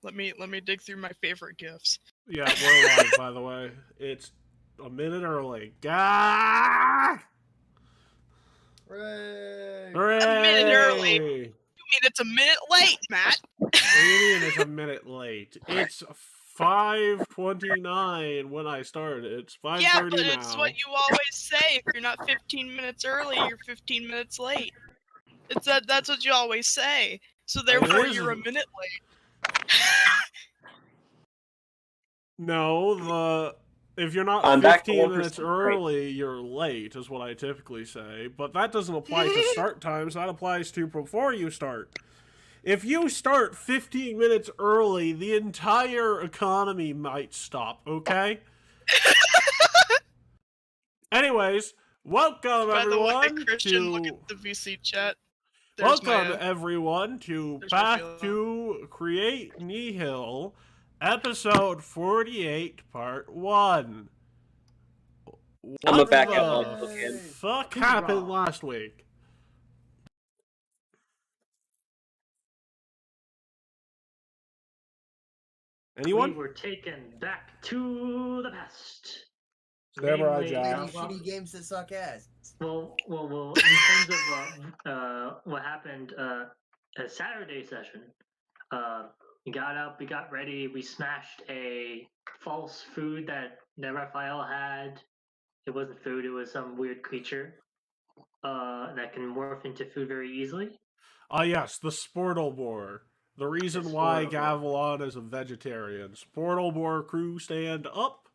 Let me dig through my favorite gifs. Yeah, we're live, by the way. It's a minute early. Gah! Hooray! A minute early. Hooray! You mean it's a minute late, Matt? What do you mean it's a minute late? It's 5:29 when I started. It's 5:30 Yeah, but now. it's what you always say. If you're not 15 minutes early, you're 15 minutes late. That's what you always say. So therefore, you're a minute late. No, if you're not I'm back to 15 1% minutes right. early, you're late, is what I typically say. But that doesn't apply to start times. That applies to before you start. If you start 15 minutes early, the entire economy might stop, okay? Anyways, welcome By the way, everyone Christian, look to... at the VC chat. Welcome everyone to there's my Path feeling. To Create Nihil, episode 48, part 1. I'm What a back the out again. fuck happened last week? Anyone? We were taken back to the past. Samurai Namely, Jack. Shitty games that suck ass. Well, in terms of what happened a Saturday session, we got up, we got ready, we smashed a false food that Raphael had. It wasn't food, it was some weird creature that can morph into food very easily. Ah, yes, the Sportle Boar. The reason why Gavilan is a vegetarian. Sportle Boar crew, stand up.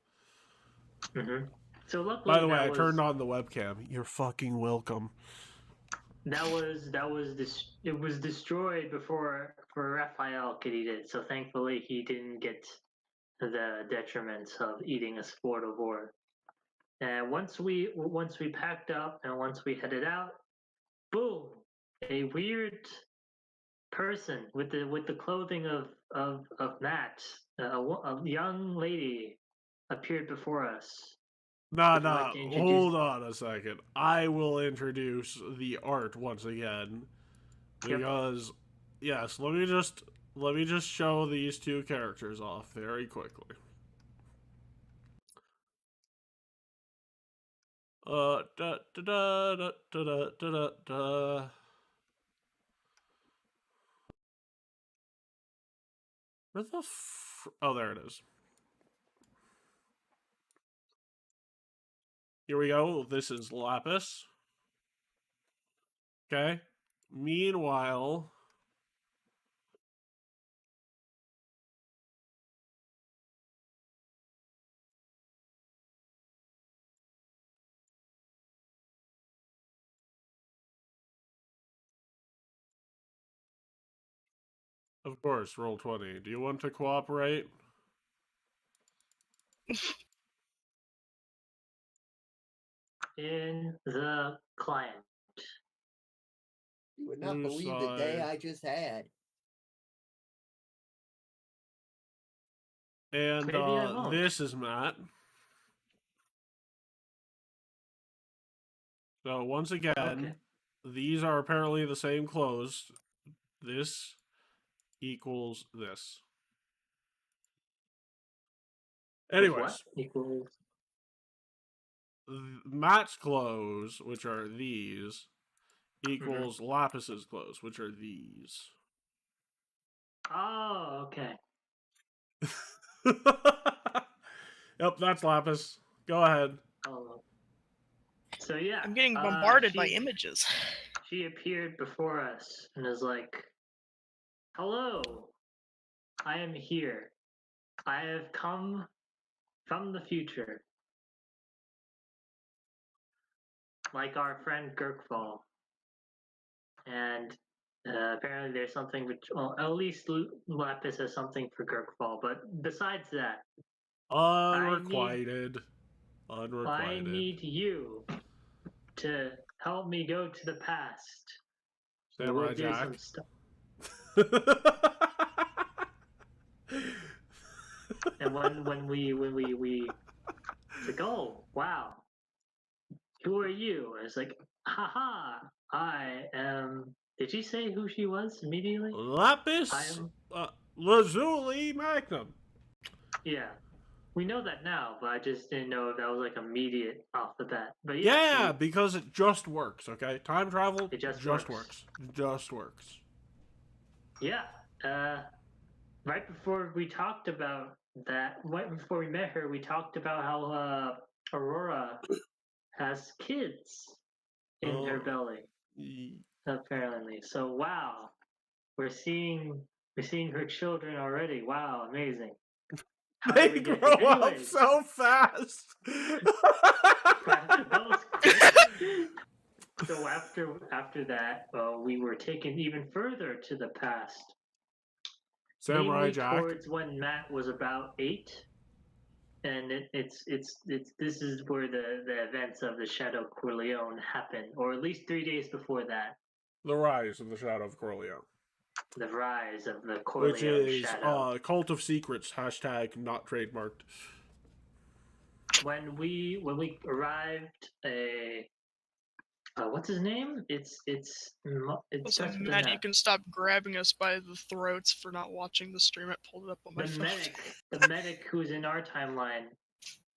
Mm-hmm. So luckily, by the way, I turned on the webcam. You're fucking welcome. It was destroyed before Raphael could eat it. So thankfully, he didn't get the detriments of eating a sportivore. And once we packed up and once we headed out, boom! A weird person with the clothing of Matt, a young lady, appeared before us. Nah, hold on a second. I will introduce the art once again. Because, yes, let me just show these two characters off very quickly. Da da da da da da da. Where the oh, there it is. Here we go. This is Lapis. Okay. Meanwhile... Of course, roll 20. Do you want to cooperate? In the client. You would not believe the day I just had. And this is Matt. So once again, these are apparently the same clothes. This equals this. Anyways. Equals Matt's clothes, which are these, equals Lapis's clothes, which are these. Oh, okay. Yep, that's Lapis. Go ahead. Oh. So yeah. I'm getting bombarded by images. She appeared before us and is like, "Hello, I am here. I have come from the future. Like our friend Gurkfall. And apparently there's something which, well, at least Lapis has something for Gurkfall, but besides that... Unrequited. I need you to help me go to the past. Samurai Jack. Do some stuff. And when we it's like, oh wow, who are you? And it's like, haha, I am. Did she say who she was immediately? Lapis. Lazuli Magnum. Yeah. We know that now, but I just didn't know if that was like immediate off the bat. But Yeah, because it just works, okay? Time travel, It just works. Just works. Yeah. Right before we talked about that, right before we met her, we talked about how Aurora has kids in her belly, apparently. So wow, we're seeing her children already. Wow, amazing. How They did we get grow here? up Anyways, so fast. that was quick. So after that, we were taken even further to the past. Samurai Namely Jack. towards when Matt was about 8, and it's this is where the events of the Shadow Corleone happened, or at least 3 days before that. The Rise of the Shadow of Corleone. The rise of the Corleone Which is Shadow. Cult of Secrets, # not trademarked. When we arrived, what's his name? It's Also, just Matt, you can stop grabbing us by the throats for not watching the stream. It pulled it up on my phone. The medic who's in our timeline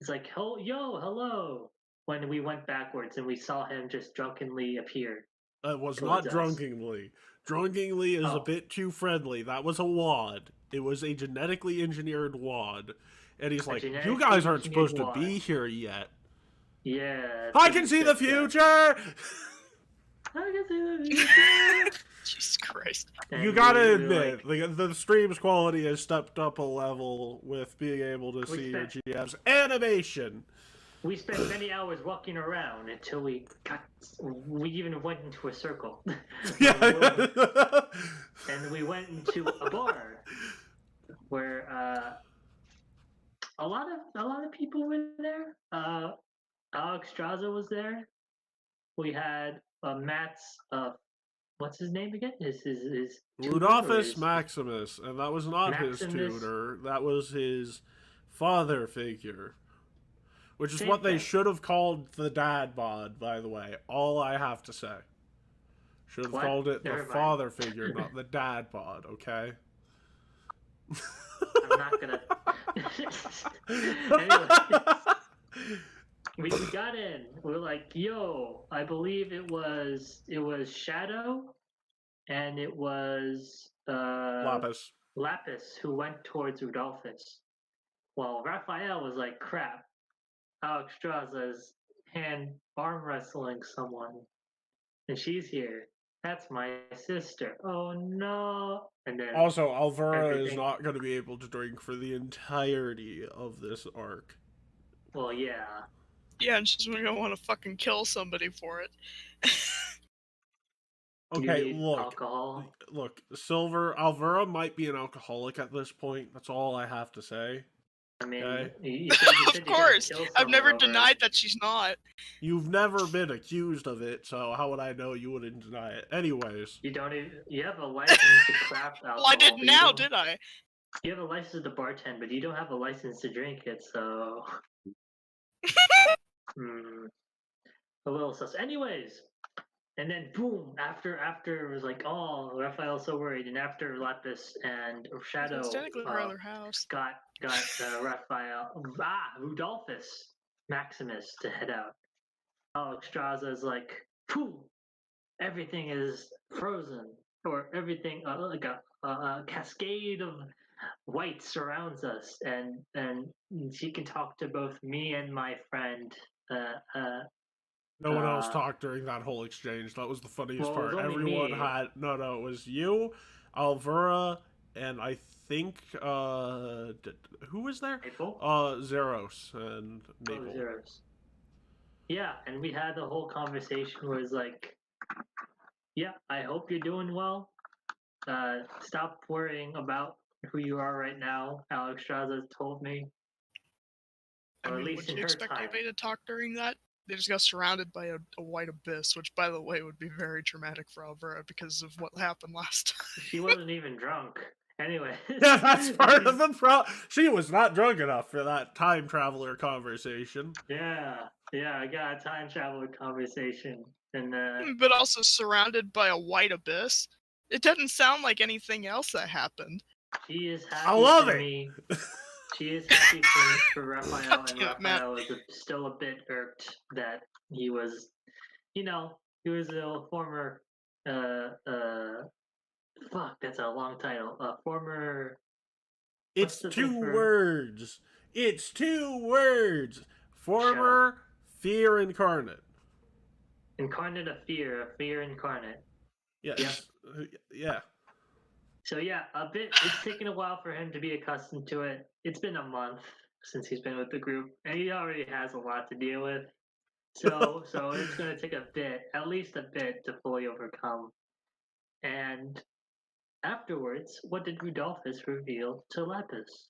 is like, "Oh, yo, hello." When we went backwards and we saw him just drunkenly appear. It was towards not us. drunkenly. Drunkenly is a Oh. bit too friendly. That was a wad. It was a genetically engineered wad. And he's like, you guys aren't supposed to be here yet. Yeah. I can see the future! I can see the future! Jesus Christ. You gotta admit, the stream's quality has stepped up a level with being able to see your GM's animation. We spent many hours walking around until we even went into a circle. Yeah. And we went into a bar where a lot of people were there. Alex Straza was there. We had Matt's what's his name again? His Rudolphus Maximus, and that was not Maximus. his tutor. That was his father figure. Which is what they should have called the dad bod, by the way. All I have to say. Should have called it the father figure, not the dad bod, okay? I'm not gonna... Anyways, we got in. We were like, yo, I believe it was Shadow, and it was... Lapis, who went towards Rudolphus. Well, Raphael was like, crap. Alex Straza's arm wrestling someone, and she's here. That's my sister. Oh no! And then also, Alvera is not going to be able to drink for the entirety of this arc. Well, yeah. Yeah, and she's gonna want to fucking kill somebody for it. Okay, alcohol? Look, Alvera might be an alcoholic at this point. That's all I have to say. I mean, okay? you said of course, I've never denied that she's not. You've never been accused of it, so how would I know you wouldn't deny it? Anyways. You don't even... You have a license to craft alcohol. Well, I did now, did I? You have a license to bartend, but you don't have a license to drink it, so... A little sus. Anyways, and then boom, after it was like, oh, Raphael's so worried, and after Lapis and Shadow got Rudolphus Maximus to head out. Alex Straza is like, pooh, everything is frozen, or everything like a cascade of white surrounds us, and she can talk to both me and my friend. No one else talked during that whole exchange. That was the funniest part. Everyone had... No, it was you, Alvera, and I think... who was there? Maple? Zeros and Maple. Oh, Zeros. Yeah, and we had the whole conversation where it's like, yeah, I hope you're doing well. Stop worrying about who you are right now, Alex Straza told me. I mean, would you expect anybody to talk during that? They just got surrounded by a white abyss, which, by the way, would be very traumatic for Alvera because of what happened last time. She wasn't even drunk. Anyway. Yeah, that's part of the problem. She was not drunk enough for that time traveler conversation. Yeah, I got a time traveler conversation. And But also surrounded by a white abyss? It doesn't sound like anything else that happened. She is happy I love for it. me. She is happy for Raphael, and Damn it, Matt. Raphael is still a bit irked that he was, he was a former, fuck, that's a long title. A former. It's What's the thing 2 for- words. It's 2 words. Former fear incarnate. Incarnate of fear, a fear incarnate. Yes. Yeah. So yeah, it's taken a while for him to be accustomed to it. It's been a month since he's been with the group, and he already has a lot to deal with. So it's gonna take a bit, at least a bit, to fully overcome. And afterwards, what did Rudolphus reveal to Lepus?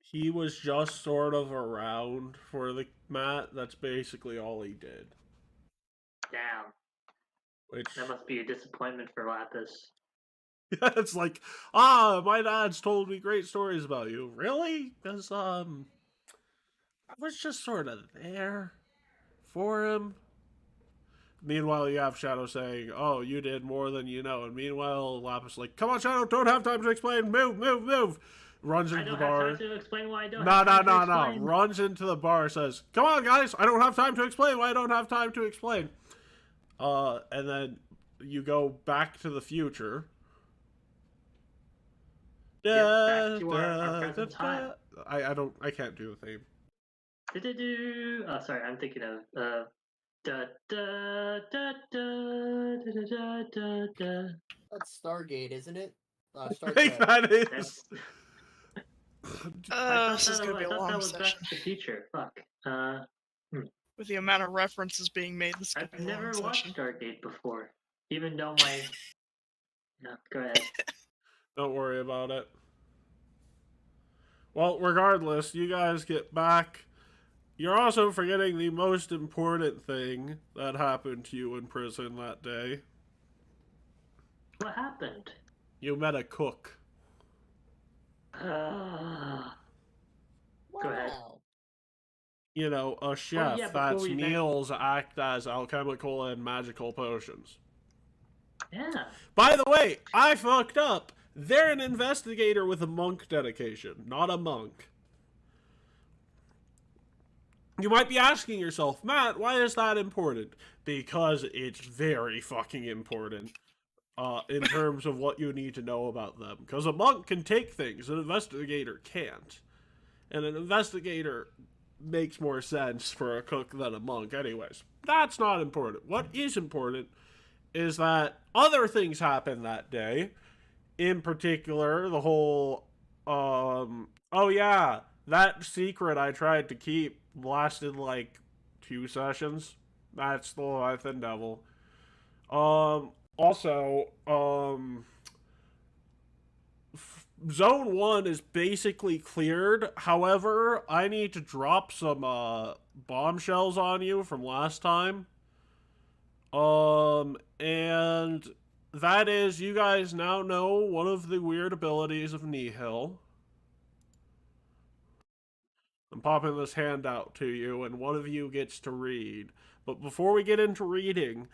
He was just sort of around for the Matt. That's basically all he did. Damn, Which that must be a disappointment for Lapis. it's like, my dad's told me great stories about you. Really? Because I was just sort of there for him. Meanwhile, you have Shadow saying, "Oh, you did more than you know," and meanwhile, Lapis like, "Come on, Shadow, don't have time to explain. Move, move, move." Runs into the bar. I don't have time to explain why I don't No, have no, time to no, explain. no. Runs into the bar, says, "Come on, guys, I don't have time to explain why I don't have time to explain." And then you go back to the future. Back to our present time. I can't do the theme. Oh, sorry, I'm thinking of da da da da da da da da. That's Stargate, isn't it? I Star think Trek. that is. That's, This is gonna be a I thought that long was Back session. to the Future. Fuck. With the amount of references being made, this is gonna I've be a long never watched session. Stargate before, even though my. No, go ahead. Don't worry about it. Well, regardless, you guys get back. You're also forgetting the most important thing that happened to you in prison that day. What happened? You met a cook. Go ahead. Wow. You know, a chef yeah, before that's we met- meals act as alchemical and magical potions. Yeah. By the way, I fucked up. They're an investigator with a monk dedication, not a monk. You might be asking yourself, Matt, why is that important? Because it's very fucking important. In terms of what you need to know about them. Because a monk can take things, an investigator can't. And an investigator makes more sense for a cook than a monk anyways. That's not important. What is important is that other things happen that day. In particular, the whole, oh yeah, that secret I tried to keep lasted like 2 sessions. That's the Leviathan Devil. Also, Zone 1 is basically cleared. However, I need to drop some bombshells on you from last time. And that is, you guys now know one of the weird abilities of Nihil. I'm popping this handout to you, and one of you gets to read. But before we get into reading,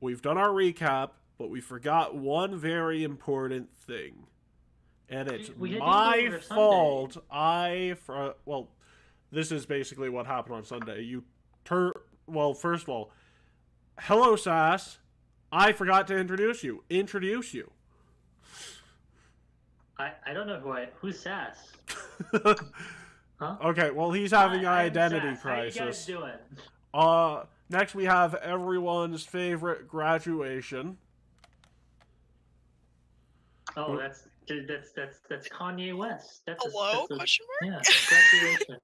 we've done our recap, but we forgot one very important thing. And it's my fault. Well, this is basically what happened on Sunday. Well, first of all, hello, Sass. I forgot to introduce you. I don't know who's Sass. Huh? Okay, well, he's having an identity Sass. crisis. How you guys doing? Next we have everyone's favorite graduation. Oh, that's Kanye West. Hello? Question mark? Yeah, graduation.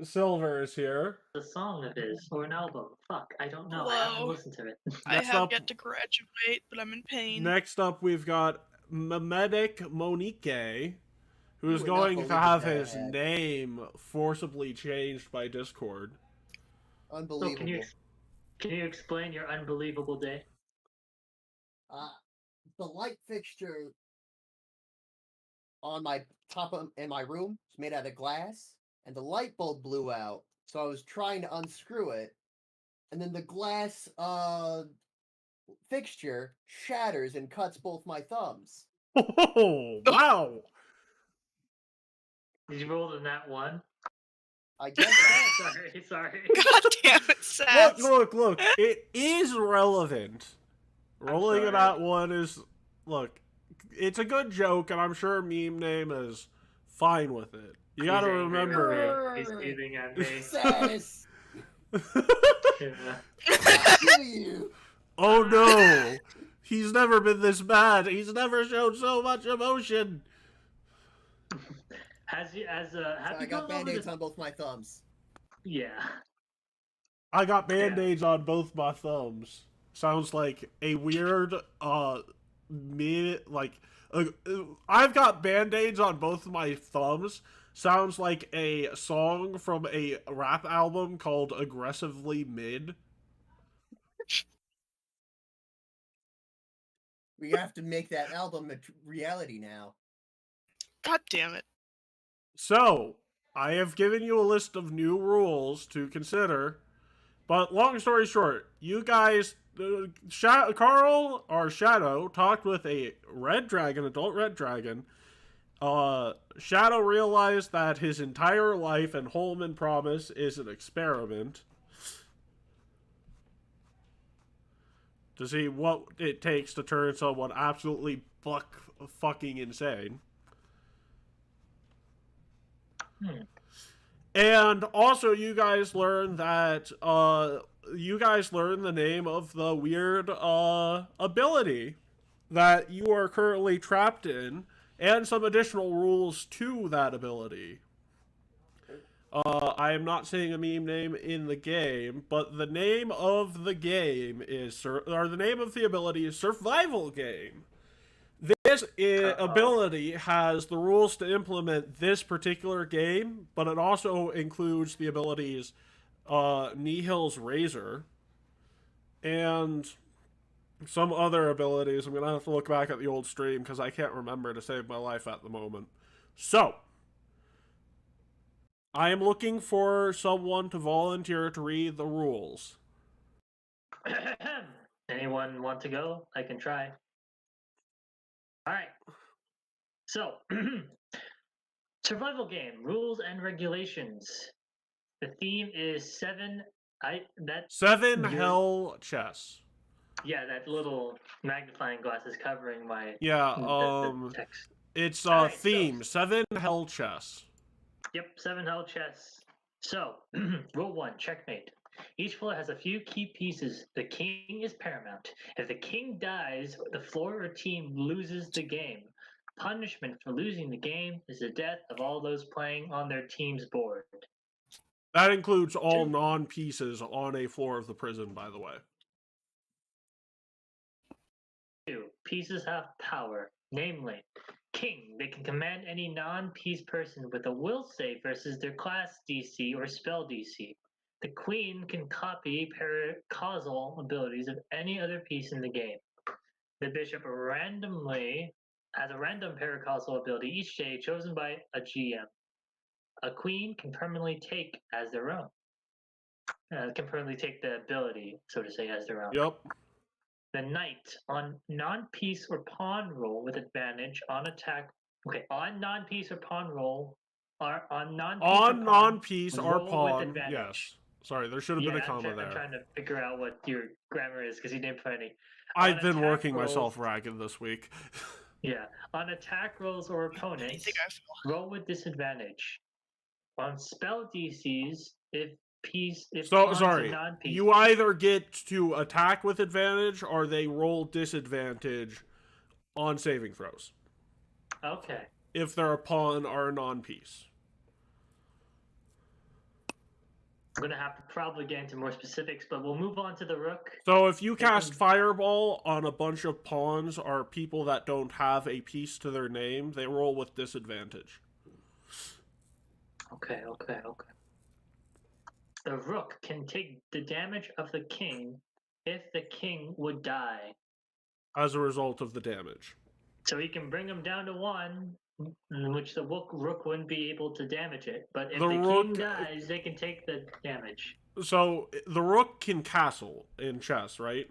Silver is here. The song of his or an album. Fuck, I don't know. Hello. I haven't listened to it. I have yet to graduate, but I'm in pain. Next up, we've got Medic Monique, who's would going not to believe have that. his name forcibly changed by Discord. Unbelievable. So can you explain your unbelievable day? The light fixture on my in my room is made out of glass, and the light bulb blew out. So I was trying to unscrew it, and then the glass fixture shatters and cuts both my thumbs. Oh, wow. Did you roll the nat 1? I guess so. Sorry. God damn it, Sass. Look. It is relevant. Rolling it sorry. at one is... Look, it's a good joke, and I'm sure Meme Name is fine with it. You gotta He's angry with remember... me. He's heaving at me. Sass, Yeah. kill you. Oh no! He's never been this bad. He's never shown so much emotion. Have So you I got gone over band-aids the... on both my thumbs. Yeah. I got band-aids on both my thumbs. Sounds like a weird, I've got band-aids on both of my thumbs. Sounds like a song from a rap album called Aggressively Mid. We have to make that album a reality now. God damn it. So, I have given you a list of new rules to consider. But long story short, you guys, Carl or Shadow talked with a adult red dragon. Shadow realized that his entire life and Holman promise is an experiment to see what it takes to turn someone absolutely fucking insane. And also, you guys learn that the name of the weird ability that you are currently trapped in, and some additional rules to that ability. I am not saying a meme name in the game, but the name of the game is, the name of the ability is Survival Game. This ability has the rules to implement this particular game, but it also includes the abilities Nihil's Razor and some other abilities. I'm going to have to look back at the old stream because I can't remember to save my life at the moment. So, I am looking for someone to volunteer to read the rules. Anyone want to go? I can try. Alright. So, survival game, rules and regulations. The theme is 7... Seven Hell Chess. Yeah, that little magnifying glass is covering my... Yeah, the text. It's Alright, theme, 7 Hell Chess. Yep, 7 hell chess. So, rule 1, checkmate. Each floor has a few key pieces. The king is paramount. If the king dies, the floor or team loses the game. Punishment for losing the game is the death of all those playing on their team's board. That includes all non-pieces on a floor of the prison, by the way. 2, pieces have power. Namely, king, they can command any non-piece person with a will save versus their class DC or spell DC. The queen can copy paracausal abilities of any other piece in the game. The bishop randomly has a random paracausal ability each day chosen by a GM. A queen can permanently take as their own. Can permanently take the ability, so to say, as their own. Yep. The knight on non-piece or pawn roll with advantage on attack. Okay, on non-piece or pawn roll, or on non-piece or pawn with advantage. Yes. Sorry, there should have been a comma there. I'm trying to figure out what your grammar is because you didn't put any. I've been working myself ragged this week. Yeah, on attack rolls or opponents, roll with disadvantage. On spell DCs, if sorry, you either get to attack with advantage or they roll disadvantage on saving throws. Okay. If they're a pawn or a non-piece. I'm going to have to probably get into more specifics, but we'll move on to the rook. So if you cast Fireball on a bunch of pawns or people that don't have a piece to their name, they roll with disadvantage. Okay. The rook can take the damage of the king if the king would die. As a result of the damage. So he can bring him down to 1, in which the rook wouldn't be able to damage it. But if the king dies, they can take the damage. So the rook can castle in chess, right?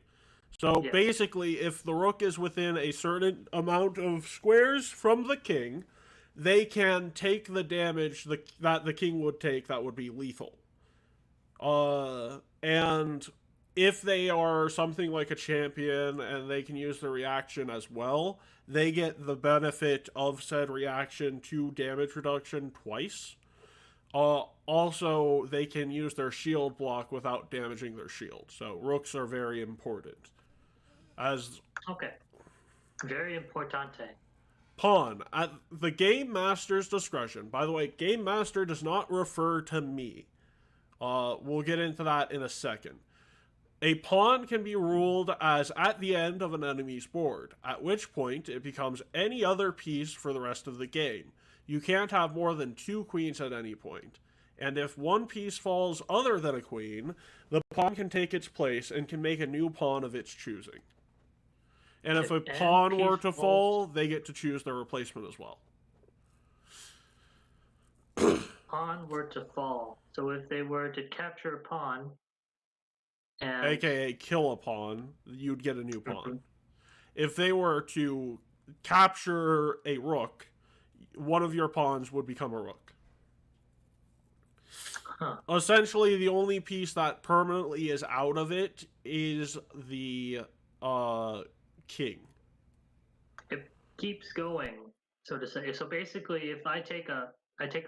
So Yes. basically, if the rook is within a certain amount of squares from the king, they can take the damage that the king would take that would be lethal. And if they are something like a champion and they can use the reaction as well, they get the benefit of said reaction to damage reduction twice. Also, they can use their shield block without damaging their shield. So rooks are very important. As Okay. Very importante. pawn, at the game master's discretion. By the way, game master does not refer to me. We'll get into that in a second. A pawn can be ruled as at the end of an enemy's board, at which point it becomes any other piece for the rest of the game. You can't have more than 2 queens at any point. And if one piece falls other than a queen, the pawn can take its place and can make a new pawn of its choosing. And if a pawn were to fall, they get to choose their replacement as well. Pawn were to fall. So if they were to capture a pawn, and AKA kill a pawn, you'd get a new pawn. Mhm. If they were to capture a rook, one of your pawns would become a rook. Huh. Essentially, the only piece that permanently is out of it is the king. It keeps going, so to say. So basically, if I take a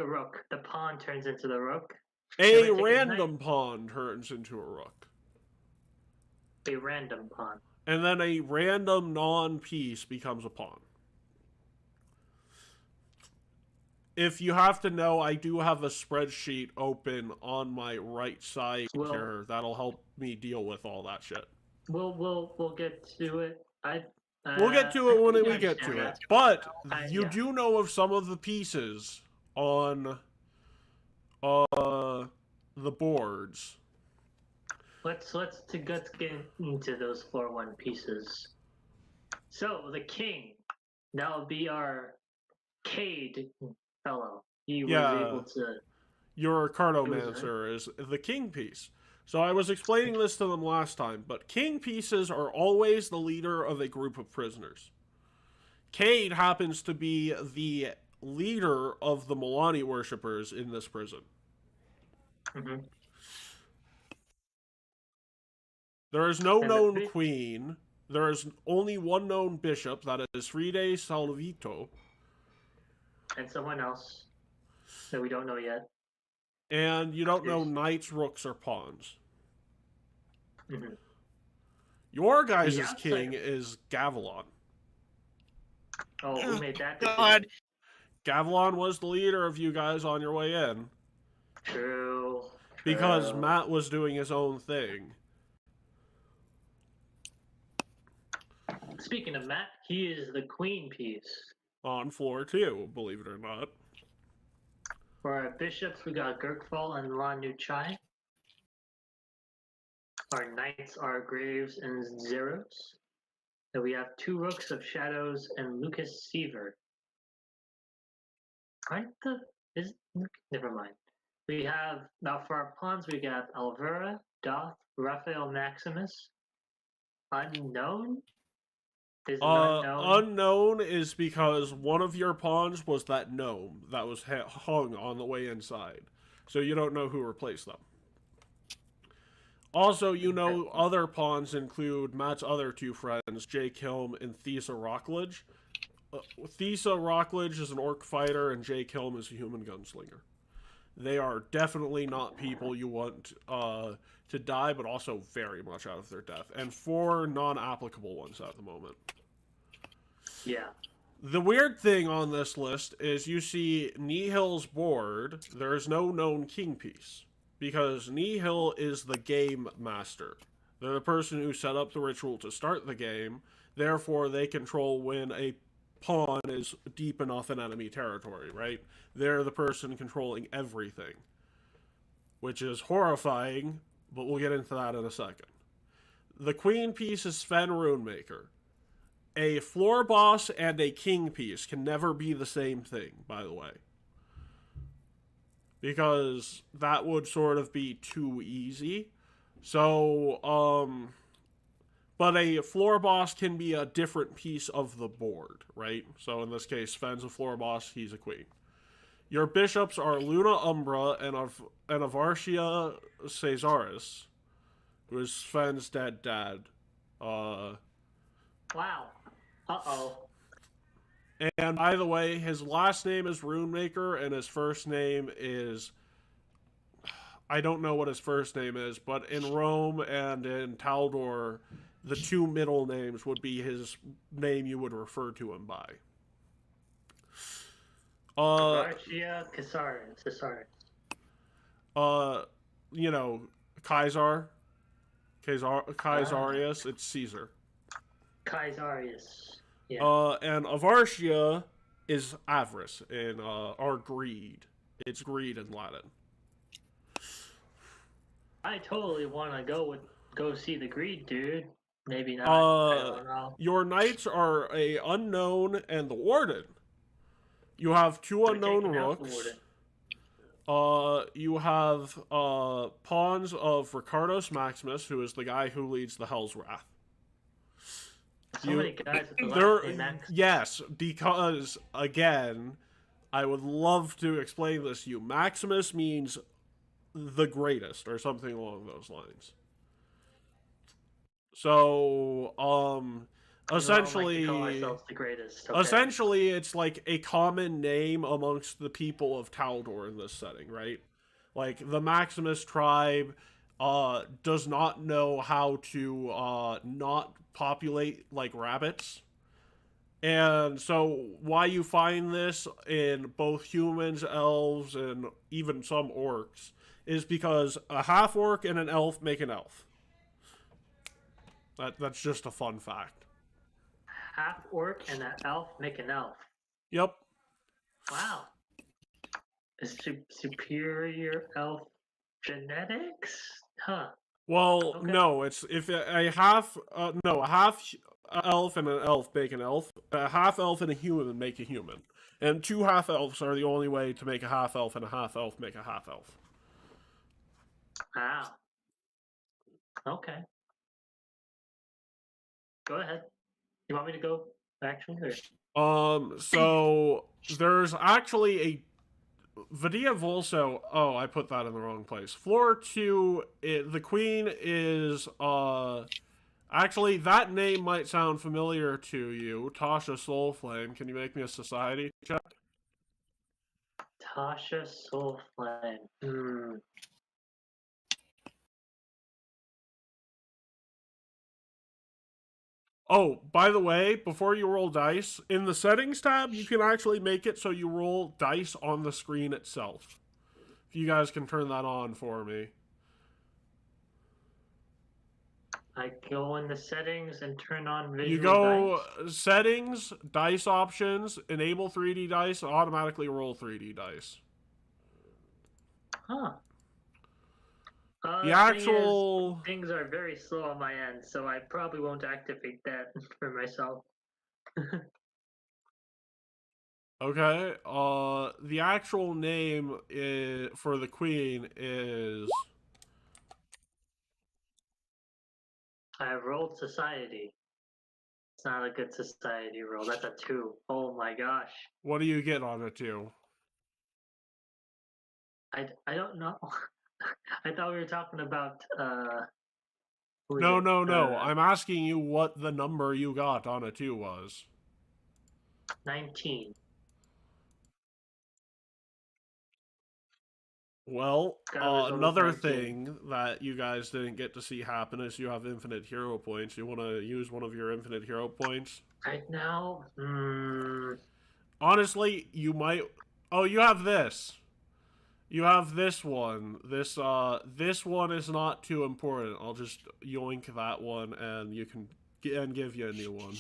rook, the pawn turns into the rook. A take a random pawn turns into a rook. A random pawn. And then a random non-piece becomes a pawn. If you have to know, I do have a spreadsheet open on my right side here that'll help me deal with all that shit. We'll get to it. We'll get to it when we understand get to that. it. But you Yeah. do know of some of the pieces on the boards. Let's get into those 4-1 pieces. So the king, that would be our Cade fellow. He was able to. Your cartomancer is the king piece. So I was explaining this to them last time, but king pieces are always the leader of a group of prisoners. Cade happens to be the leader of the Milani worshippers in this prison. Mhm. There is no And known queen. There is only one known bishop, that is Fride Salvito. And someone else that we don't know yet. And you don't know knights, rooks, or pawns. Mhm. Your guys' Yeah, king is Gavilan. Oh, who made that God. decision? Gavilan was the leader of you guys on your way in. True. Because True. Matt was doing his own thing. Speaking of Matt, he is the queen piece. On floor 2, believe it or not. For our bishops, we got Gurkfall and Lan Nuchai. Our knights are Graves and Zeros. And we have 2 rooks of Shadows and Lucas Seaver. Never mind. We have, now for our pawns, we got Alvera, Doth, Raphael Maximus. Unknown? Is unknown. Unknown is because one of your pawns was that gnome that was hung on the way inside. So you don't know who replaced them. Also, you know other pawns include Matt's other 2 friends, Jake Hilm and Thesa Rockledge. Thesa Rockledge is an orc fighter, and Jake Hilm is a human gunslinger. They are definitely not people you want to die, but also very much out of their depth. And 4 non-applicable ones at the moment. Yeah. The weird thing on this list is you see Nihil's board, there is no known king piece. Because Nihil is the game master. They're the person who set up the ritual to start the game. Therefore, they control when a pawn is deep enough in enemy territory, right? They're the person controlling everything. Which is horrifying, but we'll get into that in a second. The queen piece is Sven Runemaker. A floor boss and a king piece can never be the same thing, by the way. Because that would sort of be too easy. So, But a floor boss can be a different piece of the board, right? So in this case, Sven's a floor boss, he's a queen. Your bishops are Luna Umbra and Avartia Caesaris, who is Sven's dead dad. Wow. Uh-oh. And by the way, his last name is Runemaker, and his first name is... I don't know what his first name is, but in Rome and in Taldor, the two middle names would be his name you would refer to him by. Avartia Caesaris. You know, Caesarius, it's Caesar. Caesarius. Yeah. And Avartia is avarice in or greed. It's greed in Latin. I totally want to go see the greed, dude. Maybe not. I don't know. Your knights are a unknown and the warden. You have two unknown rooks. You have pawns of Ricardos Maximus, who is the guy who leads the Hell's Wrath. Many guys with the last name Max. Yes, because again, I would love to explain this to you. Maximus means the greatest, or something along those lines. So, essentially, call ourselves the greatest. Okay. Essentially, it's like a common name amongst the people of Taldor in this setting, right? Like, the Maximus tribe does not know how to not populate like rabbits. And so why you find this in both humans, elves, and even some orcs is because a half-orc and an elf make an elf. That's just a fun fact. Half-orc and an elf make an elf. Yep. Wow. Superior elf genetics? Huh. Well, Okay. no, it's if a half elf and an elf make an elf, a half elf and a human make a human, and two half elves are the only way to make a half elf, and a half elf make a half elf. Wow. Okay. Go ahead. You want me to go actually? Or? So there's actually a Vidia Volso. Oh, I put that in the wrong place. Floor 2, the queen is, actually, that name might sound familiar to you. Tasha Soulflame. Can you make me a society check? Tasha Soulflame. Oh, by the way, before you roll dice, in the settings tab, you can actually make it so you roll dice on the screen itself. If you guys can turn that on for me. I go in the settings and turn on visual You go dice. settings, dice options, enable 3D dice, automatically roll 3D dice. Huh. The actual... Things are very slow on my end, so I probably won't activate that for myself. Okay, the actual name for the queen is... I rolled society. It's not a good society roll. That's a 2. Oh my gosh. What do you get on a 2? I don't know. I thought we were talking about No. I'm asking you what the number you got on a 2 was. 19. Well, Always another 19. thing that you guys didn't get to see happen is you have infinite hero points. You want to use one of your infinite hero points? Right now? Honestly, you might... Oh, you have this. You have this one. This one is not too important. I'll just yoink that one, and you can give you a new one.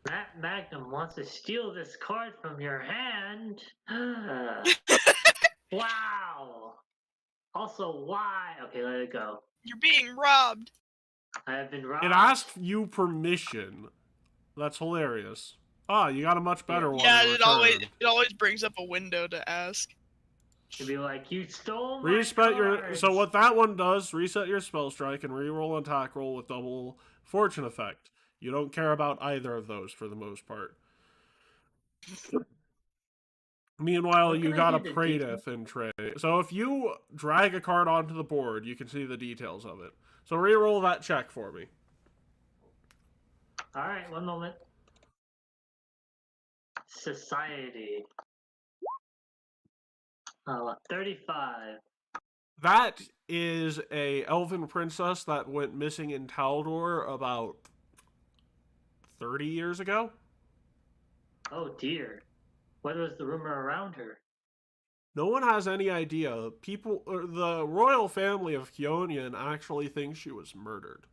Matt Magnum wants to steal this card from your hand. Wow. Also, why? Okay, let it go. You're being robbed. I have been robbed. It asked you permission. That's hilarious. Ah, you got a much better one. Yeah, in it always brings up a window to ask. To be like, you stole my Reset your... cards. So what that one does, reset your spell strike and reroll an attack roll with double Fortune effect. You don't care about either of those for the most part. Meanwhile, Where you can I got a see the details? Praedyth in tray. So if you drag a card onto the board, you can see the details of it. So reroll that check for me. All right, one moment. Society. 35. That is a elven princess that went missing in Taldor about 30 years ago. Oh dear. What was the rumor around her? No one has any idea. People, the royal family of Keonian actually thinks she was murdered.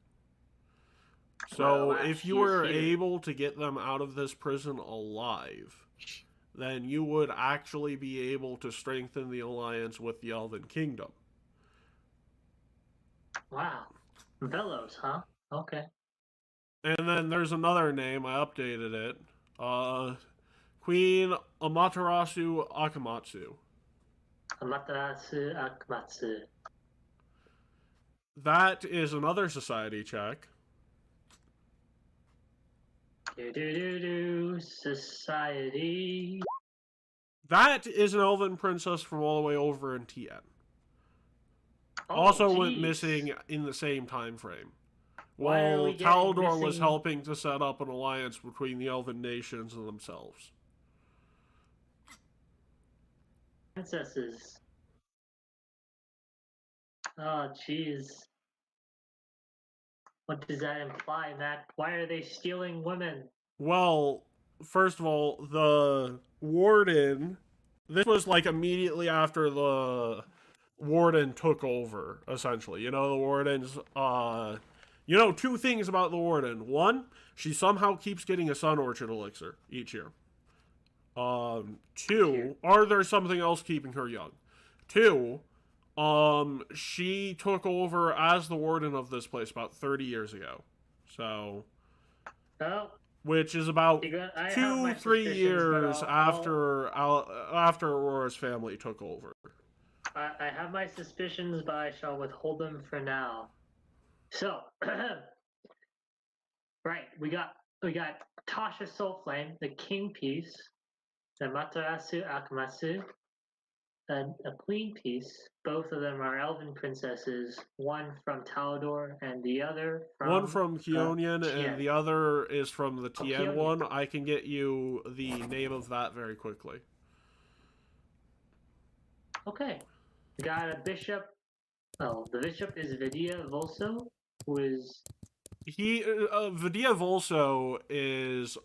So Well, if you she is were here. able to get them out of this prison alive, then you would actually be able to strengthen the alliance with the Elven Kingdom. Wow. Velos, huh? Okay. And then there's another name, I updated it. Queen Amaterasu Akamatsu. Amaterasu Akamatsu. That is another society check. Society. That is an elven princess from all the way over in Tien. Oh, Also went geez. missing in the same time frame. Why are While we getting Taldor was missing- helping to set up an alliance between the elven nations and themselves. Princesses. Oh, jeez. What does that imply, Matt? Why are they stealing women? Well, first of all, the warden. This was like immediately after the warden took over, essentially. You know, the warden's. Two things about the warden. One, she somehow keeps getting a sun orchid elixir each year. Two, or there's something else keeping her young. Two, she took over as the warden of this place about 30 years ago. So, Well, which is about I have my 2-3 suspicions, years but after Aurora's family took over. I have my suspicions, but I shall withhold them for now. So, right, we got Tasha Soulflame, the king piece, the Matarasu Akamatsu, and a queen piece. Both of them are elven princesses. One from Talador, and the other from One from Keonian, Tien. and the other is from the Tien Keonian. one. I can get you the name of that very quickly. Okay, we got a bishop. Oh, the bishop is Vidia Volso, who is Vidia Volso is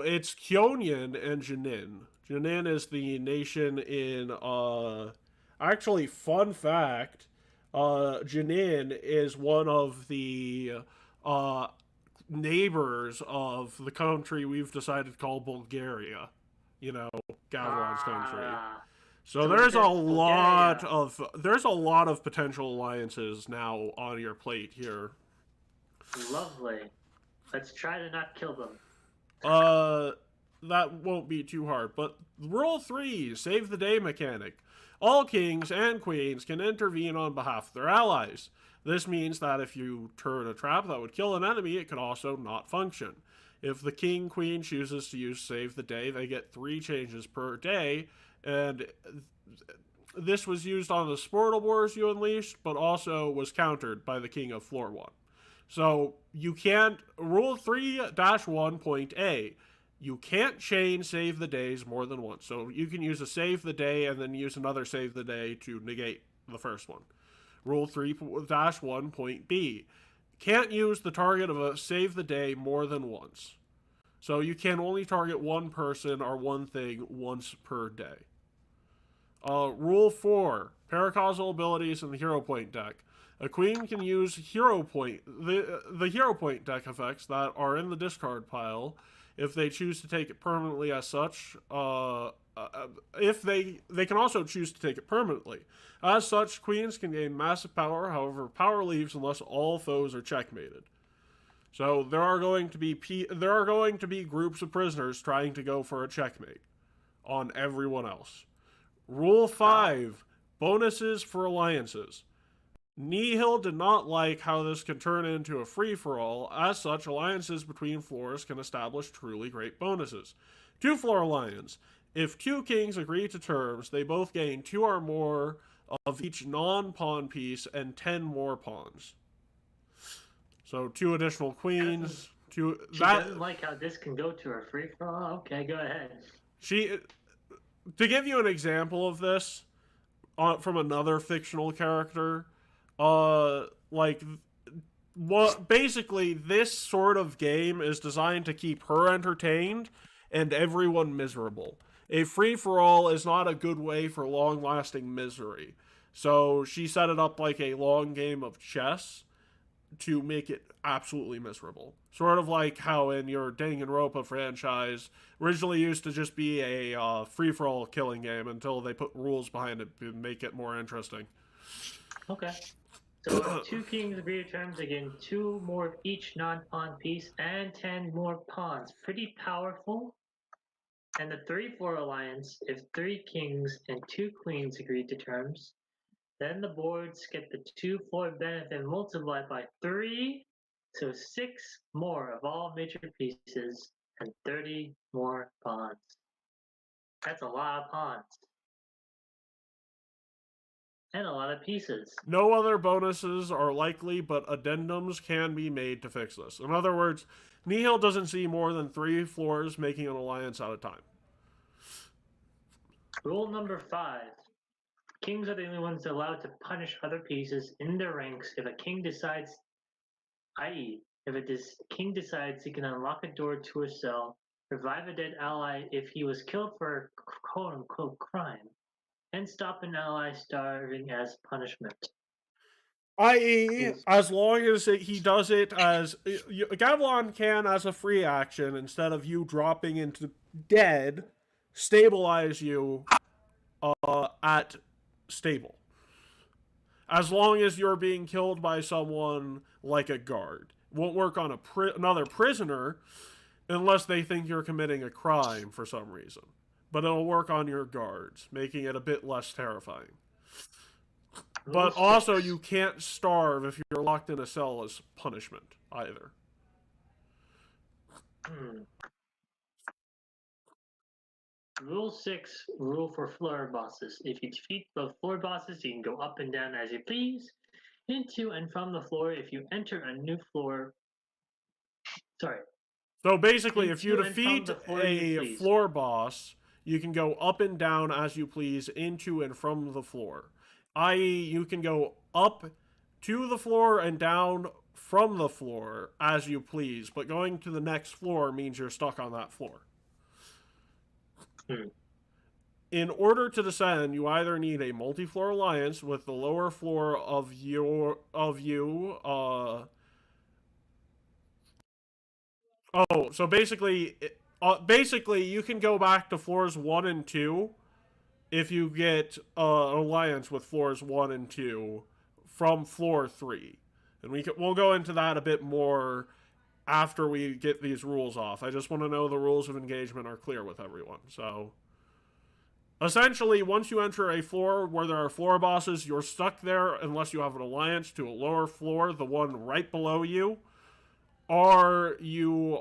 it's Keonian and Janin. Janin is the nation in actually, fun fact, Janin is one of the neighbors of the country we've decided to call Bulgaria. You know, Gavron's country. So there's a lot of potential alliances now on your plate here. Lovely. Let's try to not kill them. That won't be too hard. But rule 3, save the day mechanic. All kings and queens can intervene on behalf of their allies. This means that if you turn a trap that would kill an enemy, it can also not function. If the king/queen chooses to use save the day, they get 3 changes per day, and this was used on the Sportal Wars you unleashed, but also was countered by the king of floor 1. So you can't, rule 3-1.a, you can't chain save the days more than once. So you can use a save the day and then use another save the day to negate the first one. Rule 3-1.b, can't use the target of a save the day more than once. So you can only target one person or one thing once per day. Rule 4, paracausal abilities in the hero point deck. A queen can use hero point, the hero point deck effects that are in the discard pile if they choose to take it permanently as such. If they can also choose to take it permanently. As such, queens can gain massive power, however, power leaves unless all foes are checkmated. So there are going to be groups of prisoners trying to go for a checkmate on everyone else. Rule 5, bonuses for alliances. Nihil did not like how this could turn into a free-for-all. As such, alliances between floors can establish truly great bonuses. 2-floor alliance. If 2 kings agree to terms, they both gain 2 or more of each non-pawn piece and 10 more pawns. So 2 additional queens. She doesn't like how this can go to her free for all. Okay, go ahead. To give you an example of this, from another fictional character, basically this sort of game is designed to keep her entertained and everyone miserable. A free-for-all is not a good way for long-lasting misery. So she set it up like a long game of chess to make it absolutely miserable. Sort of like how in your Danganronpa franchise originally used to just be a free-for-all killing game until they put rules behind it to make it more interesting. Okay. So 2 kings agree to terms again, 2 more each non-pawn piece and 10 more pawns. Pretty powerful. And the 3-4 alliance, if 3 kings and 2 queens agree to terms, then the boards get the 2-floor benefit multiplied by 3, so 6 more of all major pieces and 30 more pawns. That's a lot of pawns. And a lot of pieces. No other bonuses are likely, but addendums can be made to fix this. In other words, Nihil doesn't see more than 3 floors making an alliance at a time. Rule number 5. Kings are the only ones allowed to punish other pieces in their ranks if a king decides, i.e., if a king decides he can unlock a door to a cell, revive a dead ally if he was killed for a quote-unquote crime, and stop an ally starving as punishment. I.e., as long as he does it as... Gavilan can, as a free action, instead of you dropping into dead, stabilize you at stable. As long as you're being killed by someone like a guard. Won't work on another prisoner unless they think you're committing a crime for some reason. But it'll work on your guards, making it a bit less terrifying. But also, you can't starve if you're locked in a cell as punishment, either. Rule 6, rule for floor bosses. If you defeat both floor bosses, you can go up and down as you please, into and from the floor. If you enter a new floor... So basically, if you defeat a floor boss, you can go up and down as you please, into and from the floor. I.e., you can go up to the floor and down from the floor as you please, but going to the next floor means you're stuck on that floor. In order to descend, you either need a multi-floor alliance with the lower floor of you. So basically, you can go back to floors 1 and 2 if you get an alliance with floors 1 and 2 from floor 3. And we'll go into that a bit more after we get these rules off. I just want to know the rules of engagement are clear with everyone. So, essentially, once you enter a floor where there are floor bosses, you're stuck there unless you have an alliance to a lower floor, the one right below you, or you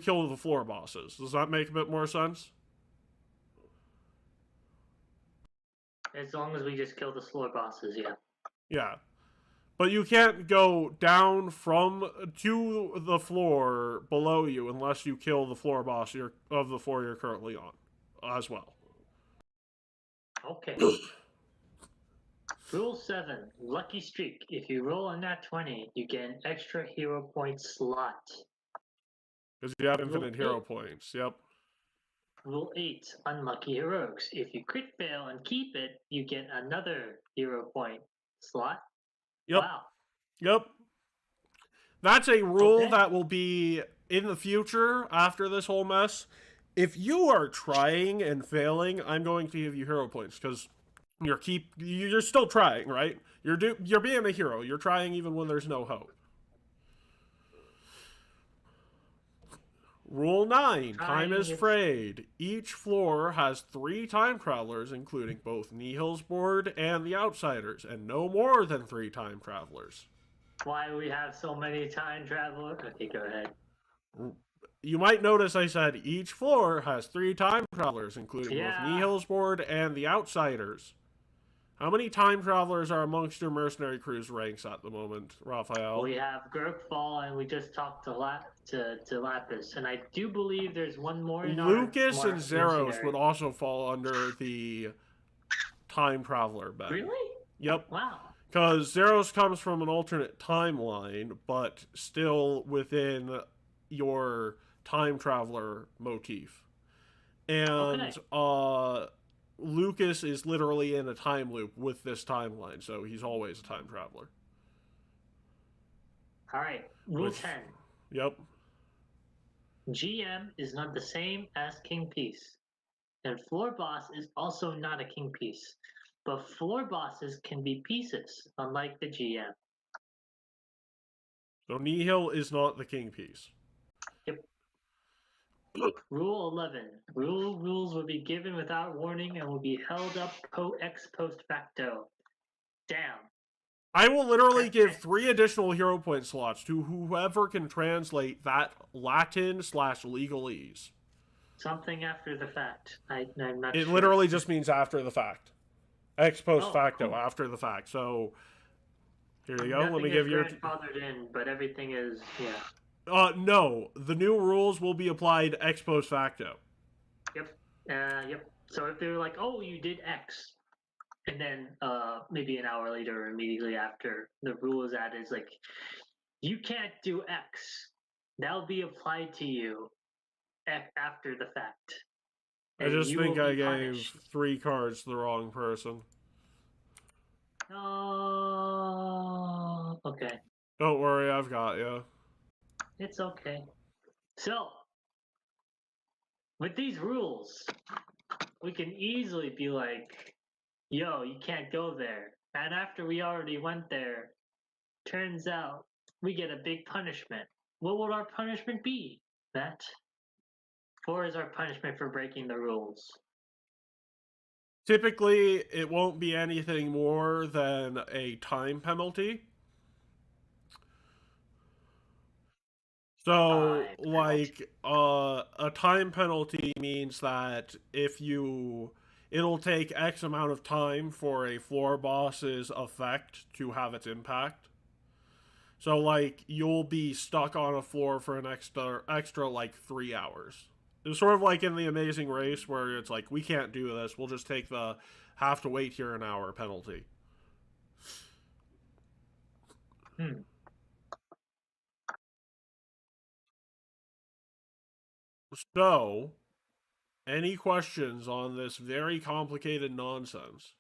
kill the floor bosses. Does that make a bit more sense? As long as we just kill the floor bosses, yeah. Yeah. But you can't go down to the floor below you unless you kill the floor boss of the floor you're currently on as well. Okay. Rule 7, lucky streak. If you roll a nat 20, you get an extra hero point slot. Because you have infinite hero points, yep. Rule 8, unlucky heroics. If you crit fail and keep it, you get another hero point slot. Yep. Wow. Yep. That's a rule that will be in the future after this whole mess. If you are trying and failing, I'm going to give you hero points because you're still trying, right? You're being a hero. You're trying even when there's no hope. Rule 9, time is Trying frayed. Each floor has 3 time travelers, including both Nihil's board and the Outsiders, and no more than 3 time travelers. Why we have so many time travelers? Okay, go ahead. You might notice I said each floor has 3 time travelers, including both Yeah. Nihil's board and the Outsiders. How many time travelers are amongst your mercenary crew's ranks at the moment, Raphael? We have Gurkfall, and we just talked to Lapis, and I do believe there's one more in Lucas our and Zeros mercenary. would also fall under the time traveler bet. Really? Yep. Wow. Because Zeros comes from an alternate timeline, but still within your time traveler motif. And Lucas is literally in a time loop with this timeline, so he's always a time traveler. All right. Rule 10. Yep. GM is not the same as King Piece. And Floor Boss is also not a King Piece. But Floor Bosses can be pieces, unlike the GM. So Nihil is not the king piece. Yep. Rule 11. Rules will be given without warning and will be held up ex post facto. Damn. I will literally give 3 additional hero point slots to whoever can translate that Latin/legalese. Something after the fact. I'm not It sure. literally just means after the fact. Ex post facto, cool. after the fact. So, here you go. Nothing Let me is give you... grandfathered in, but everything is, yeah. No. The new rules will be applied ex post facto. Yep. Yep. So if they're like, oh, you did X, and then maybe an hour later or immediately after, the rule is added, is like, you can't do X. That'll be applied to you after the fact. I And just you think will I be gave punished. 3 cards to the wrong person. Oh, okay. Don't worry, I've got you. It's okay. So, with these rules, we can easily be like, yo, you can't go there. And after we already went there, turns out we get a big punishment. What would our punishment be, Matt? 4 is our punishment for breaking the rules. Typically, it won't be anything more than a time penalty. So, like, a time penalty means that it'll take X amount of time for a floor boss's effect to have its impact. So, like, you'll be stuck on a floor for an extra like 3 hours. It's sort of like in The Amazing Race, where it's like, we can't do this, we'll just take the have to wait here an hour penalty. So, any questions on this very complicated nonsense?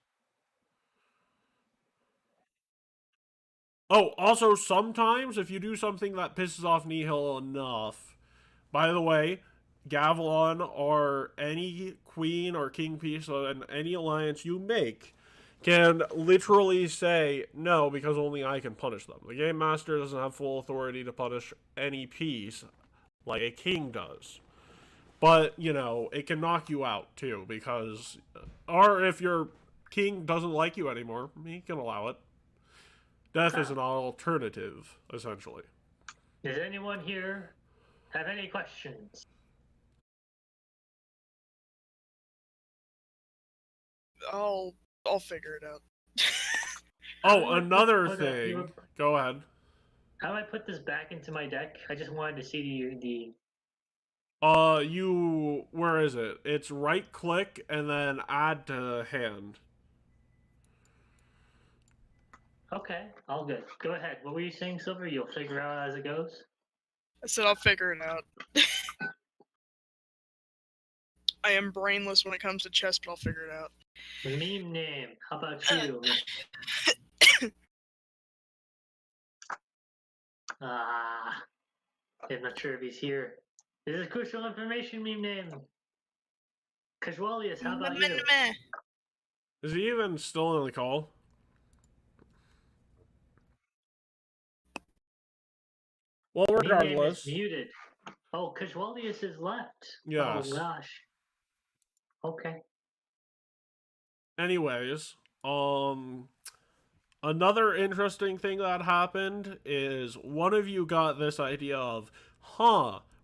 Oh, also, sometimes if you do something that pisses off Nihil enough, by the way, Gavilan or any queen or king piece in any alliance you make can literally say no because only I can punish them. The game master doesn't have full authority to punish any piece like a king does. But, you know, it can knock you out too because, or if your king doesn't like you anymore, he can allow it. Death is an alternative, essentially. Does anyone here have any questions? I'll figure it out. Oh, another thing. Go ahead. How do I put this back into my deck? I just wanted to see the where is it? It's right click and then add to hand. Okay, all good. Go ahead. What were you saying, Silver? You'll figure out as it goes? I said I'll figure it out. I am brainless when it comes to chess, but I'll figure it out. Meme name. How about you? I'm not sure if he's here. This is crucial information, meme name. Casualius, how about you? Is he even still in the call? Well, regardless. Muted. Oh, Casualius is left. Yes. Oh gosh. Okay. Anyways, another interesting thing that happened is one of you got this idea of,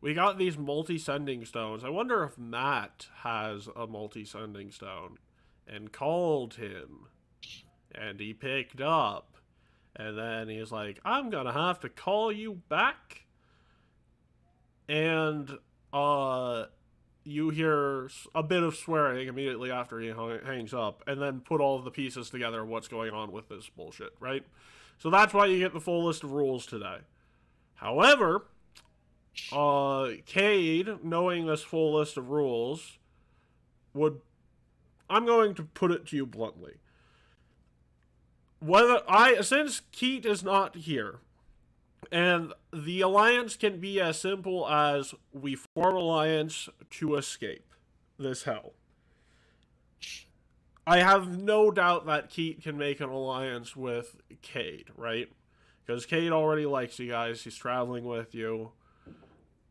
we got these multi-sending stones. I wonder if Matt has a multi-sending stone. And called him. And he picked up. And then he's like, I'm gonna have to call you back. And, you hear a bit of swearing immediately after he hangs up, and then put all of the pieces together of what's going on with this bullshit, right? So that's why you get the full list of rules today. However, Cade, knowing this full list of rules, I'm going to put it to you bluntly. Since Keat is not here, and the alliance can be as simple as we form an alliance to escape this hell. I have no doubt that Keat can make an alliance with Cade, right? Because Cade already likes you guys. He's traveling with you.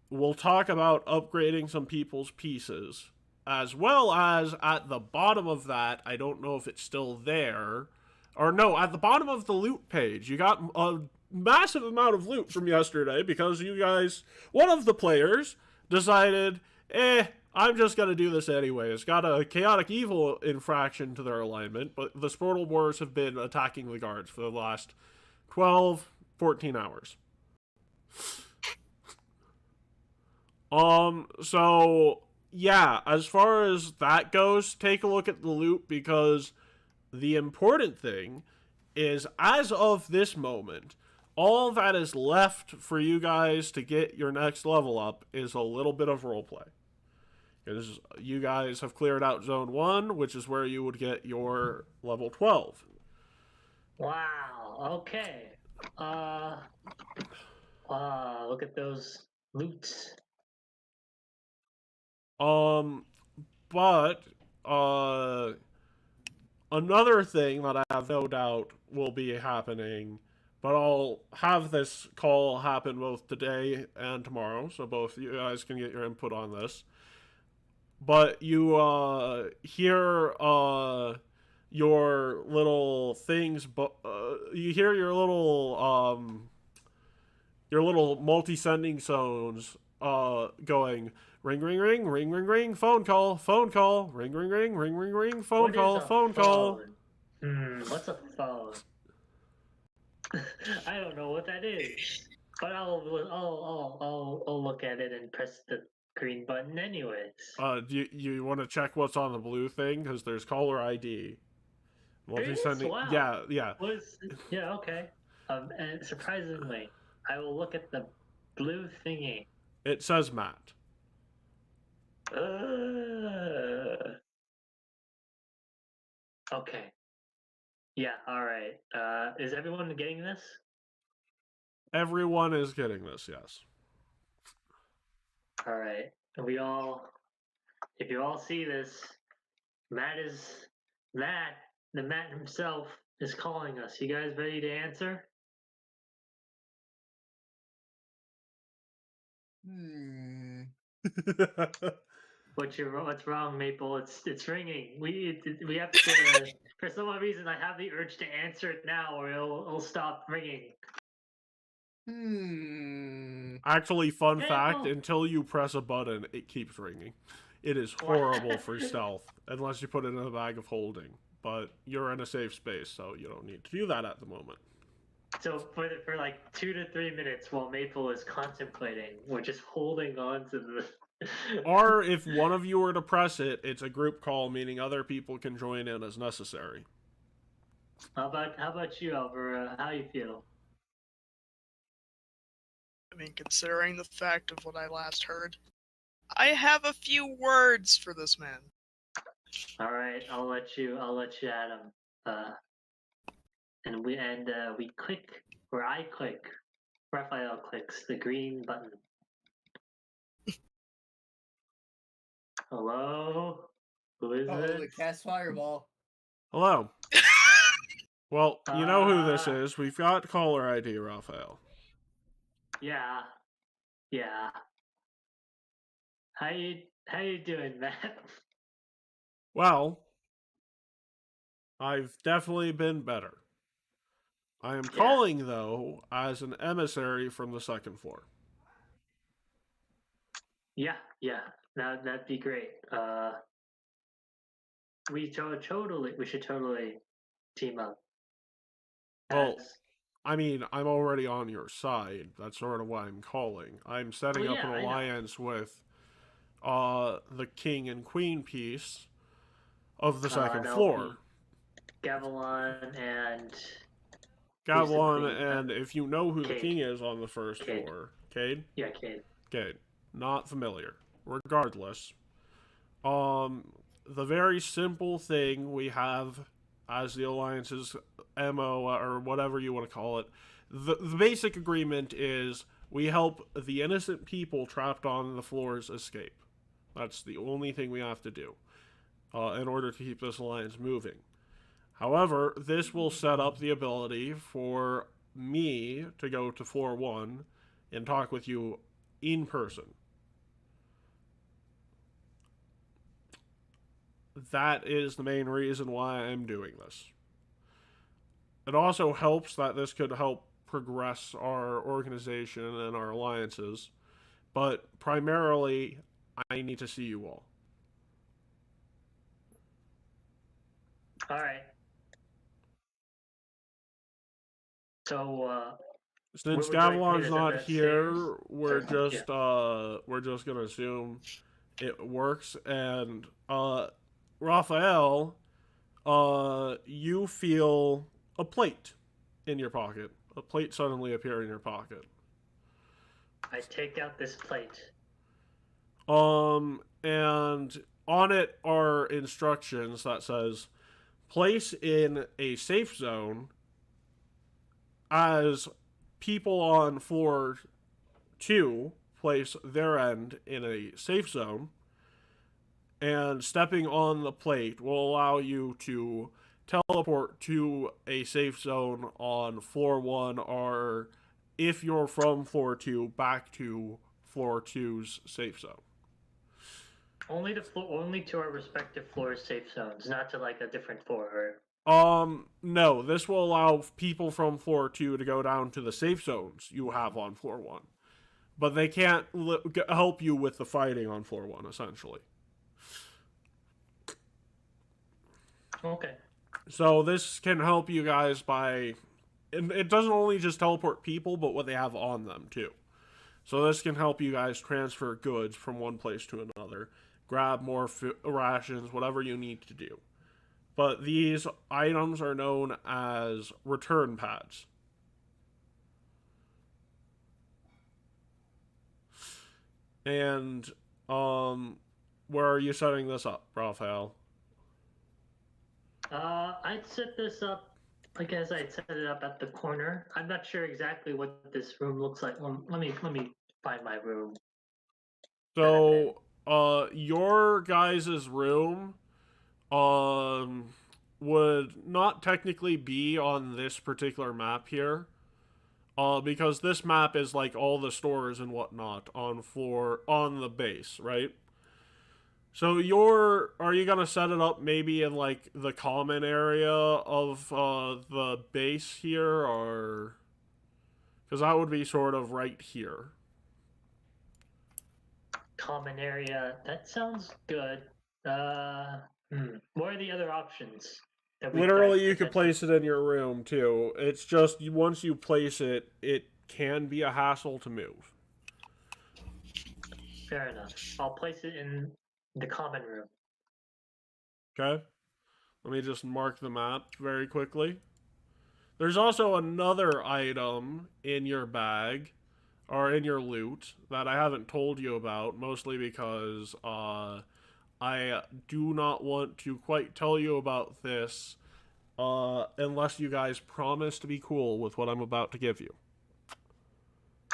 We'll talk about upgrading some people's pieces. As well as at the bottom of that, I don't know if it's still there. Or no, at the bottom of the loot page, you got a massive amount of loot from yesterday because you guys, one of the players, decided, I'm just gonna do this anyway. It's got a chaotic evil infraction to their alignment, but the Sportal Wars have been attacking the guards for the last 12, 14 hours. So, yeah, as far as that goes, take a look at the loot, because the important thing is, as of this moment, all that is left for you guys to get your next level up is a little bit of roleplay. Because you guys have cleared out Zone 1, which is where you would get your level 12. Wow, okay. Look at those loots. But, another thing that I have no doubt will be happening, but I'll have this call happen both today and tomorrow, so both you guys can get your input on this. But you hear your little things, you hear your little multi-sending zones going ring ring ring ring ring ring, phone call ring ring ring ring ring ring, phone call. What's a phone? I don't know what that is, but I'll look at it and press the green button anyways. Do you want to check what's on the blue thing? Because there's caller ID. Multi-sending. Wow. Yeah. Yeah, okay. And surprisingly, I will look at the blue thingy. It says Matt. Okay. Yeah, alright. Is everyone getting this? Everyone is getting this, yes. Alright. If you all see this, the Matt himself is calling us. You guys ready to answer? What's wrong, Maple? It's ringing. We have to. For some odd reason, I have the urge to answer it now, or it'll stop ringing. Actually, fun fact: until you press a button, it keeps ringing. It is horrible for stealth, unless you put it in a bag of holding. But you're in a safe space, so you don't need to do that at the moment. So for like 2 to 3 minutes, while Maple is contemplating, we're just holding on to the. Or if one of you were to press it, it's a group call, meaning other people can join in as necessary. How about you, Alvaro? How you feel? I mean, considering the fact of what I last heard, I have a few words for this man. All right, I'll let you add him. And we click, or I click. Raphael clicks the green button. Hello? Who is it? The cast fireball. Hello. Well, you know who this is. We've got caller ID, Raphael. Yeah. How you doing, Matt? Well, I've definitely been better. I am Yeah. calling, though, as an emissary from the second floor. Yeah. That'd be great. We should totally team up. Well, As I mean, I'm already on your side. That's sort of why I'm calling. I'm setting up an yeah, I know. alliance with the king and queen piece of the second That'll be floor. Gavilan and who's the Gavilan, queen? and if you know who the Cade. king is on the first Cade. floor, Cade? Yeah, Cade. Cade. Not familiar. Regardless, the very simple thing we have as the alliance's MO, or whatever you want to call it, the basic agreement is we help the innocent people trapped on the floors escape. That's the only thing we have to do in order to keep this alliance moving. However, this will set up the ability for me to go to floor 1 and talk with you in person. That is the main reason why I'm doing this. It also helps that this could help progress our organization and our alliances, but primarily, I need to see you all. All right. So, Since where would you like me Gavilan's to not set the here, stairs? we're Yeah. just gonna assume it works. And Raphael, you feel a plate in your pocket. A plate suddenly appear in your pocket. I take out this plate. And on it are instructions that says place in a safe zone as people on floor 2 place their end in a safe zone, and stepping on the plate will allow you to teleport to a safe zone on floor 1, or if you're from floor 2, back to floor 2's safe zone. Only to our respective floors safe zones, not to like a different floor. No, this will allow people from floor 2 to go down to the safe zones you have on floor 1. But they can't help you with the fighting on floor 1, essentially. Okay. So this can help you guys by... It doesn't only just teleport people, but what they have on them, too. So this can help you guys transfer goods from one place to another, grab more rations, whatever you need to do. But these items are known as return pads. And, where are you setting this up, Raphael? I'd set this up, I guess I'd set it up at the corner. I'm not sure exactly what this room looks like. Let me find my room. So, your guys' room, would not technically be on this particular map here. Because this map is like all the stores and whatnot on the base, right? So are you gonna set it up maybe in like the common area of the base here, or because that would be sort of right here. Common area. That sounds good. What are the other options? Literally, you could place it in your room too. It's just once you place it, it can be a hassle to move. Fair enough. I'll place it in the common room. Okay? Let me just mark the map very quickly. There's also another item in your bag, or in your loot, that I haven't told you about, mostly because I do not want to quite tell you about this unless you guys promise to be cool with what I'm about to give you.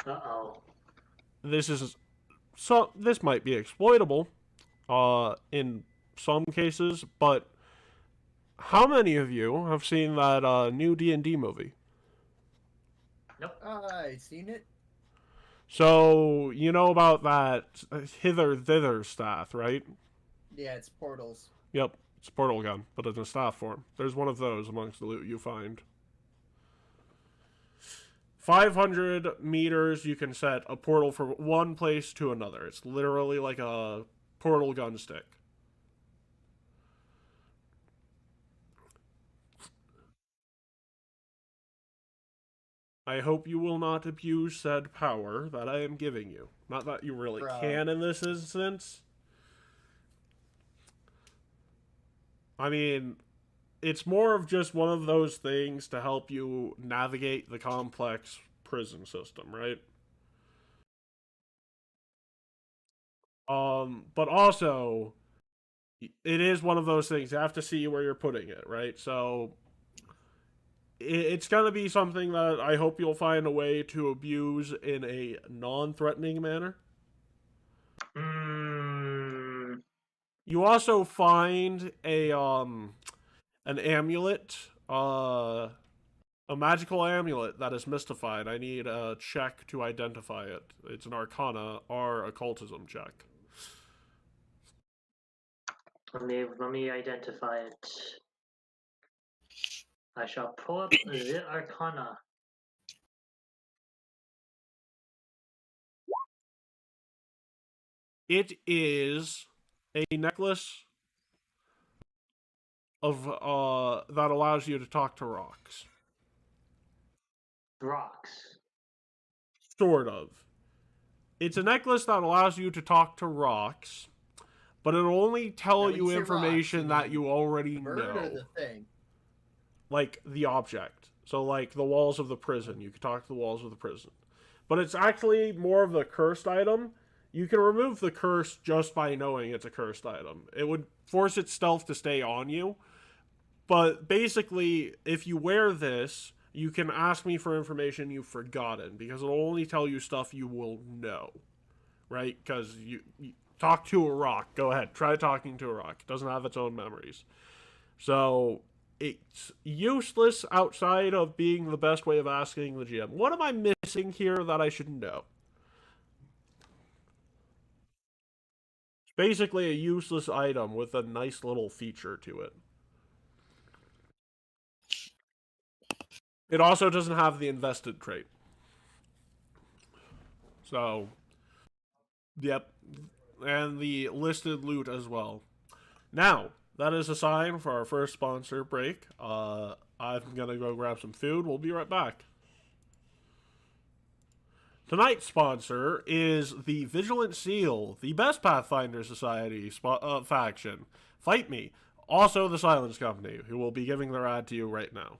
Uh-oh. This might be exploitable in some cases, but how many of you have seen that new D&D movie? Nope. I seen it. So, you know about that hither-thither staff, right? Yeah, it's portals. Yep, it's a portal gun, but in a staff form. There's one of those amongst the loot you find. 500 meters, you can set a portal from one place to another. It's literally like a portal gun stick. I hope you will not abuse said power that I am giving you. Not that you really can in this instance. I mean, it's more of just one of those things to help you navigate the complex prison system, right? But also, it is one of those things. You have to see where you're putting it, right? So, it's going to be something that I hope you'll find a way to abuse in a non-threatening manner. You also find an amulet, a magical amulet that is mystified. I need a check to identify it. It's an Arcana or occultism check. Let me identify it. I shall pull up the Arcana. It is a necklace of that allows you to talk to rocks. Rocks. Sort of. It's a necklace that allows you to talk to rocks, but it'll only tell you information that you already know. The thing. Like the object. So like the walls of the prison. You can talk to the walls of the prison. But it's actually more of the cursed item. You can remove the curse just by knowing it's a cursed item. It would force its stealth to stay on you. But basically, if you wear this, you can ask me for information you've forgotten, because it'll only tell you stuff you will know. Right? Because you talk to a rock. Go ahead. Try talking to a rock. It doesn't have its own memories. So it's useless outside of being the best way of asking the GM. What am I missing here that I should know? It's basically a useless item with a nice little feature to it. It also doesn't have the invested trait. So, yep. And the listed loot as well. Now, that is a sign for our first sponsor break. I'm going to go grab some food. We'll be right back. Tonight's sponsor is the Vigilant Seal, the best Pathfinder Society faction. Fight me. Also the Silence Company, who will be giving their ad to you right now.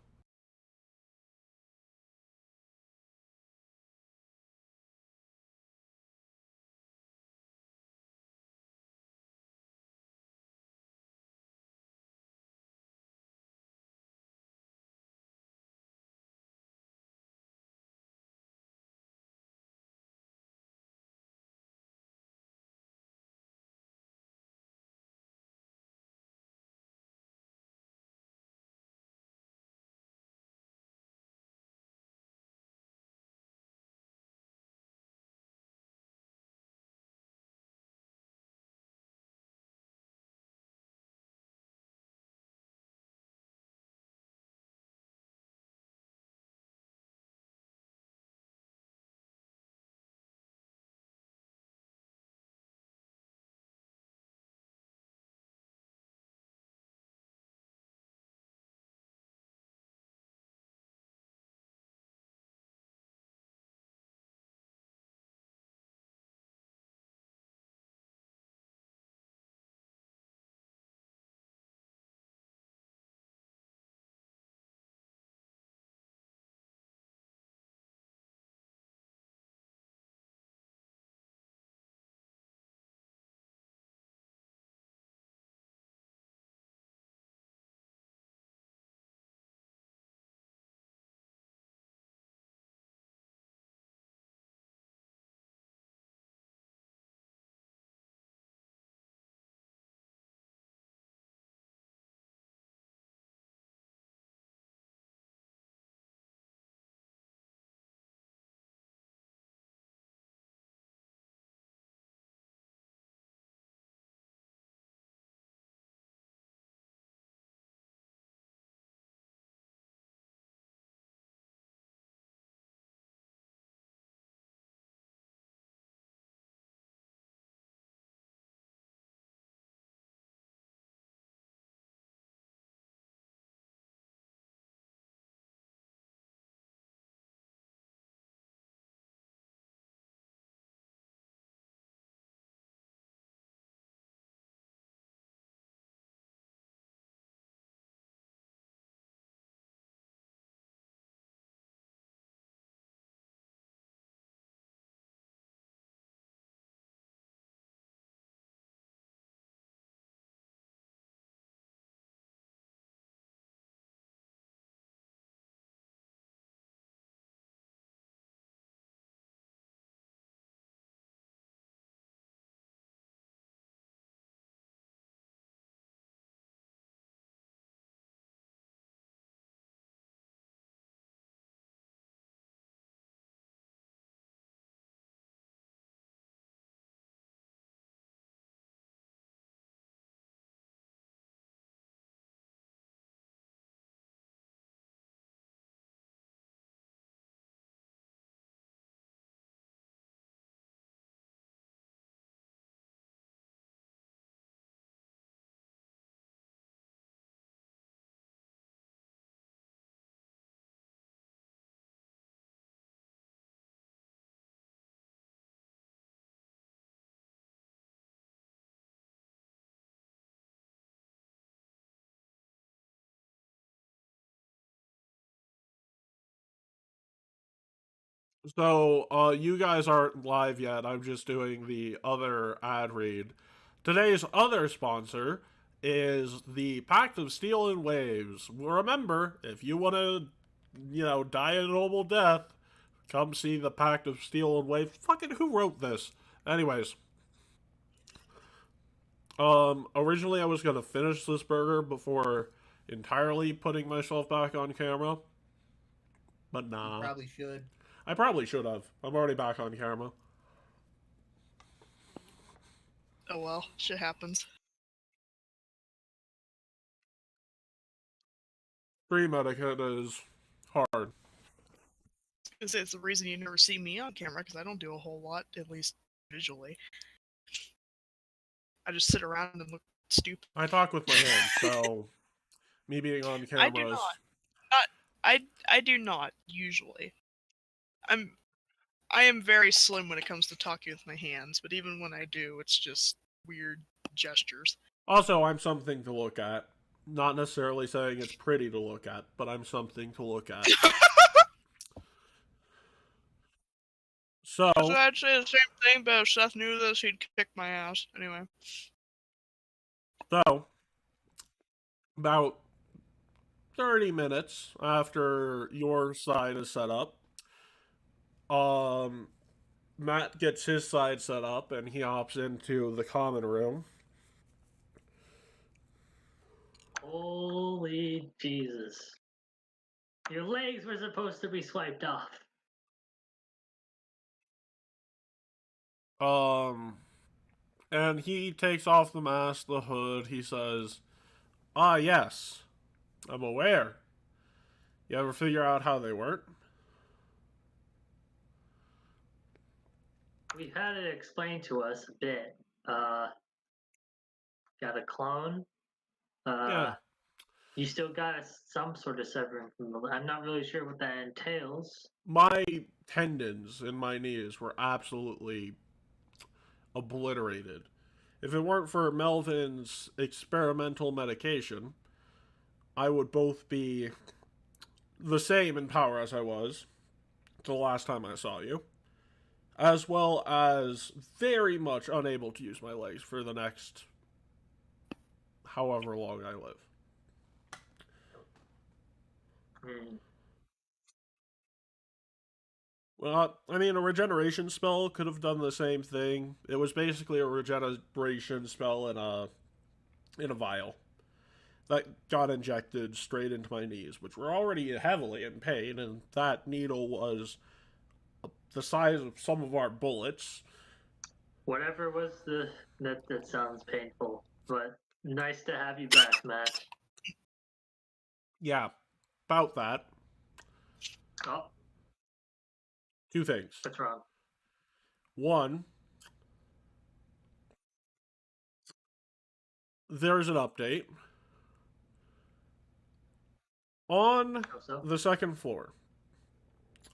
So, you guys aren't live yet. I'm just doing the other ad read. Today's other sponsor is the Pact of Steel and Waves. Remember, if you want to, die a noble death, come see the Pact of Steel and Waves. Fucking who wrote this? Anyways, originally I was gonna finish this burger before entirely putting myself back on camera, but nah. You probably should. I probably should have. I'm already back on camera. Oh well, shit happens. Stream etiquette is hard. It's the reason you never see me on camera, because I don't do a whole lot, at least visually. I just sit around and look stupid. I talk with my hands, so me being on camera I do is... not. I do not usually. I am very slim when it comes to talking with my hands, but even when I do, it's just weird gestures. Also, I'm something to look at. Not necessarily saying it's pretty to look at, but I'm something to look at. So, I'd say the same thing, but if Seth knew this, he'd kick my ass. Anyway. So, about 30 minutes after your side is set up, Matt gets his side set up and he hops into the common room. Holy Jesus. Your legs were supposed to be swiped off. And he takes off the mask, the hood. He says, "Ah, yes, I'm aware. You ever figure out how they work?" We had it explained to us a bit. Got a clone. Yeah. You still got some sort of severing from the. I'm not really sure what that entails. My tendons in my knees were absolutely obliterated. If it weren't for Melvin's experimental medication, I would both be the same in power as I was the last time I saw you, as well as very much unable to use my legs for the next however long I live. Well, I mean, a regeneration spell could have done the same thing. It was basically a regeneration spell in a vial that got injected straight into my knees, which were already heavily in pain, and that needle was the size of some of our bullets. Whatever was that sounds painful, but nice to have you back, Matt. Yeah, about that. Oh. Two things. What's wrong? One, there's an update. On the second floor,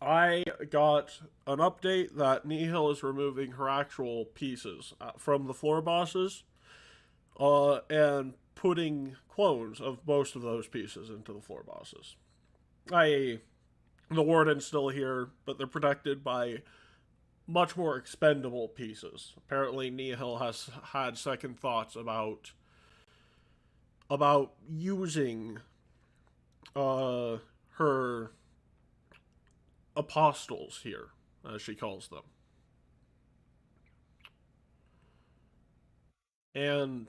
I got an update that Nihil is removing her actual pieces from the floor bosses and putting clones of most of those pieces into the floor bosses. The warden's still here, but they're protected by much more expendable pieces. Apparently, Nihil has had second thoughts about using her apostles here, as she calls them. And,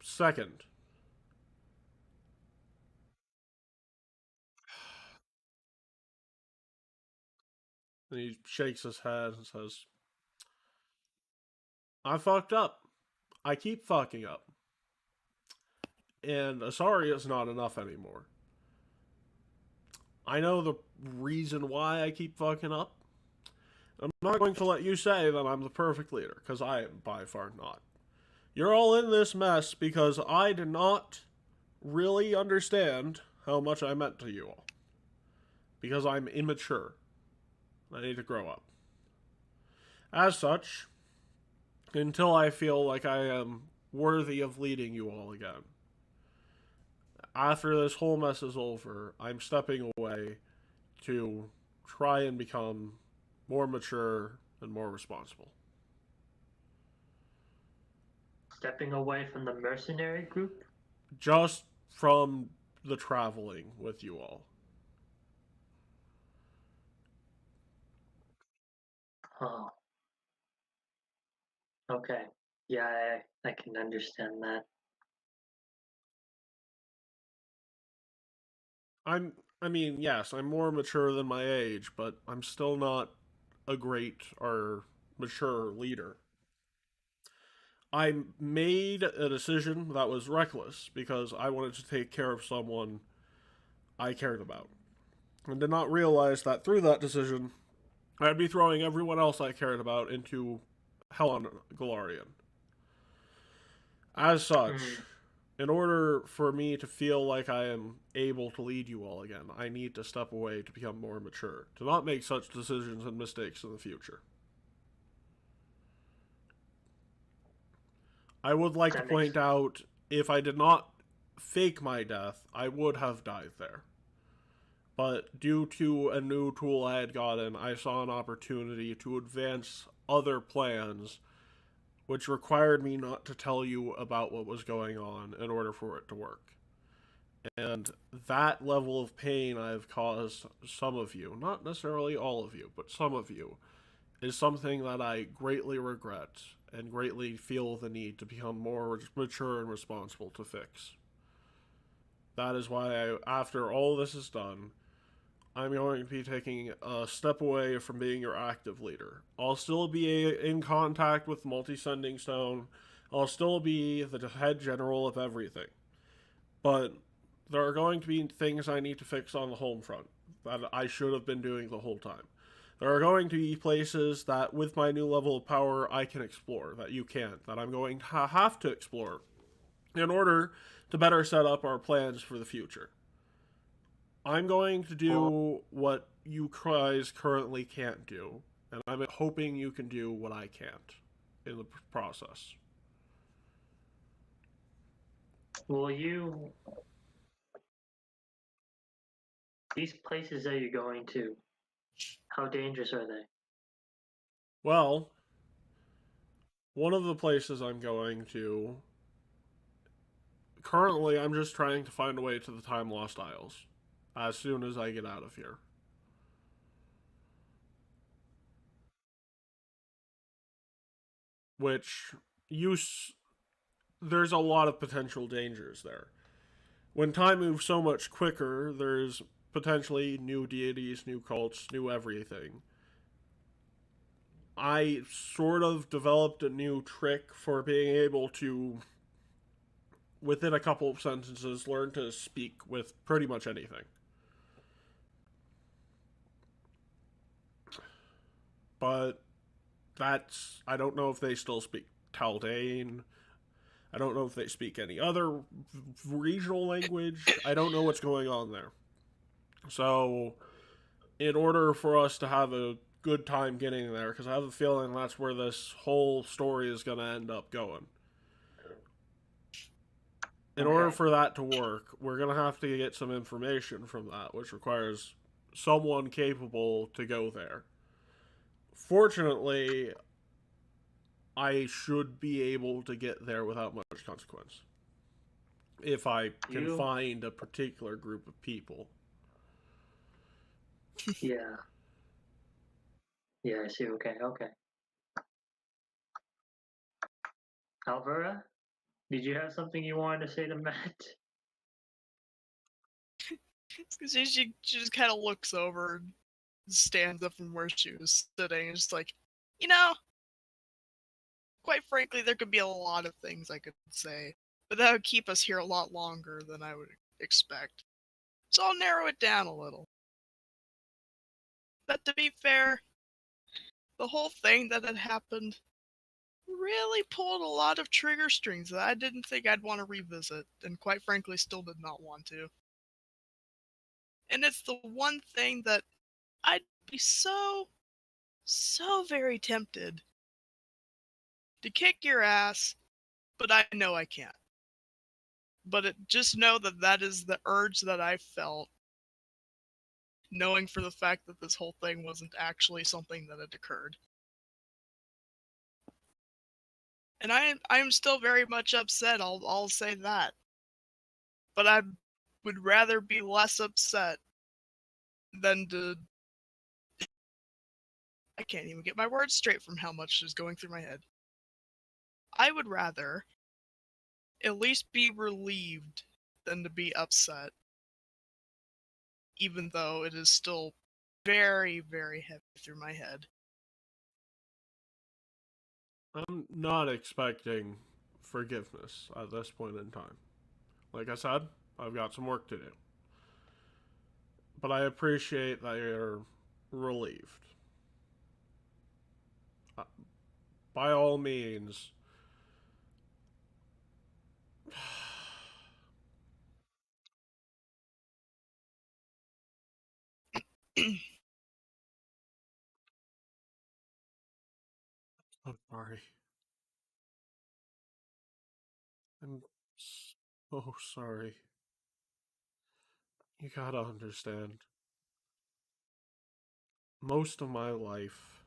second, and he shakes his head and says, "I fucked up. I keep fucking up. And sorry is not enough anymore. I know the reason why I keep fucking up. I'm not going to let you say that I'm the perfect leader, because I am by far not. You're all in this mess because I did not really understand how much I meant to you all. Because I'm immature. I need to grow up. As such, until I feel like I am worthy of leading you all again, after this whole mess is over, I'm stepping away to try and become more mature and more responsible. Stepping away from the mercenary group? Just from the traveling with you all. Oh. Okay. Yeah, I can understand that. I mean, yes, I'm more mature than my age, but I'm still not a great or mature leader. I made a decision that was reckless because I wanted to take care of someone I cared about. And did not realize that through that decision, I'd be throwing everyone else I cared about into hell on Galarian. As such, in order for me to feel like I am able to lead you all again, I need to step away to become more mature, to not make such decisions and mistakes in the future. I would like to point out, if I did not fake my death, I would have died there. But due to a new tool I had gotten, I saw an opportunity to advance other plans, which required me not to tell you about what was going on in order for it to work. And that level of pain I've caused some of you, not necessarily all of you, but some of you, is something that I greatly regret and greatly feel the need to become more mature and responsible to fix. That is why, after all this is done, I'm going to be taking a step away from being your active leader. I'll still be in contact with Multi-Sending Stone. I'll still be the head general of everything. But there are going to be things I need to fix on the home front that I should have been doing the whole time. There are going to be places that, with my new level of power, I can explore, that you can't, that I'm going to have to explore in order to better set up our plans for the future. I'm going to do what you guys currently can't do, and I'm hoping you can do what I can't in the process. Will you... These places that you're going to, how dangerous are they? Well, one of the places I'm going to... Currently, I'm just trying to find a way to the Time Lost Isles as soon as I get out of here. Which, there's a lot of potential dangers there. When time moves so much quicker, there's potentially new deities, new cults, new everything. I sort of developed a new trick for being able to, within a couple of sentences, learn to speak with pretty much anything. But that's... I don't know if they still speak Taldane. I don't know if they speak any other regional language. I don't know what's going on there. So, in order for us to have a good time getting there, because I have a feeling that's where this whole story is going to end up going. In order for that to work, we're going to have to get some information from that, which requires someone capable to go there. Fortunately, I should be able to get there without much consequence. If I can find a particular group of people. Yeah. Yeah, I see. Okay. Alvera, did you have something you wanted to say to Matt? She just kind of looks over, stands up from where she was sitting, and just like, quite frankly, there could be a lot of things I could say, but that would keep us here a lot longer than I would expect. So I'll narrow it down a little. But to be fair, the whole thing that had happened really pulled a lot of trigger strings that I didn't think I'd want to revisit, and quite frankly still did not want to. And it's the one thing that I'd be so very tempted to kick your ass, but I know I can't. But just know that is the urge that I felt knowing for the fact that this whole thing wasn't actually something that had occurred. And I'm still very much upset, I'll say that. But I would rather be less upset than to I can't even get my words straight from how much is going through my head. I would rather at least be relieved than to be upset, even though it is still very, very heavy through my head. I'm not expecting forgiveness at this point in time. Like I said, I've got some work to do. But I appreciate that you're relieved. Uh, By all means, I'm sorry. I'm so sorry. You gotta understand. Most of my life,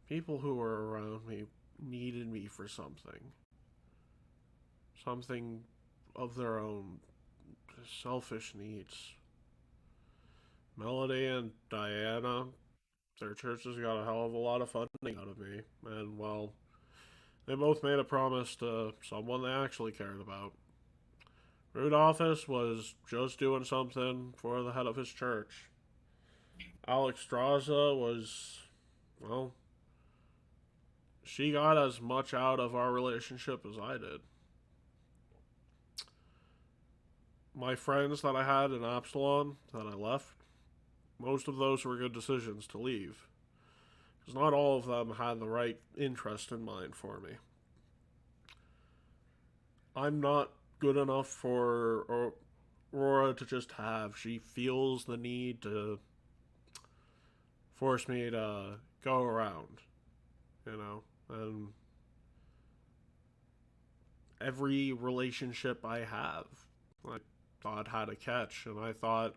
people who were around me needed me for something. Something of their own selfish needs. Melody and Diana, their churches got a hell of a lot of funding out of me. And, well, they both made a promise to someone they actually cared about. Rudolphus was just doing something for the head of his church. Alex Straza was, well, she got as much out of our relationship as I did. My friends that I had in Absalom that I left, most of those were good decisions to leave. Because not all of them had the right interest in mind for me. I'm not good enough for Aurora to just have. She feels the need to force me to go around, you know? And every relationship I have, I thought had a catch, and I thought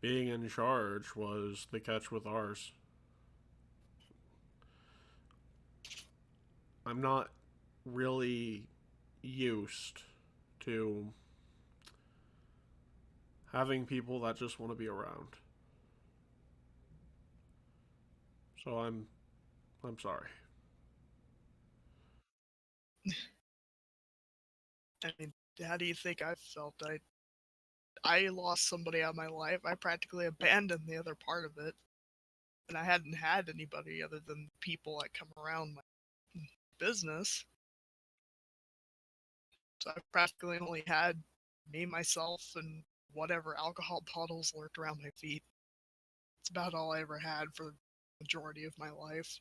being in charge was the catch with ours. I'm not really used to having people that just want to be around. So I'm sorry. I mean, how do you think I felt? I lost somebody out of my life. I practically abandoned the other part of it. And I hadn't had anybody other than people that come around my business. So I practically only had me, myself, and whatever alcohol bottles lurked around my feet. It's about all I ever had for the majority of my life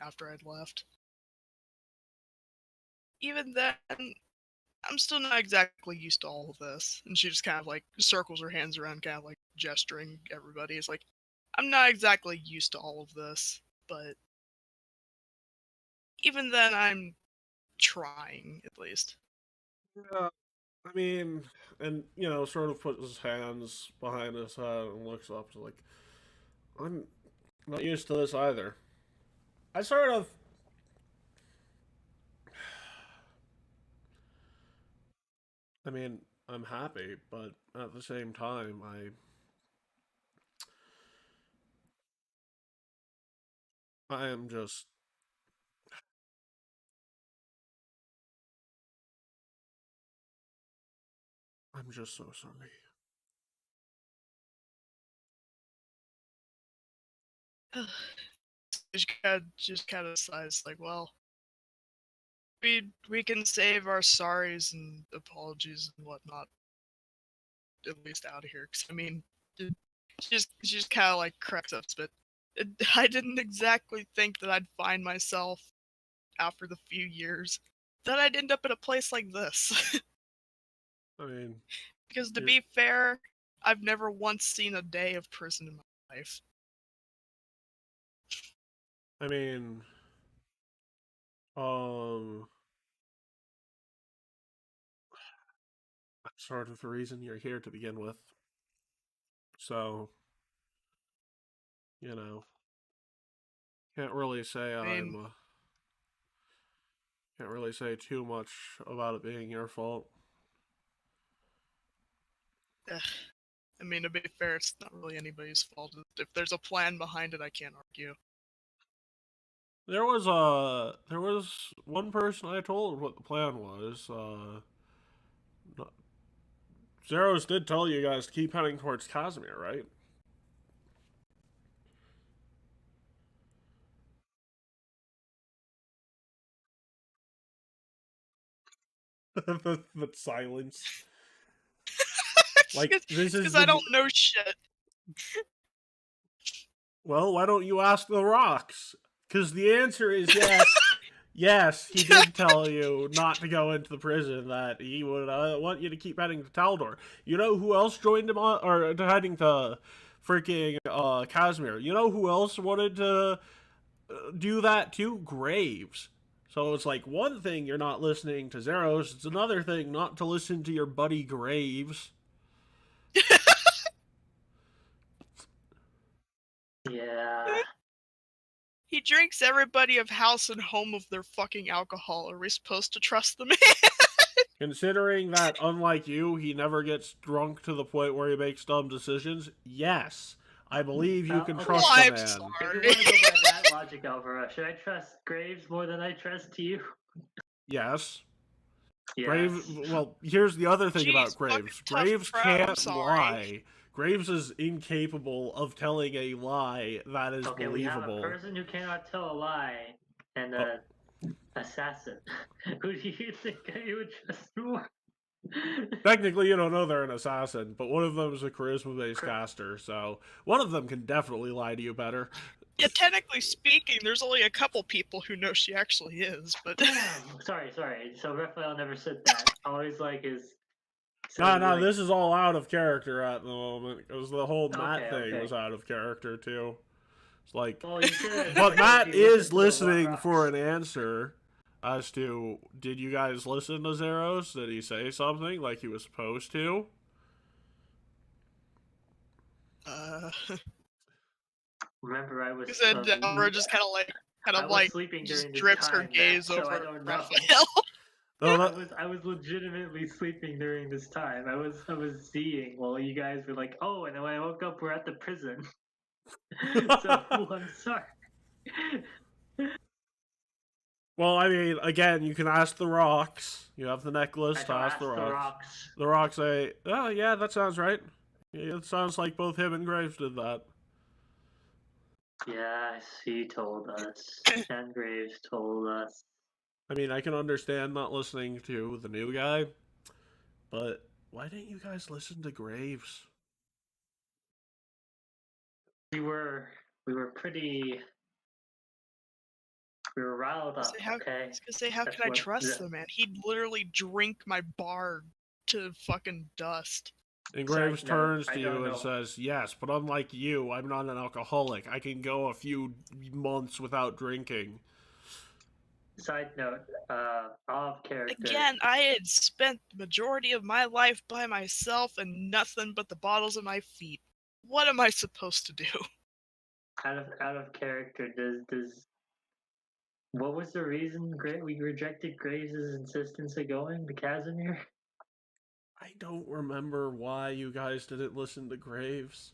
after I'd left. Even then, I'm still not exactly used to all of this. And she just kind of like circles her hands around, kind of like gesturing everybody. It's like, I'm not exactly used to all of this, but even then, I'm trying at least. Yeah, I mean, and sort of puts his hands behind his head and looks up. Like, I'm not used to this either. I sort of, I mean, I'm happy, but at the same time, I am just, I'm just so sorry. Just kind of sighs like, well, we can save our sorries and apologies and whatnot at least out of here. Cause I mean, she just kind of like cracks up a bit. I didn't exactly think that I'd find myself after the few years that I'd end up in a place like this. I mean, Because to you're, be fair, I've never once seen a day of prison in my life. I mean, um, that's sort of the reason you're here to begin with. So, you know, can't really say I mean, can't really say too much about it being your fault. I mean, to be fair, it's not really anybody's fault. If there's a plan behind it, I can't argue. There was one person I told what the plan was. Zeros did tell you guys to keep heading towards Casimir, right? the silence. Like, this is Because I the. don't know shit. Well, why don't you ask the rocks? Because the answer is yes. Yes, he did tell you not to go into the prison, that he would want you to keep heading to Taldor. You know who else joined him or heading to freaking Casimir? You know who else wanted to do that too? Graves. So it's like one thing you're not listening to Zeros, it's another thing not to listen to your buddy Graves. Yeah. He drinks everybody of house and home of their fucking alcohol. Are we supposed to trust the man? Considering that, unlike you, he never gets drunk to the point where he makes dumb decisions, yes, I believe you can Okay. trust Well, the I'm man. sorry. If you want to go by that logic, Alvaro, should I trust Graves more than I trust you? Yes. Yes. Graves. Well, here's the other thing Jeez, about Graves. fucking tough Graves crowd, I'm can't sorry. lie. Graves is incapable of telling a lie that is Okay, we have a believable. person who cannot tell a lie and Oh. an assassin. Who do you think you would trust more? Technically, you don't know they're an assassin, but one of them is a charisma-based caster, so one of them can definitely lie to you better. Yeah, technically speaking, there's only a couple people who know she actually is, but Damn. Sorry. So Raphael never said that. Always like his. No, this is all out of character at the moment, because the whole Matt thing Okay. was out of character, too. It's like, Well, you should. but Matt If you listen is to the listening Rocks. for an answer as to, did you guys listen to Zeros? Did he say something like he was supposed to? Remember, I was. because then Delra just kind I of was like sleeping just during this drifts her time, gaze so I over don't know. Raphael. No, I was legitimately sleeping during this time. I was seeing while you guys were like, oh, and then when I woke up, we're at the prison. So I'm sorry. well, I mean, again, you can ask the rocks. You have the necklace to ask the rocks. The rocks say, oh, yeah, that sounds right. Yeah, it sounds like both him and Graves did that. Yes, he told us. And Graves told us. I mean, I can understand not listening to the new guy, but why didn't you guys listen to Graves? We were pretty. We were riled up. Okay. I was gonna say, how That's can I what- trust the man? He'd literally drink my bar to fucking dust. And Side Graves note, turns I to don't you and know. says, yes, but unlike you, I'm not an alcoholic. I can go a few months without drinking. Side note, off character. Again, I had spent the majority of my life by myself and nothing but the bottles at my feet. What am I supposed to do? Out of character. Does what was the reason we rejected Graves' insistence of going to Casimir? I don't remember why you guys didn't listen to Graves.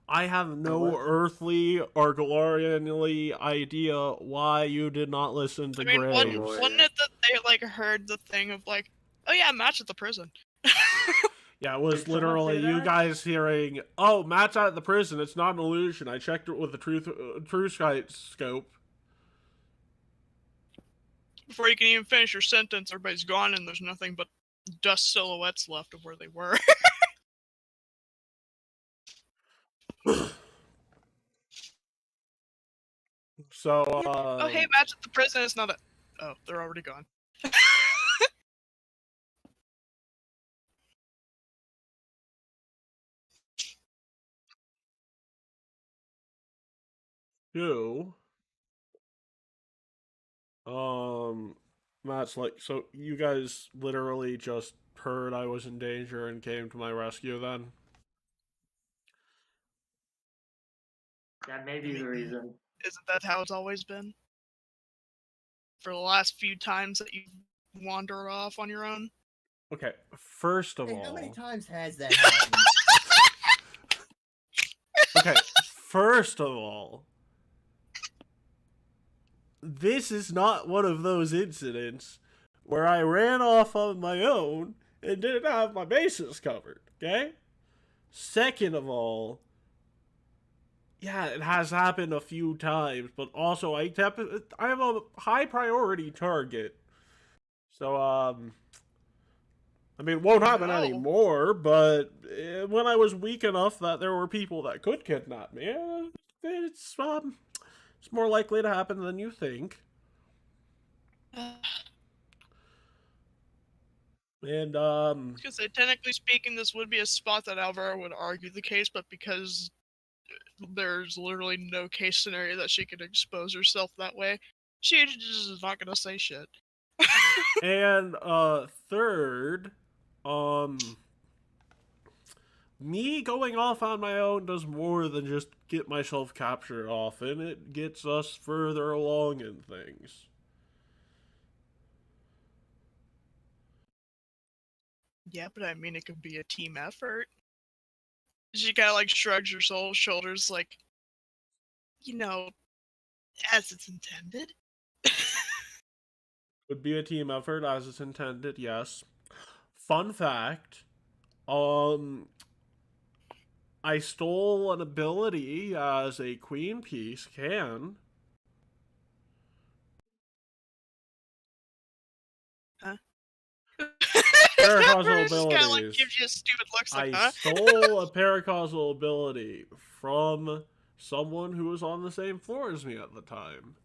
I have no What? earthly or glorianly idea why you did not listen to I mean, Graves. wasn't it that they like heard the thing of like, oh yeah, Matt's at the prison? Yeah, it was Did someone literally say you that? guys hearing, "Oh, Matt's at the prison. It's not an illusion. I checked it with the true sight scope." Before you can even finish your sentence, everybody's gone and there's nothing but dust silhouettes left of where they were. So, Oh hey, Matt's at the prison. It's not a. Oh, they're already gone. you, Matt's like, so you guys literally just heard I was in danger and came to my rescue then? That may I be the mean, reason. isn't that how it's always been? For the last few times that you've wandered off on your own? Okay, first of Hey, how many all, times has that happened? okay, first of all, this is not one of those incidents where I ran off on my own and didn't have my bases covered, okay? Second of all, yeah, it has happened a few times, but also I have a high priority target. So, I mean, it won't happen No. anymore, but when I was weak enough that there were people that could kidnap me, it's more likely to happen than you think. And Because technically speaking, this would be a spot that Alvaro would argue the case, but because there's literally no case scenario that she could expose herself that way, she just is not gonna say shit. and third, me going off on my own does more than just get myself captured often. It gets us further along in things. Yeah, but I mean, it could be a team effort. She kind of like shrugs her shoulders, like, you know, as it's intended. Would be a team effort as it's intended, yes. Fun fact, um, I stole an ability as a queen piece can. Huh? Paracausal Just kind of like abilities. gives you stupid looks, like, I huh? stole a paracausal ability from someone who was on the same floor as me at the time,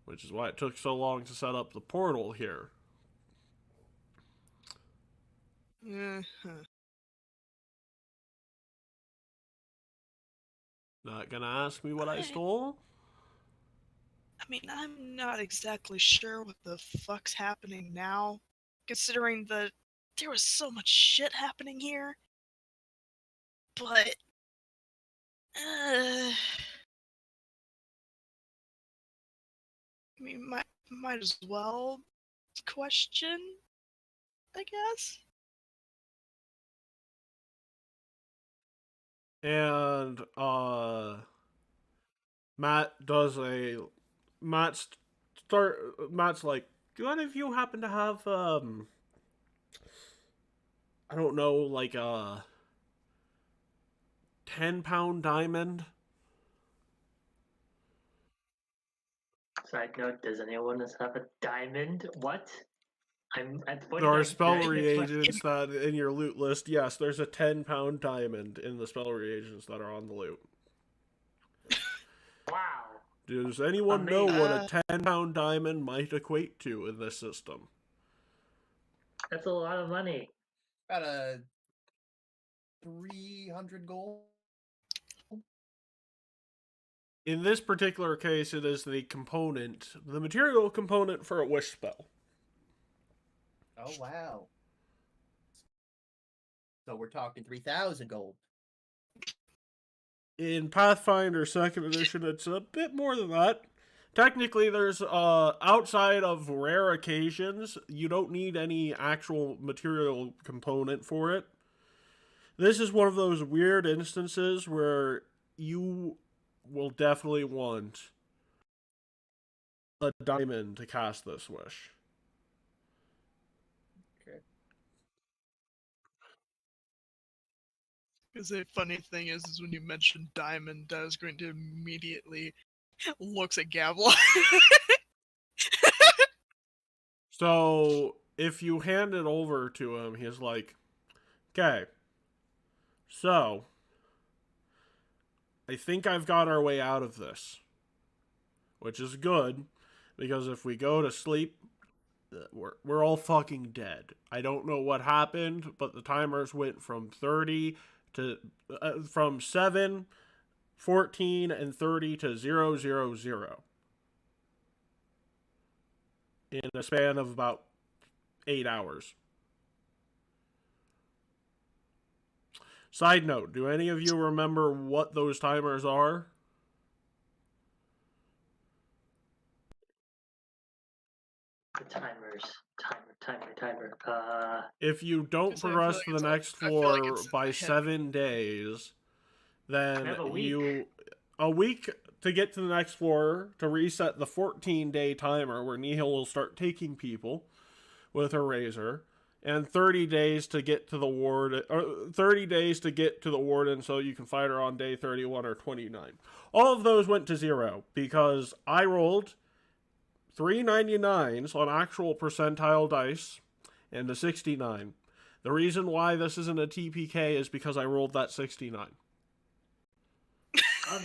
which is why it took so long to set up the portal here. Uh-huh. Not gonna ask me what I stole? I mean, I'm not exactly sure what the fuck's happening now, considering that there was so much shit happening here. But, I mean, might as well question, I guess. And Matt does a Matt's Matt's like, do any of you happen to have I don't know, like a 10-pound diamond? Side note: does anyone else have a diamond? What? There are spell diamond is what? reagents that in your loot list. Yes, there's a 10-pound diamond in the spell reagents that are on the loot. Wow. Does anyone know Amazing. what a 10-pound diamond might equate to in this system? That's a lot of money. About a 300 gold. In this particular case, it is the material component for a wish spell. Oh wow! So we're talking 3,000 gold. In Pathfinder 2nd Edition, it's a bit more than that. Technically, there's, outside of rare occasions, you don't need any actual material component for it. This is one of those weird instances where you will definitely want a diamond to cast this wish. Okay. Because the funny thing is when you mentioned diamond, I was going to immediately looks at Gavel. So, if you hand it over to him, he's like, okay, so, I think I've got our way out of this. Which is good, because if we go to sleep, we're all fucking dead. I don't know what happened, but the timers went from 30 to from 7, 14, and 30 to 0, 0, 0 in a span of about 8 hours. Side note, do any of you remember what those timers are? The timers. Timer. If you don't 'Cause I have a progress feeling to the it's next I feel like floor it's in by my head. 7 days, I then have a week. a week to get to the next floor to reset the 14-day timer where Nihil will start taking people with her razor, and 30 days to get to the ward, or 30 days to get to the warden so you can fight her on day 31 or 29. All of those went to 0 because I rolled 399s on actual percentile dice and a 69. The reason why this isn't a TPK is because I rolled that 69.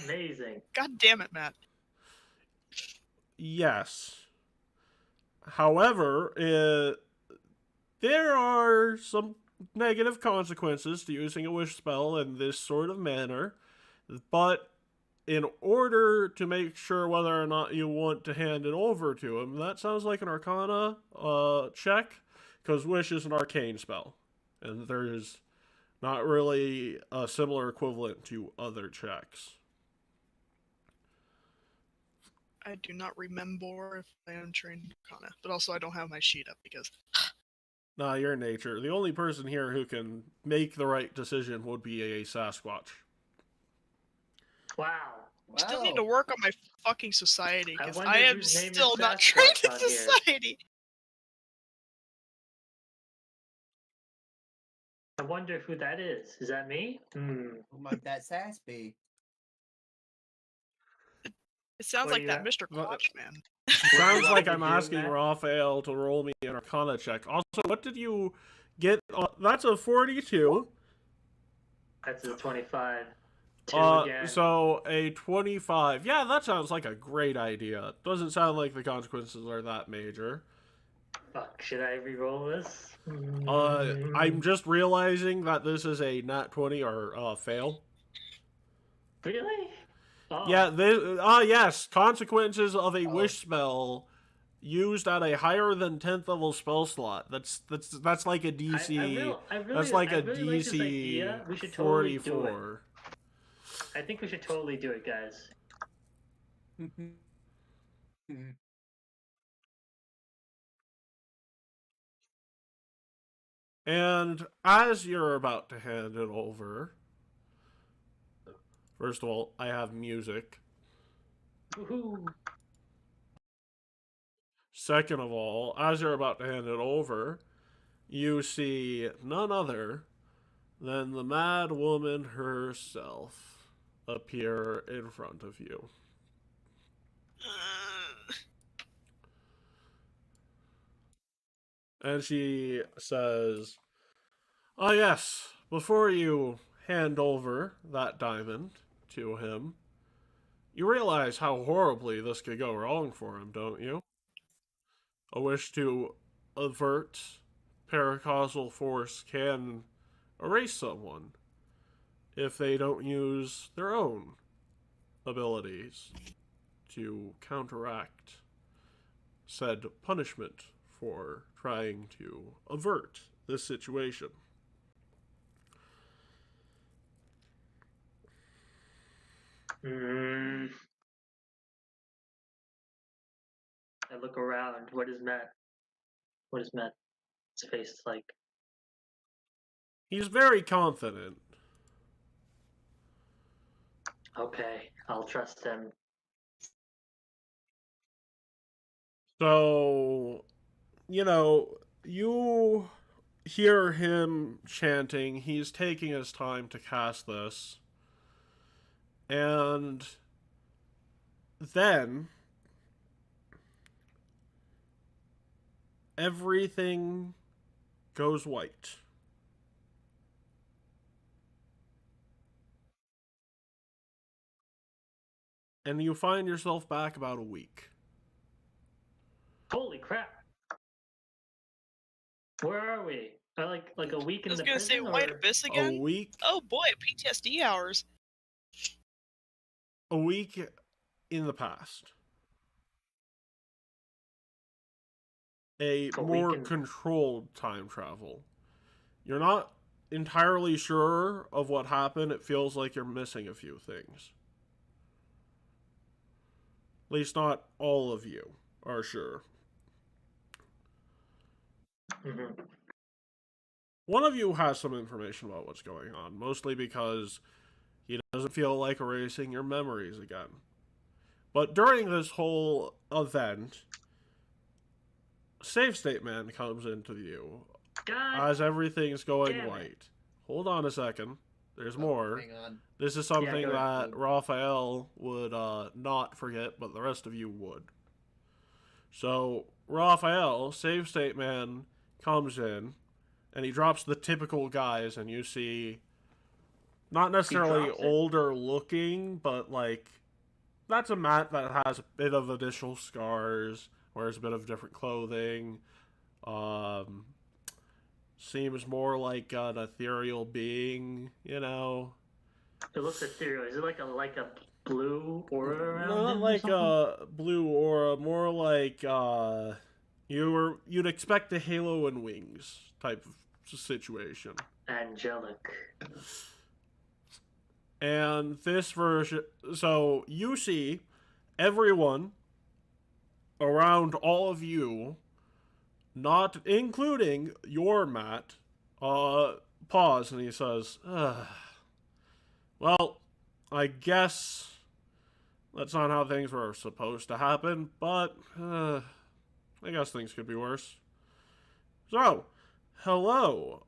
Amazing. God damn it, Matt. Yes. However, there are some negative consequences to using a wish spell in this sort of manner, but in order to make sure whether or not you want to hand it over to him, that sounds like an Arcana check, because wish is an arcane spell, and there's not really a similar equivalent to other checks. I do not remember if I am trained Arcana, but also I don't have my sheet up because Nah, your nature. The only person here who can make the right decision would be a Sasquatch. Wow. I still need to work on my fucking society I because wonder I am whose name is still not Sasquatch trained in on here. society. I wonder who that is. Is that me? Who might that sass be? It sounds What like do that you Mr. Quatch man. Sounds you like want I'm me to do, asking Matt? Raphael to roll me an Arcana check. Also, what did you get? That's a 42. That's a 25. 2 again. So a 25. Yeah, that sounds like a great idea. Doesn't sound like the consequences are that major. Fuck, should I re-roll this? I'm just realizing that this is a nat 20 or fail. Really? Oh. Yeah, yes, consequences of a wish spell used at a higher than 10th level spell slot. That's like a DC. That's like a really like this DC idea. We should totally do it. 44. I think we should totally do it, guys. And as you're about to hand it over, first of all, I have music. Woohoo! Second of all, as you're about to hand it over, you see none other than the mad woman herself appear in front of you. And she says, "Ah, yes, before you hand over that diamond to him, you realize how horribly this could go wrong for him, don't you? A wish to avert paracausal force can erase someone if they don't use their own abilities to counteract said punishment for trying to avert this situation." I look around. What is Matt's face like? He's very confident. Okay, I'll trust him. So, you hear him chanting. He's taking his time to cast this. And then everything goes white. And you find yourself back about a week. Holy crap! Where are we? Like a week in I was the gonna say prison, White or Abyss A again. week. Oh boy, PTSD hours. A week in the past. A more controlled time travel. You're not entirely sure of what happened. It feels like you're missing a few things. At least not all of you are sure. Mm-hmm. One of you has some information about what's going on, mostly because he doesn't feel like erasing your memories again. But during this whole event, Save State Man comes into view God as everything's going damn it. white. Hold on a second. There's Oh, more. hang on. This is something go ahead. that Raphael would not forget, but the rest of you would. So, Raphael, Save State Man, comes in, and he drops the typical guys, and you see not necessarily drops it? older looking, but like that's a Matt that has a bit of additional scars, wears a bit of different clothing, um, seems more like an ethereal being, you know. It looks ethereal. Is it like a blue aura around Not him or like something? a blue aura, more like you'd expect a halo and wings type of situation. Angelic. And this version, so you see everyone around all of you, not including your Matt, pause, and he says, well, I guess that's not how things were supposed to happen, but I guess things could be worse. So, hello.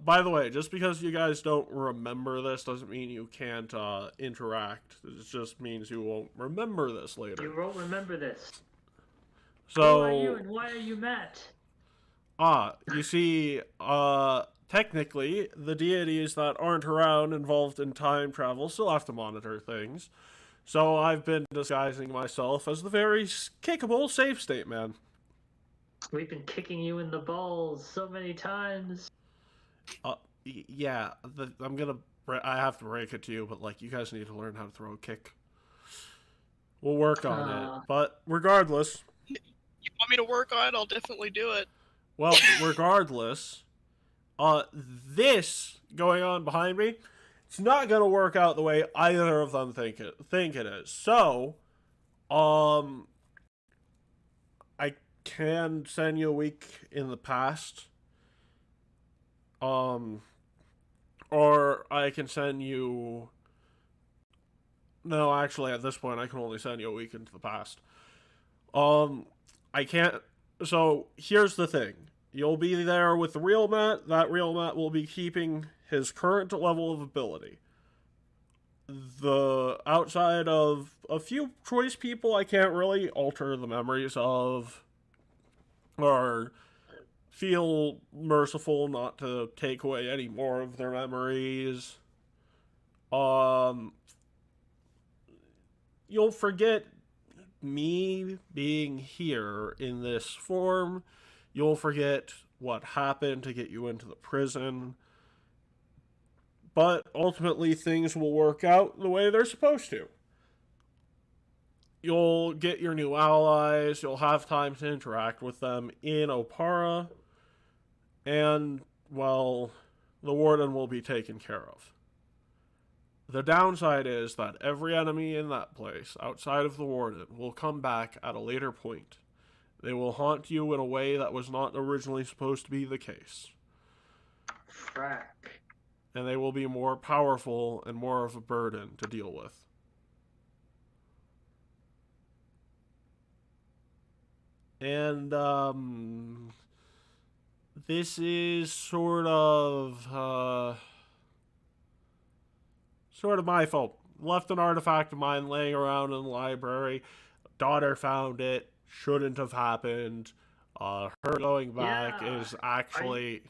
By the way, just because you guys don't remember this doesn't mean you can't interact. It just means you won't remember this later. You won't remember this. So, Who are you and why are you Matt? you see, technically, the deities that aren't around involved in time travel still have to monitor things. So I've been disguising myself as the very kickable Safe State Man. We've been kicking you in the balls so many times. Yeah, I have to break it to you, but like, you guys need to learn how to throw a kick. We'll work on it. But regardless, You want me to work on it? I'll definitely do it. well, regardless, this going on behind me, it's not gonna work out the way either of them think it is. So, I can send you a week in the past. Or I can send you. No, actually, at this point, I can only send you a week into the past. I can't. So here's the thing: you'll be there with the real Matt. That real Matt will be keeping his current level of ability. The outside of a few choice people, I can't really alter the memories of, or feel merciful not to take away any more of their memories. You'll forget me being here in this form. You'll forget what happened to get you into the prison. But ultimately, things will work out the way they're supposed to. You'll get your new allies, you'll have time to interact with them in Opara, and, well, the warden will be taken care of. The downside is that every enemy in that place, outside of the warden, will come back at a later point. They will haunt you in a way that was not originally supposed to be the case. Frack. And they will be more powerful and more of a burden to deal with. And, this is sort of my fault. Left an artifact of mine laying around in the library. Daughter found it. Shouldn't have happened. Her going back is actually...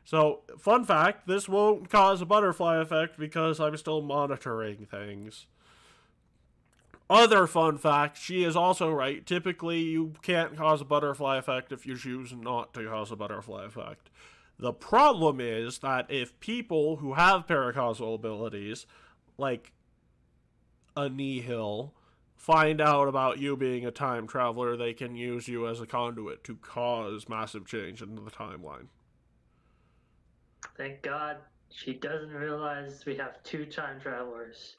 So, fun fact, this won't cause a butterfly effect because I'm still monitoring things. Other fun fact, she is also right. Typically, you can't cause a butterfly effect if you choose not to cause a butterfly effect. The problem is that if people who have paracausal abilities, like a Nihil, find out about you being a time traveler, they can use you as a conduit to cause massive change into the timeline. Thank God she doesn't realize we have two time travelers.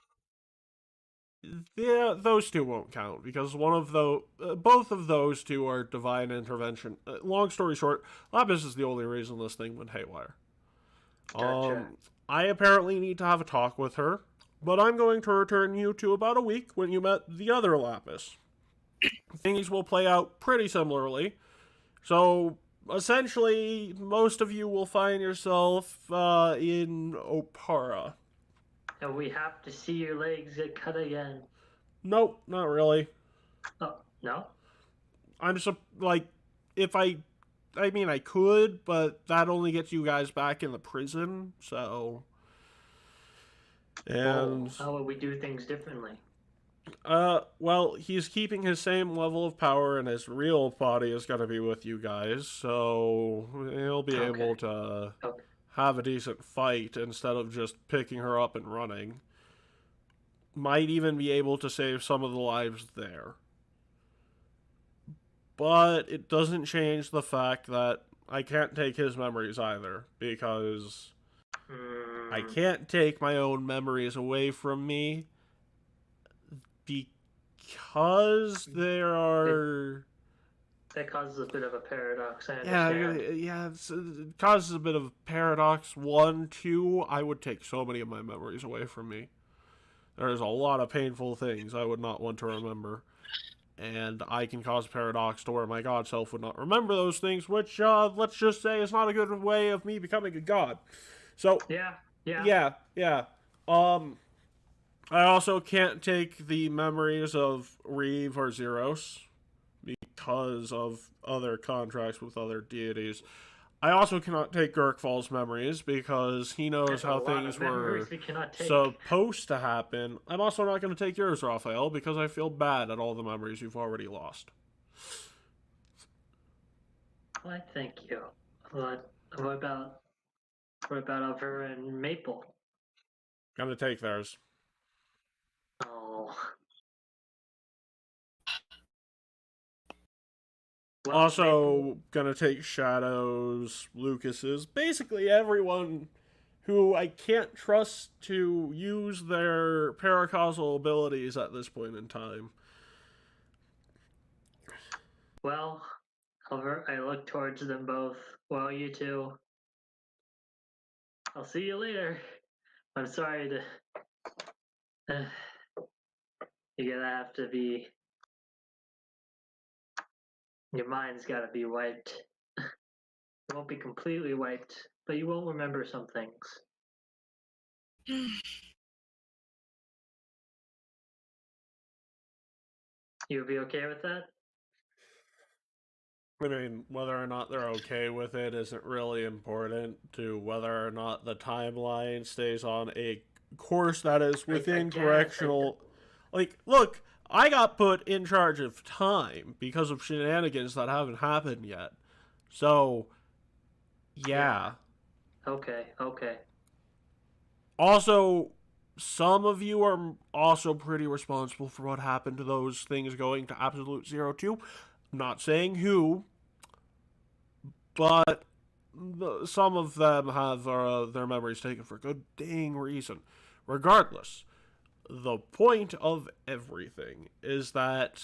Yeah, those two won't count because both of those two are divine intervention. Long story short, Lapis is the only reason this thing went haywire. Gotcha. I apparently need to have a talk with her, but I'm going to return you to about a week when you met the other Lapis. Things will play out pretty similarly. So, essentially, most of you will find yourself in Opara. And we have to see your legs get cut again. Nope, not really. Oh, no? I'm like, if I mean, I could, but that only gets you guys back in the prison, so. And. How would we do things differently? Well, he's keeping his same level of power, and his real body is going to be with you guys, so he'll be able to have a decent fight instead of just picking her up and running. Might even be able to save some of the lives there. But it doesn't change the fact that I can't take his memories either, because I can't take my own memories away from me, because there are... That causes a bit of a paradox, I understand. Yeah, it causes a bit of a paradox. 1, 2, I would take so many of my memories away from me. There's a lot of painful things I would not want to remember. And I can cause a paradox to where my god self would not remember those things, which, let's just say, is not a good way of me becoming a god. So, yeah. I also can't take the memories of Reeve or Zeros because of other contracts with other deities. I also cannot take Gurkfall's memories because he knows how things were supposed to happen. I'm also not going to take yours, Raphael, because I feel bad at all the memories you've already lost. Why, thank you. What about Over and Maple? Gonna take theirs. Oh. Well, Also, Maple... gonna take Shadow's, Lucas's, basically everyone who I can't trust to use their paracausal abilities at this point in time. Well, I look towards them both. Well, you two. I'll see you later. I'm sorry to... You're gonna have to be... Your mind's gotta be wiped. It won't be completely wiped, but you won't remember some things. You'll be okay with that? I mean, whether or not they're okay with it isn't really important to whether or not the timeline stays on a course that is within correctional... Like, look, I got put in charge of time because of shenanigans that haven't happened yet. So, yeah. Okay. Also, some of you are also pretty responsible for what happened to those things going to Absolute Zero 2. I'm not saying who, but some of them have their memories taken for good dang reason. Regardless, the point of everything is that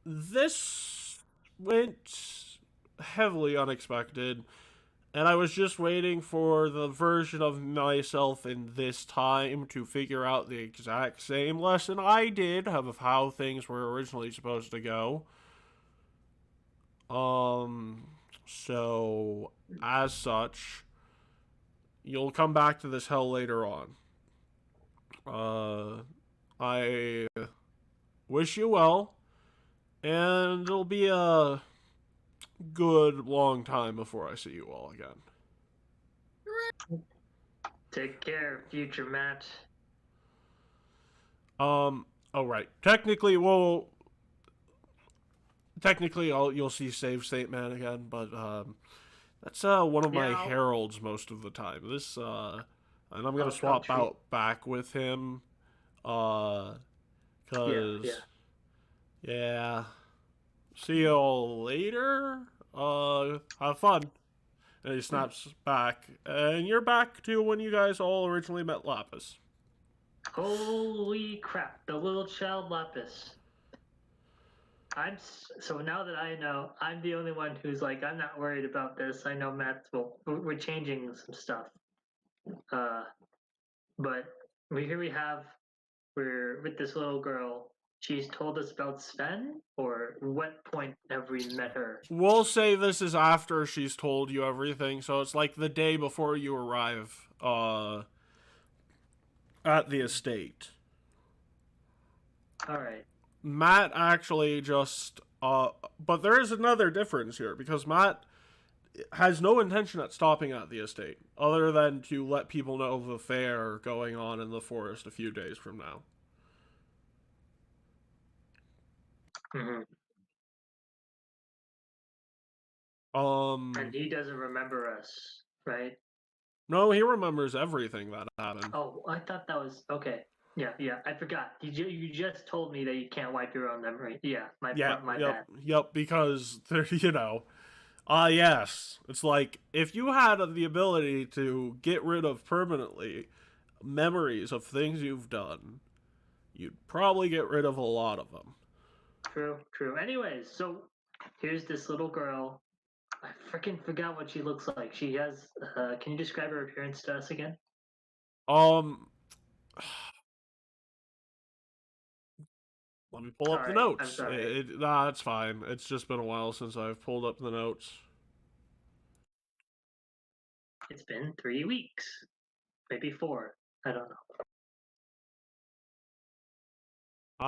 this went heavily unexpected, and I was just waiting for the version of myself in this time to figure out the exact same lesson I did of how things were originally supposed to go. So, as such, you'll come back to this hell later on. I wish you well, and it'll be a good long time before I see you all again. Take care, future Matt. Oh right. Technically, you'll see Save State Man again, but that's one of my heralds most of the time. This and I'm gonna swap out back with him, cause yeah. See you all later. Have fun. And he snaps back, and you're back to when you guys all originally met Lapis. Holy crap! The little child Lapis. So now that I know, I'm the only one who's like, I'm not worried about this. I know Matt's. Well, we're changing some stuff. But here we have, we're with this little girl. She's told us about Sven, or what point have we met her? We'll say this is after she's told you everything, so it's like the day before you arrive at the estate. All right. Matt actually just but there is another difference here, because Matt has no intention at stopping at the estate other than to let people know of the fair going on in the forest a few days from now. Mm-hmm. And he doesn't remember us, right? No, he remembers everything that happened. Oh, I thought that was okay. Yeah, I forgot. You just told me that you can't wipe your own memory. Yeah, my bad. Yep, because you know. Yes. It's like, if you had the ability to get rid of permanently memories of things you've done, you'd probably get rid of a lot of them. True. Anyways, so here's this little girl. I freaking forgot what she looks like. She has. Can you describe her appearance to us again? Let me pull up the notes. I'm sorry. It's fine. It's just been a while since I've pulled up the notes. It's been 3 weeks, maybe 4. I don't know.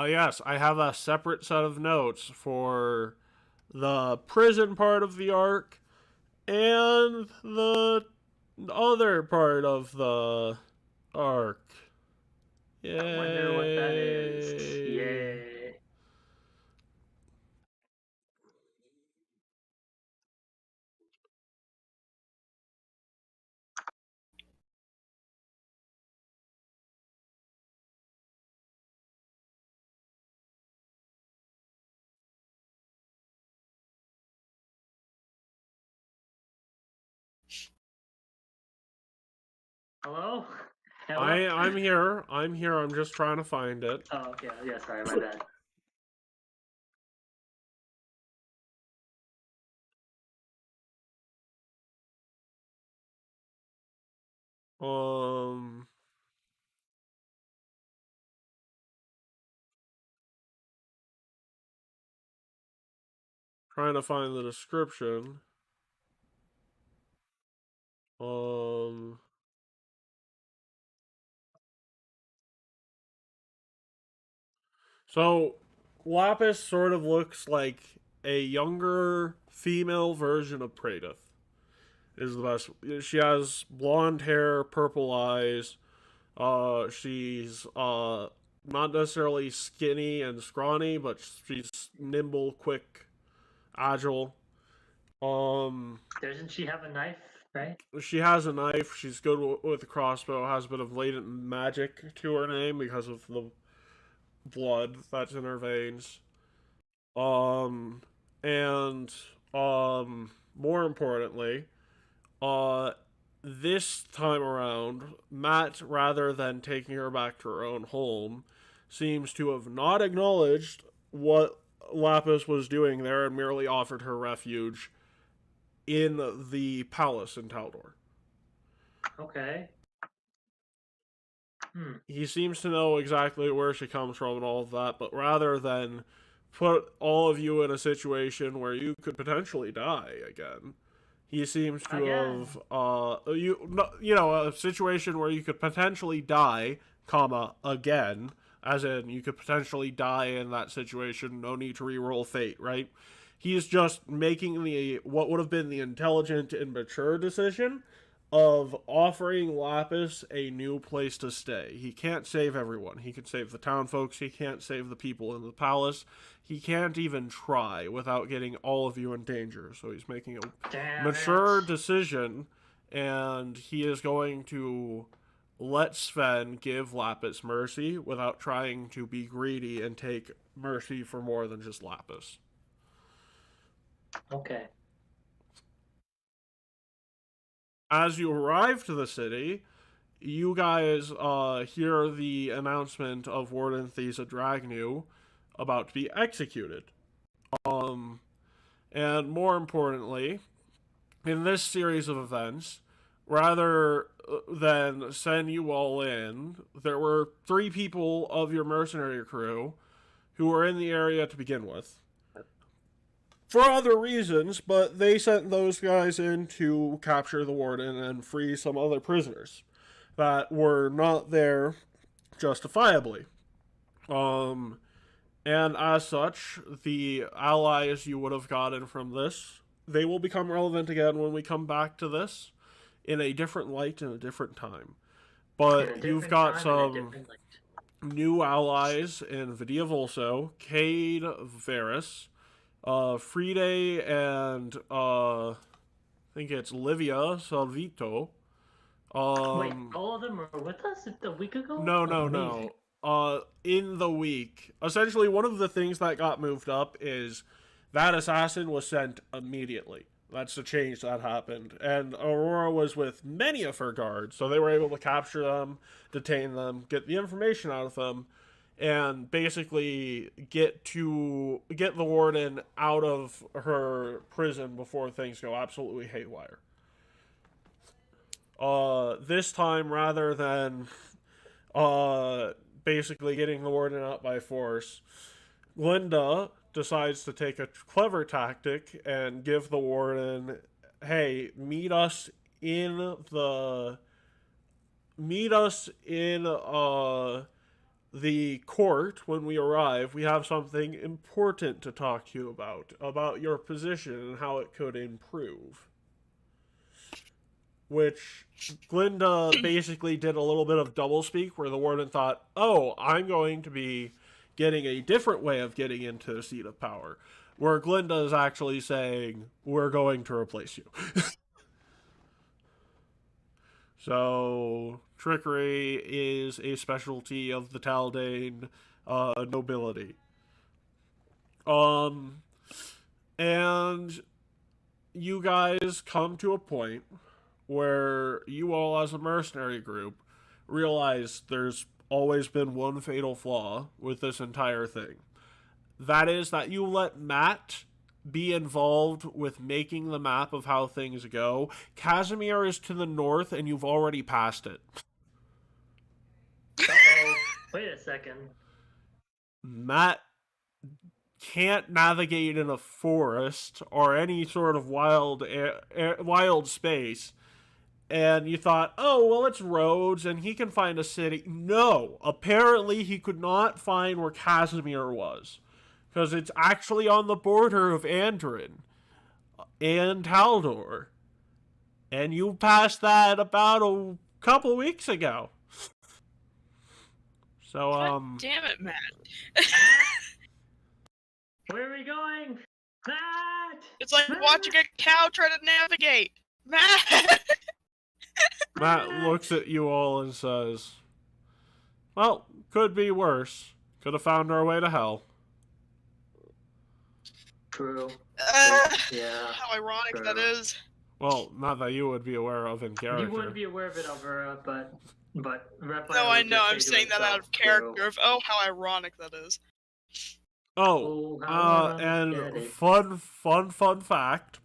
Yes, I have a separate set of notes for the prison part of the arc and the other part of the arc. Yay. I wonder what that is. Yay. Hello? I'm here. I'm just trying to find it. Oh, okay. Yeah, sorry, my bad. Trying to find the description. So Lapis sort of looks like a younger female version of Praedyth. Is the best. She has blonde hair, purple eyes. She's not necessarily skinny and scrawny, but she's nimble, quick, agile. Doesn't she have a knife, right? She has a knife. She's good with a crossbow. Has a bit of latent magic to her name because of the blood that's in her veins. And more importantly, this time around, Matt, rather than taking her back to her own home, seems to have not acknowledged what Lapis was doing there and merely offered her refuge in the palace in Taldor. Okay. He seems to know exactly where she comes from and all of that, but rather than put all of you in a situation where you could potentially die again, he seems to have a situation where you could potentially die, comma, again, as in you could potentially die in that situation, no need to re-roll fate, right? He's just making what would have been the intelligent and mature decision of offering Lapis a new place to stay. He can't save everyone. He can save the town folks. He can't save the people in the palace. He can't even try without getting all of you in danger. So he's making a mature decision, and he is going to let Sven give Lapis mercy without trying to be greedy and take mercy for more than just Lapis. Okay. As you arrive to the city, you guys hear the announcement of Warden Thesa Dragnew about to be executed. Um, and more importantly, in this series of events, rather than send you all in, there were 3 people of your mercenary crew who were in the area to begin with. For other reasons, but they sent those guys in to capture the warden and free some other prisoners that were not there justifiably. Um, and as such, the allies you would have gotten from this, they will become relevant again when we come back to this in a different light in a different time. But you've got some new allies in Vidia Volso, Cade Varys, Fride, and I think it's Livia Salvito. Wait, all of them were with us a week ago? No. In the week, essentially, one of the things that got moved up is that assassin was sent immediately. That's the change that happened. And Aurora was with many of her guards, so they were able to capture them, detain them, get the information out of them, and basically get the warden out of her prison before things go absolutely haywire. This time, rather than basically getting the warden out by force, Glinda decides to take a clever tactic and give the warden, hey, meet us in the court when we arrive. We have something important to talk to you about your position and how it could improve. Which Glinda basically did a little bit of doublespeak, where the warden thought, oh, I'm going to be getting a different way of getting into the seat of power. Where Glinda is actually saying, we're going to replace you. So, trickery is a specialty of the Taldane nobility. And you guys come to a point where you all as a mercenary group realize there's always been one fatal flaw with this entire thing. That is that you let Matt be involved with making the map of how things go. Casimir is to the north and you've already passed it. Uh-oh. Wait a second. Matt can't navigate in a forest or any sort of wild space. And you thought, oh, well, it's roads and he can find a city. No, apparently he could not find where Casimir was. Because it's actually on the border of Andrin and Taldor. And you passed that about a couple weeks ago. So, God damn it, Matt. Where are we going? Matt! It's like watching a cow try to navigate. Matt! Matt looks at you all and says, well, could be worse. Could have found our way to hell. True. Yeah. How ironic true. that is. Well, not that you would be aware of in character. You wouldn't be aware of it, Alvera, but Raphael No, I would know. just I'm say to saying that out of himself, character. true. Of oh, how ironic that is. Oh, and fun fact.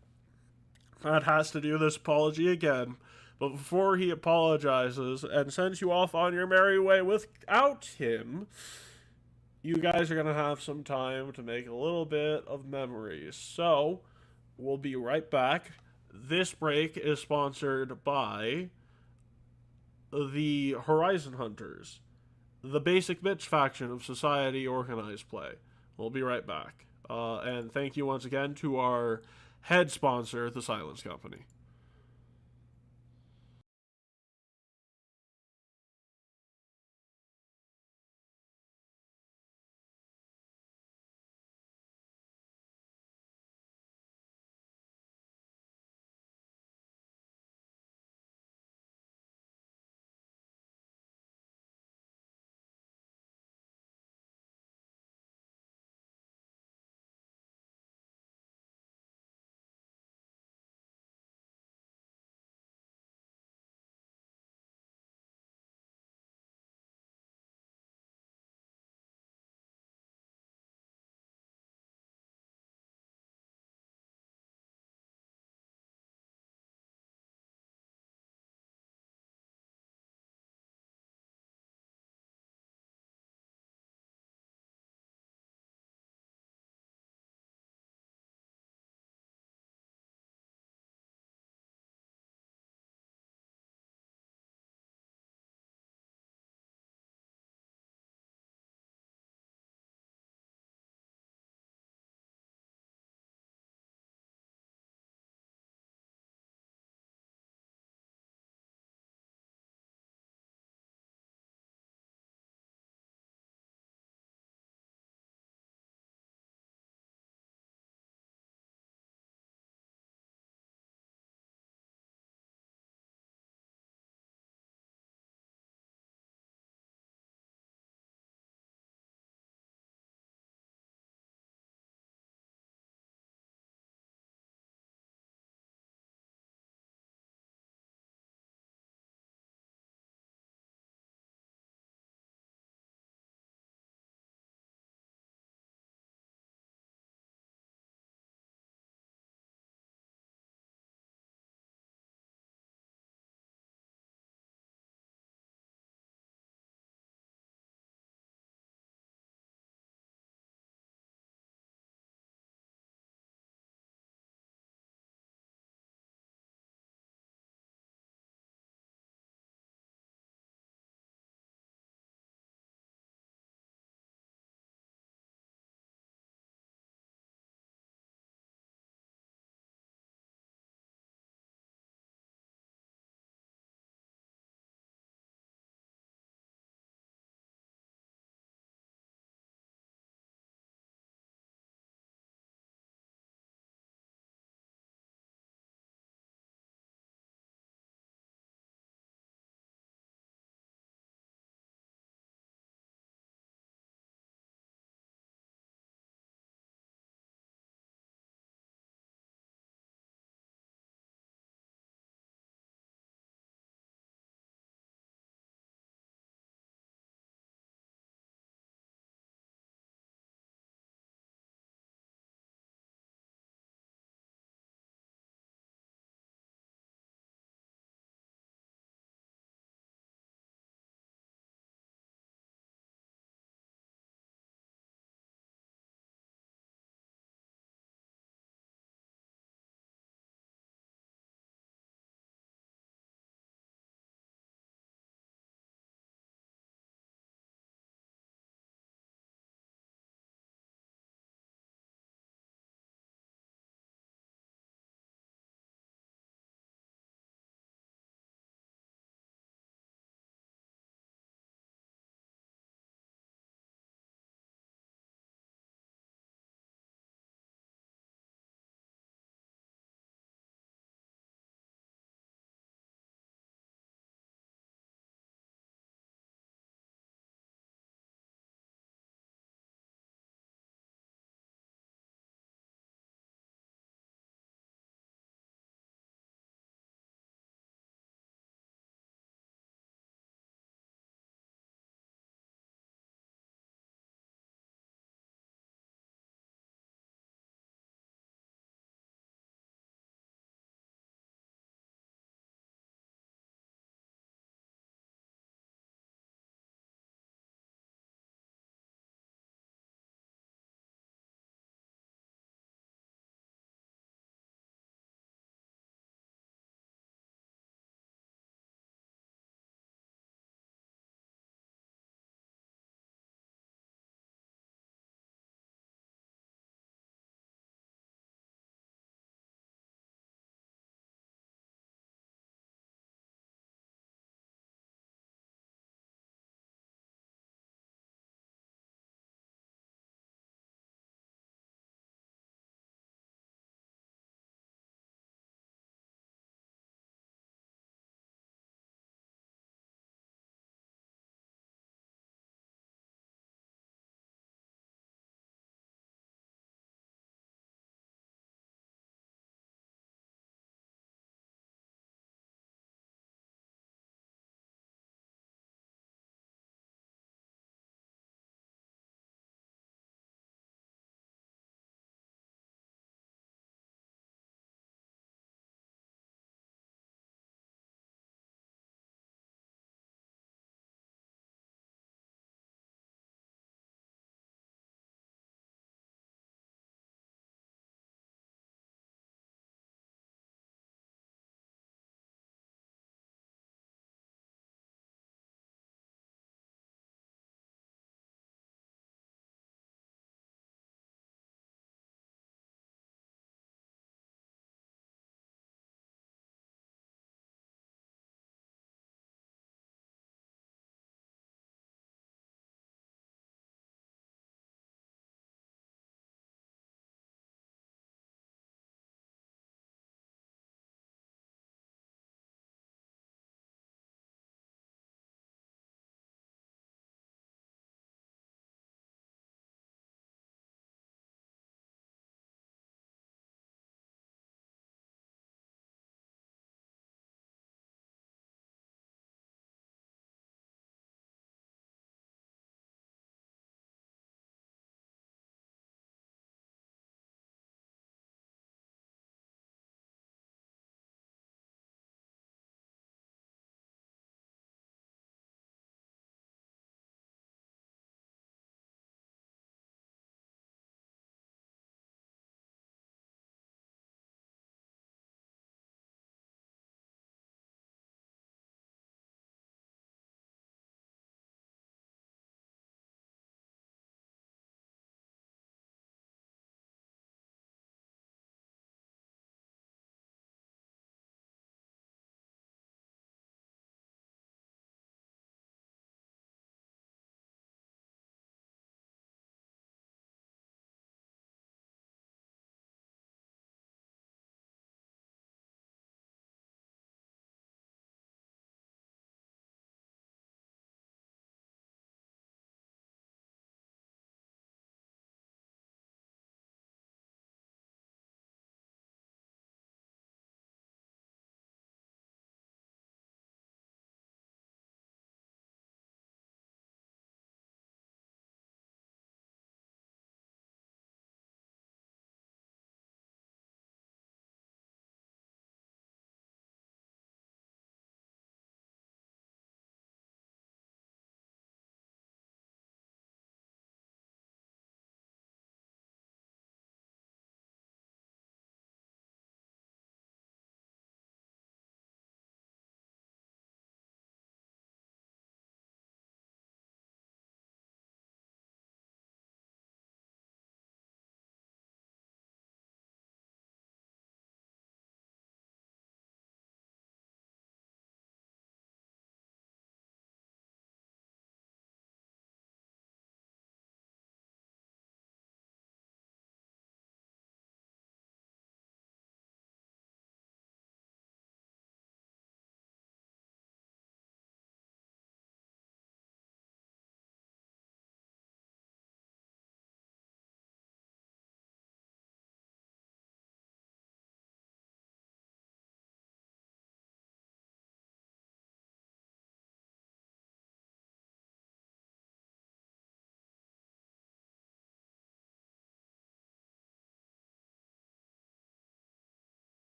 That has to do this apology again. But before he apologizes and sends you off on your merry way without him, you guys are going to have some time to make a little bit of memories. So, we'll be right back. This break is sponsored by the Horizon Hunters, the basic bitch faction of Society Organized Play. We'll be right back. And thank you once again to our head sponsor, the Silence Company.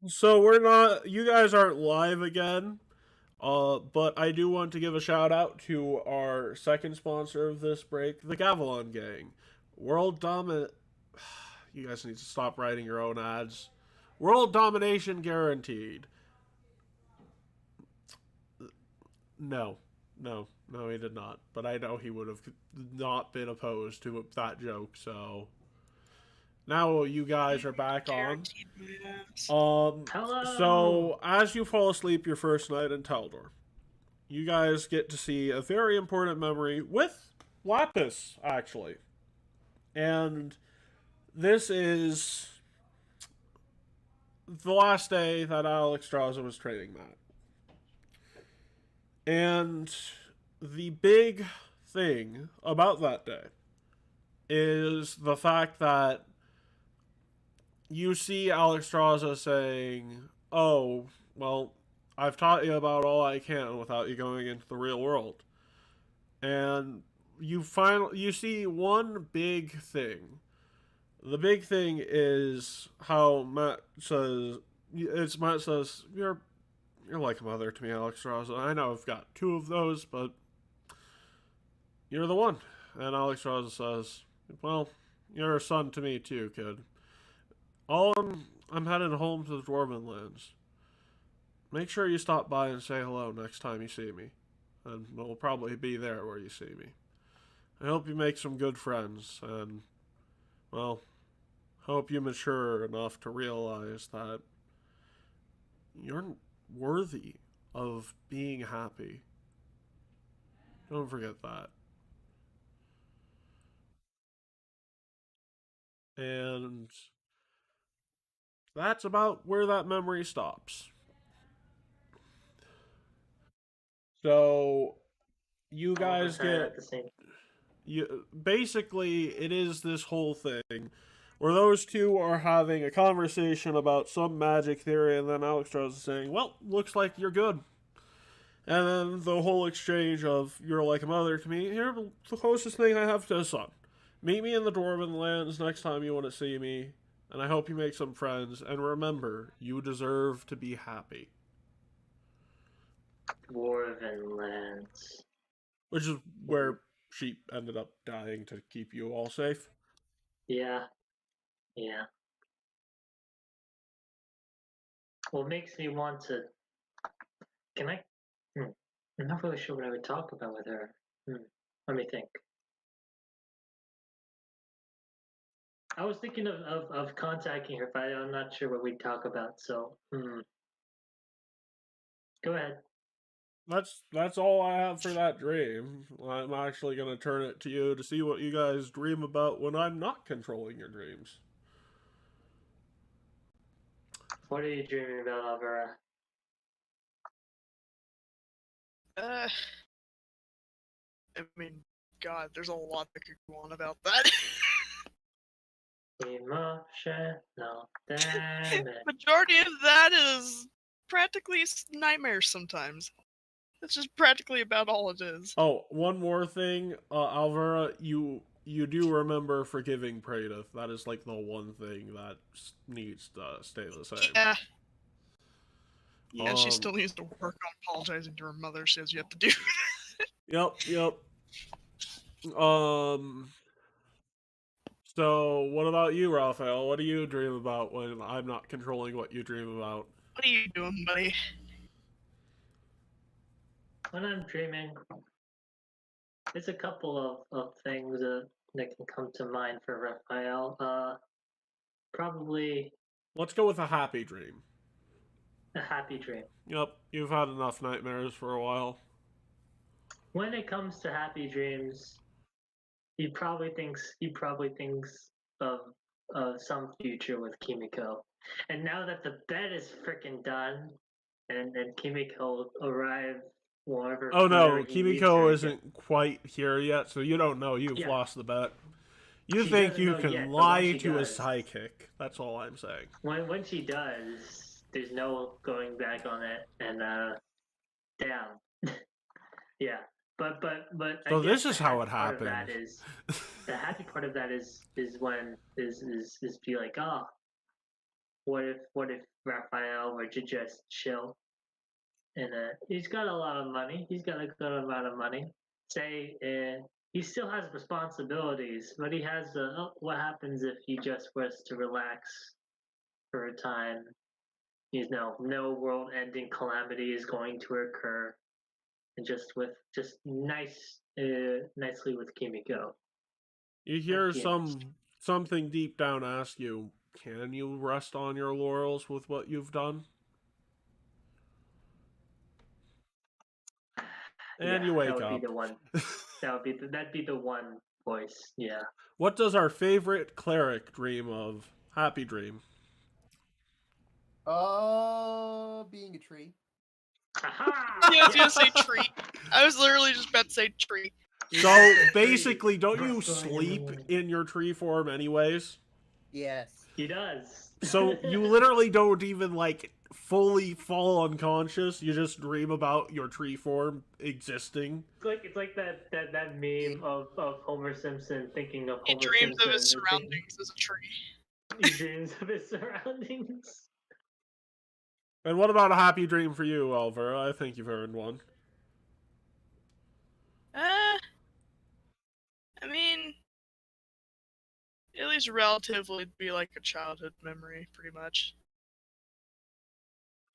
So we're not. You guys aren't live again. But I do want to give a shout out to our second sponsor of this break, the Gavilon Gang. World Domin. You guys need to stop writing your own ads. World domination guaranteed. No, no, he did not. But I know he would have not been opposed to that joke. So now you guys are back on. Guaranteed my ass. Hello. So as you fall asleep your first night in Taldor, you guys get to see a very important memory with Lapis, actually. And this is the last day that Alex Straza was training Matt. And the big thing about that day is the fact that you see Alex Straza saying, "Oh, well, I've taught you about all I can without you going into the real world." And you see one big thing. The big thing is how Matt says you're like a mother to me, Alex Straza. I know I've got two of those, but you're the one. And Alex Straza says, "Well, you're a son to me too, kid. I'm heading home to the Dwarven Lands. Make sure you stop by and say hello next time you see me. And we'll probably be there where you see me. I hope you make some good friends, and, well, hope you mature enough to realize that you're worthy of being happy. Don't forget that." And that's about where that memory stops. So you All of guys us had get at the same. basically it is this whole thing where those two are having a conversation about some magic theory, and then Alex Strauss is saying, "Well, looks like you're good." And then the whole exchange of, "You're like a mother to me. You're the closest thing I have to a son. Meet me in the Dwarven Lands next time you want to see me, and I hope you make some friends. And remember, you deserve to be happy." Dwarven lands. Which is where she ended up dying to keep you all safe. Yeah. Yeah. Well, it makes me want to. Can I? I'm not really sure what I would talk about with her. Let me think. I was thinking of contacting her, but I'm not sure what we'd talk about. So, go ahead. That's all I have for that dream. I'm actually gonna turn it to you to see what you guys dream about when I'm not controlling your dreams. What are you dreaming about, Alvera? I mean, God, there's a lot that could go on about that. Emotional damage. Majority of that is practically nightmares sometimes. It's just practically about all it is. Oh, one more thing, Alvera, you do remember forgiving Praedyth. That is like the one thing that needs to stay the same. Yeah. Yeah, she still needs to work on apologizing to her mother. She has yet to do. Yep. So, what about you, Raphael? What do you dream about when I'm not controlling what you dream about? What are you doing, buddy? When I'm dreaming, there's a couple of things that can come to mind for Raphael. Probably Let's go with a happy dream. a happy dream. Yep, you've had enough nightmares for a while. When it comes to happy dreams, he probably thinks of some future with Kimiko. And now that the bed is freaking done, and Kimiko will arrive wherever. Oh no, wherever he leaves Kimiko her isn't quite here yet, so you don't know. You've Yeah. lost the bet. You She think doesn't you know can yet, but lie when she to a does- psychic. That's all I'm saying. When she does, there's no going back on it, and damn, yeah. But I So guess this is the how it happy part of that happened. is the happy part of that is when is be like, oh, what if Raphael were to just chill? And he's got a lot of money. He's got a good amount of money. Say he still has responsibilities, but he has what happens if he just was to relax for a time? No world-ending calamity is going to occur, and just nicely with Kimiko. You hear Happy endings. something deep down ask you, can you rest on your laurels with what you've done? And Yeah, you that wake would be up. the one. That'd be the one voice. Yeah. What does our favorite cleric dream of? Happy dream. Being a tree. Aha! Yeah, I was gonna say tree. I was literally just about to say tree. So basically, don't you Rustling in the sleep wind. in your tree form anyways? Yes. He does. So you literally don't even like fully fall unconscious. You just dream about your tree form existing. It's like that meme of Homer Simpson thinking of He Homer dreams of Simpson his and thinking surroundings as a tree. he dreams of his surroundings. And what about a happy dream for you, Alvaro? I think you've earned one. I mean, at least relatively it'd be like a childhood memory, pretty much.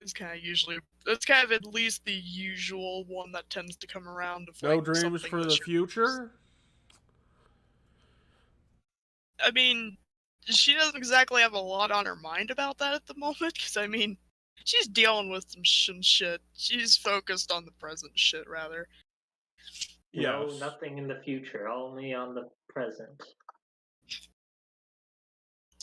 It's kind of usually, that's kind of at least the usual one that tends to come around of No like dreams something for that the should- future? I mean, she doesn't exactly have a lot on her mind about that at the moment, because I mean, she's dealing with some shit. She's focused on the present shit, rather. No, Yes. nothing in the future, only on the present.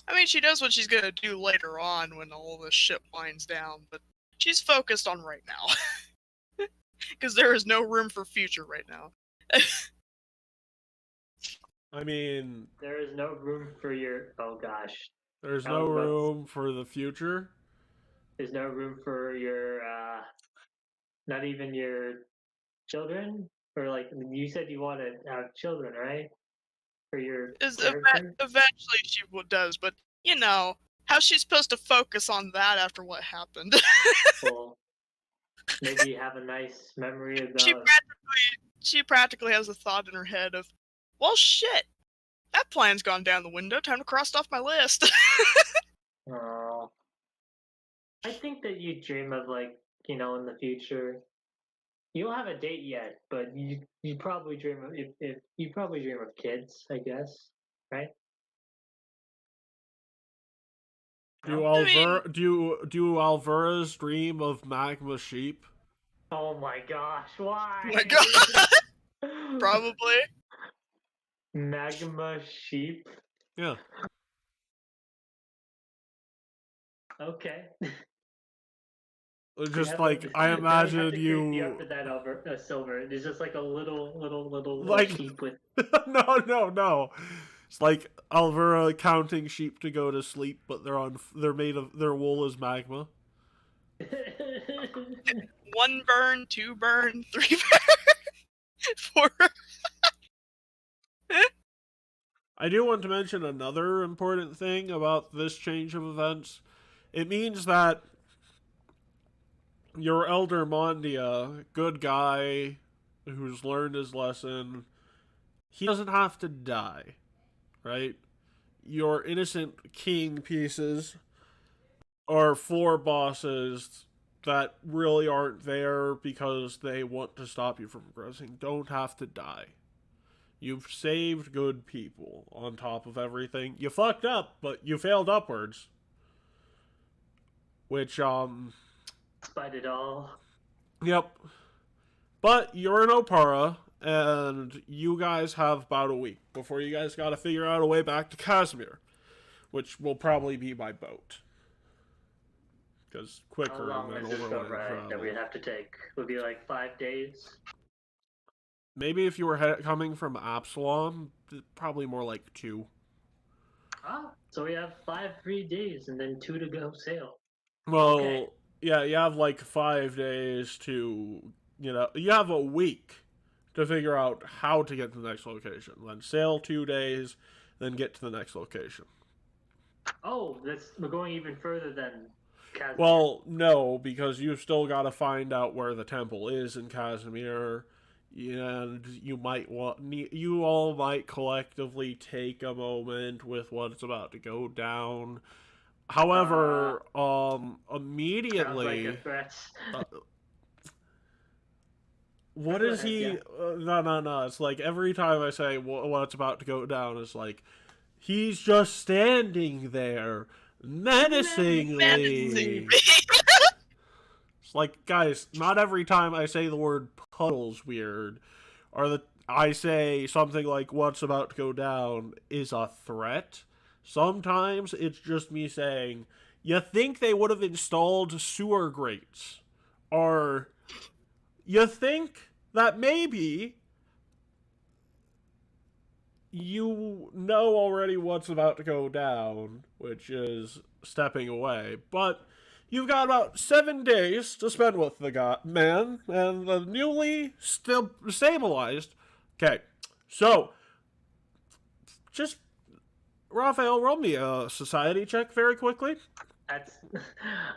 I mean, she knows what she's gonna do later on when all this shit winds down, but she's focused on right now. Because there is no room for future right now. I mean, There is no room for your. Oh gosh, there's I no was about to- room for the future. there's no room for your. Not even your children, or like you said you want to have children, right? For your character. Eventually she does, but you know, how's she supposed to focus on that after what happened? Well, maybe have a nice memory she about. practically has a thought in her head of, well, shit, that plan's gone down the window. Time to cross it off my list. Oh, I think that you dream of like in the future. You don't have a date yet, but you probably dream of if you probably dream of kids, I guess, right? Do No? Alvara's dream of magma sheep? Oh my gosh, why? Oh my god. Probably. Magma sheep. Yeah. Okay. Just like I imagine have to create the after you that over silver. It's just like a little like sheep with. no. It's like Alvara counting sheep to go to sleep, but they're made of their wool is magma. 1 burn, 2 burn, 3 burn, 4. I do want to mention another important thing about this change of events. It means that your elder Mondia, good guy who's learned his lesson, he doesn't have to die, right? Your innocent king pieces are floor bosses that really aren't there because they want to stop you from progressing don't have to die. You've saved good people on top of everything. You fucked up, but you failed upwards. Which, Despite it all. Yep. But you're in Opara, and you guys have about a week before you guys gotta figure out a way back to Casimir, which will probably be by boat. Because How quicker long than is this boat overland ride travel. that we have to take? Would be like 5 days. Maybe if you were coming from Absalom, probably more like 2. Ah, so we have 5 free days and then 2 to go sail. Well, Okay. yeah, you have like 5 days to, you have a week to figure out how to get to the next location. Then sail 2 days, then get to the next location. Oh, we're going even further than Casimir. Well, no, because you've still got to find out where the temple is in Casimir, and you all might collectively take a moment with what's about to go down. However, sounds like immediately, a threat. uh, what Go is ahead, he? yeah. No. It's like every time I say what's about to go down, it's like he's just standing there menacingly. Menacing. It's like, guys, not every time I say the word puddle's weird, or that I say something like what's about to go down is a threat. Sometimes it's just me saying, you think they would have installed sewer grates? Or you think that maybe you know already what's about to go down, which is stepping away, but you've got about 7 days to spend with the man and the newly stabilized. Okay, so just Raphael, roll me a society check very quickly, That's.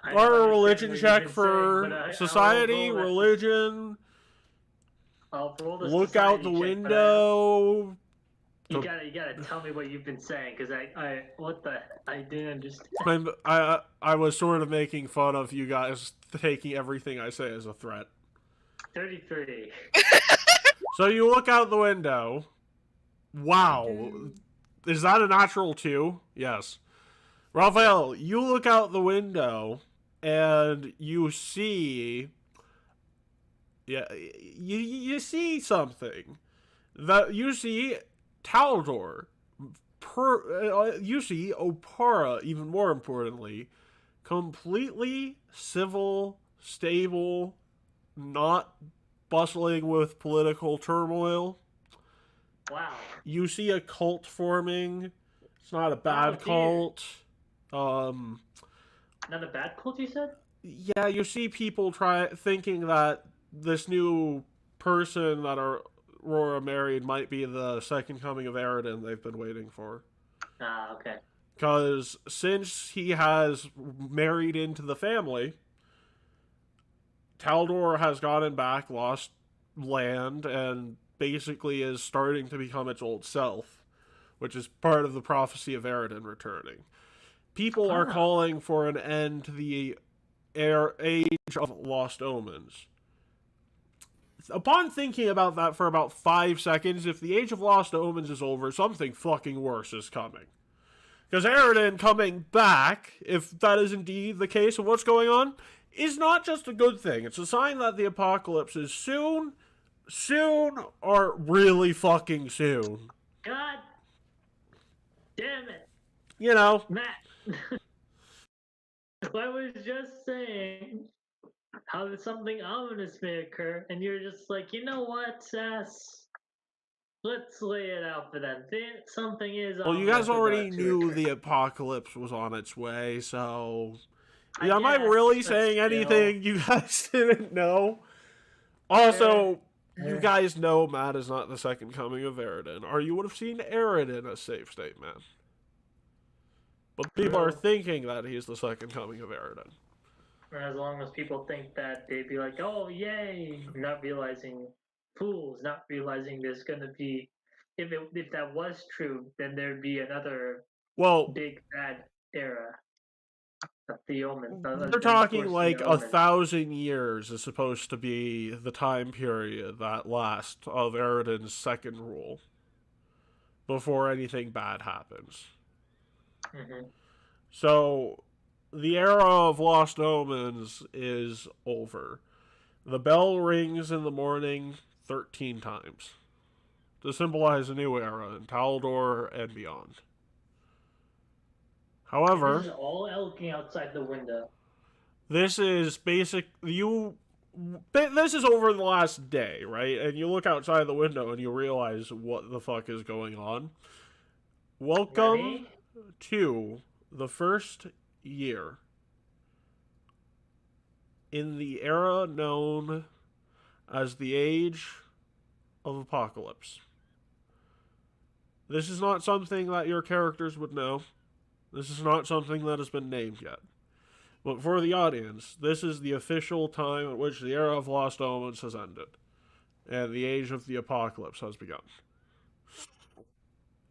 I or don't a understand religion what you've check been saying, for but society, I'll roll that. religion. I'll roll the Look out society the check, but window. you gotta tell me what you've been saying, because I didn't understand. I was sort of making fun of you guys taking everything I say as a threat. 33. So you look out the window. Wow. Is that a natural 2? Yes. Raphael, you look out the window and you see. Yeah, you see something. That you see Taldor. You see Opara, even more importantly, completely civil, stable, not bustling with political turmoil. Wow. You see a cult forming. It's not a bad cult. Not a bad cult, you said? Yeah, you see people thinking that this new person that Aurora married might be the second coming of Aridin they've been waiting for. Ah, okay. Because since he has married into the family, Taldor has gotten back, lost land, and basically is starting to become its old self, which is part of the prophecy of Aridin returning. People are calling for an end to the age of lost omens. Upon thinking about that for about 5 seconds, if the age of lost omens is over, something fucking worse is coming. Because Aridin coming back, if that is indeed the case of what's going on, is not just a good thing. It's a sign that the apocalypse is soon, or really fucking soon. God damn it. You know. Matt. I was just saying how something ominous may occur, and you're just like, you know what, Sass? Let's lay it out for them. Something is Well, you guys already knew the apocalypse was on its way, so... Yeah, am I really saying anything you guys didn't know? Also, you guys know Matt is not the second coming of Aridin, or you would have seen Aridin a safe state man. But people are thinking that he's the second coming of Aridin. As long as people think that, they'd be like, oh, yay! Not realizing, fools, not realizing there's going to be, if that was true, then there'd be another big bad era. The Omen. They're talking like 1,000 years is supposed to be the time period that lasts of Aridin's second rule before anything bad happens. Mm-hmm. So, the era of Lost Omens is over. The bell rings in the morning 13 times to symbolize a new era in Taldor and beyond. However, this is all looking outside the window. This is basic. This is over the last day, right? And you look outside the window and you realize what the fuck is going on. Welcome to the first year in the era known as the Age of Apocalypse. This is not something that your characters would know. This is not something that has been named yet. But for the audience, this is the official time at which the era of Lost Omens has ended, and the age of the apocalypse has begun.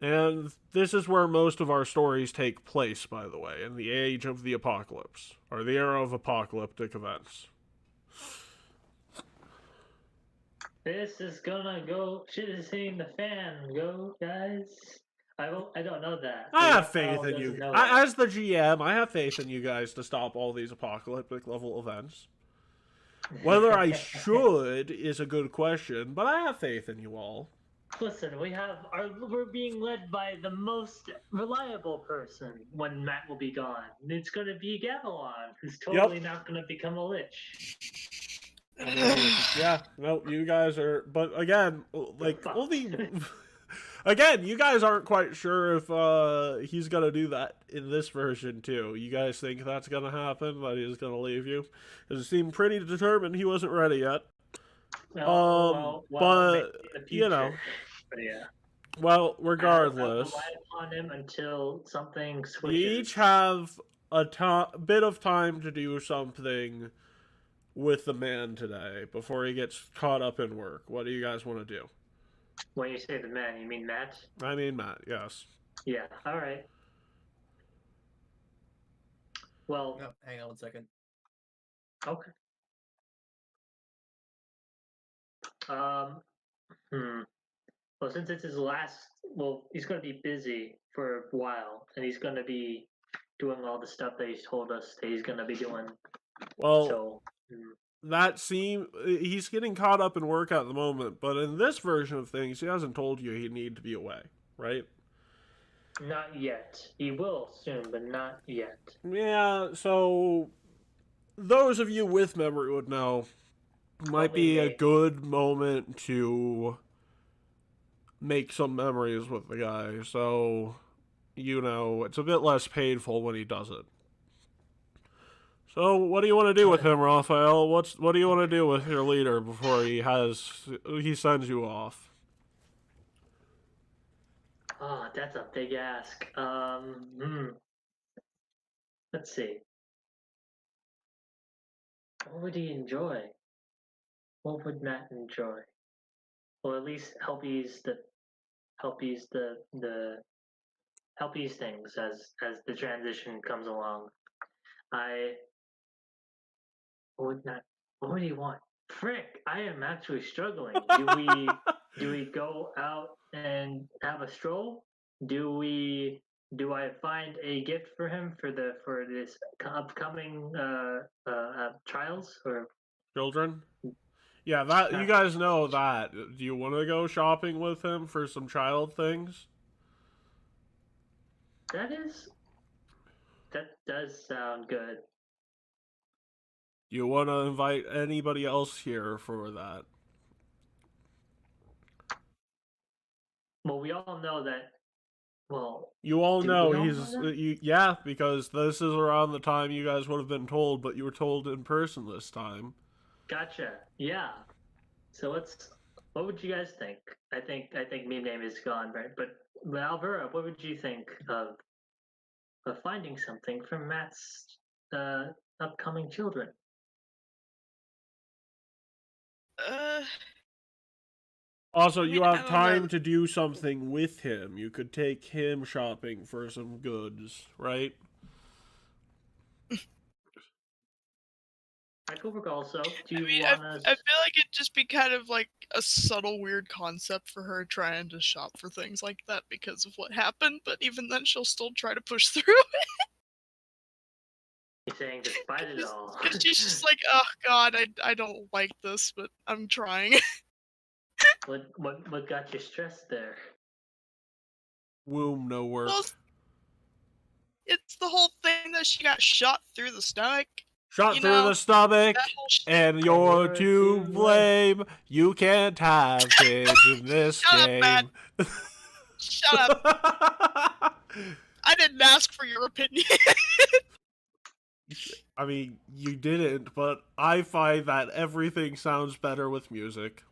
And this is where most of our stories take place, by the way, in the age of the apocalypse, or the era of apocalyptic events. This is gonna go. Shit is hitting the fan. Go, guys. I don't know that. I The have Raphael faith in doesn't you. know that. As the GM, I have faith in you guys to stop all these apocalyptic level events. Whether I should is a good question, but I have faith in you all. Listen, we're being led by the most reliable person when Matt will be gone. It's gonna be Gavilan, who's totally not gonna become a lich. Yeah, no, you guys are. But again, like only. Again, you guys aren't quite sure if he's gonna do that in this version too. You guys think that's gonna happen? That he's gonna leave you? Because it seemed pretty determined he wasn't ready yet. Well, but maybe in the future. you know, But yeah. well, I'll regardless, rely upon him until something you switches. each have a bit of time to do something with the man today before he gets caught up in work. What do you guys want to do? When you say the man, you mean Matt? I mean Matt, yes. Yeah. All right. Well. No, hang on 1 second. Okay. Well, since it's his last, well, he's going to be busy for a while, and he's going to be doing all the stuff that he's told us that he's going to be doing. Well, so, he's getting caught up in work at the moment, but in this version of things, he hasn't told you he'd need to be away, right? Not yet. He will soon, but not yet. Yeah, so those of you with memory would know. Might be a good moment to make some memories with the guy, so, you know, it's a bit less painful when he does it. So, what do you want to do with him, Raphael? What do you want to do with your leader before he sends you off? Oh, that's a big ask. Let's see. What would he enjoy? What would Matt enjoy? Well, at least help ease things as the transition comes along. What would he want? Frick, I am actually struggling. Do we go out and have a stroll? Do I find a gift for him for this upcoming trials or children? Yeah, that you guys know that. Do you want to go shopping with him for some child things? That does sound good. You want to invite anybody else here for that? Well, we all know that. Well, you all know yeah, because this is around the time you guys would have been told, but you were told in person this time. Gotcha. Yeah. So what would you guys think? I think meme name is gone, right? But Alvera, what would you think of finding something from Matt's upcoming children? Also, you have time to do something with him. You could take him shopping for some goods, right? I could work also. I feel like it'd just be kind of like a subtle, weird concept for her trying to shop for things like that because of what happened, but even then she'll still try to push through it. You're saying despite it all. Because she's just like, oh god, I don't like this, but I'm trying. What got you stressed there? Womb no work. Well, it's the whole thing that she got shot through the stomach. Shot through the stomach, and you're to blame. You can't have kids in this game. Up, shut up. I didn't ask for your opinion. I mean, you didn't, but I find that everything sounds better with music.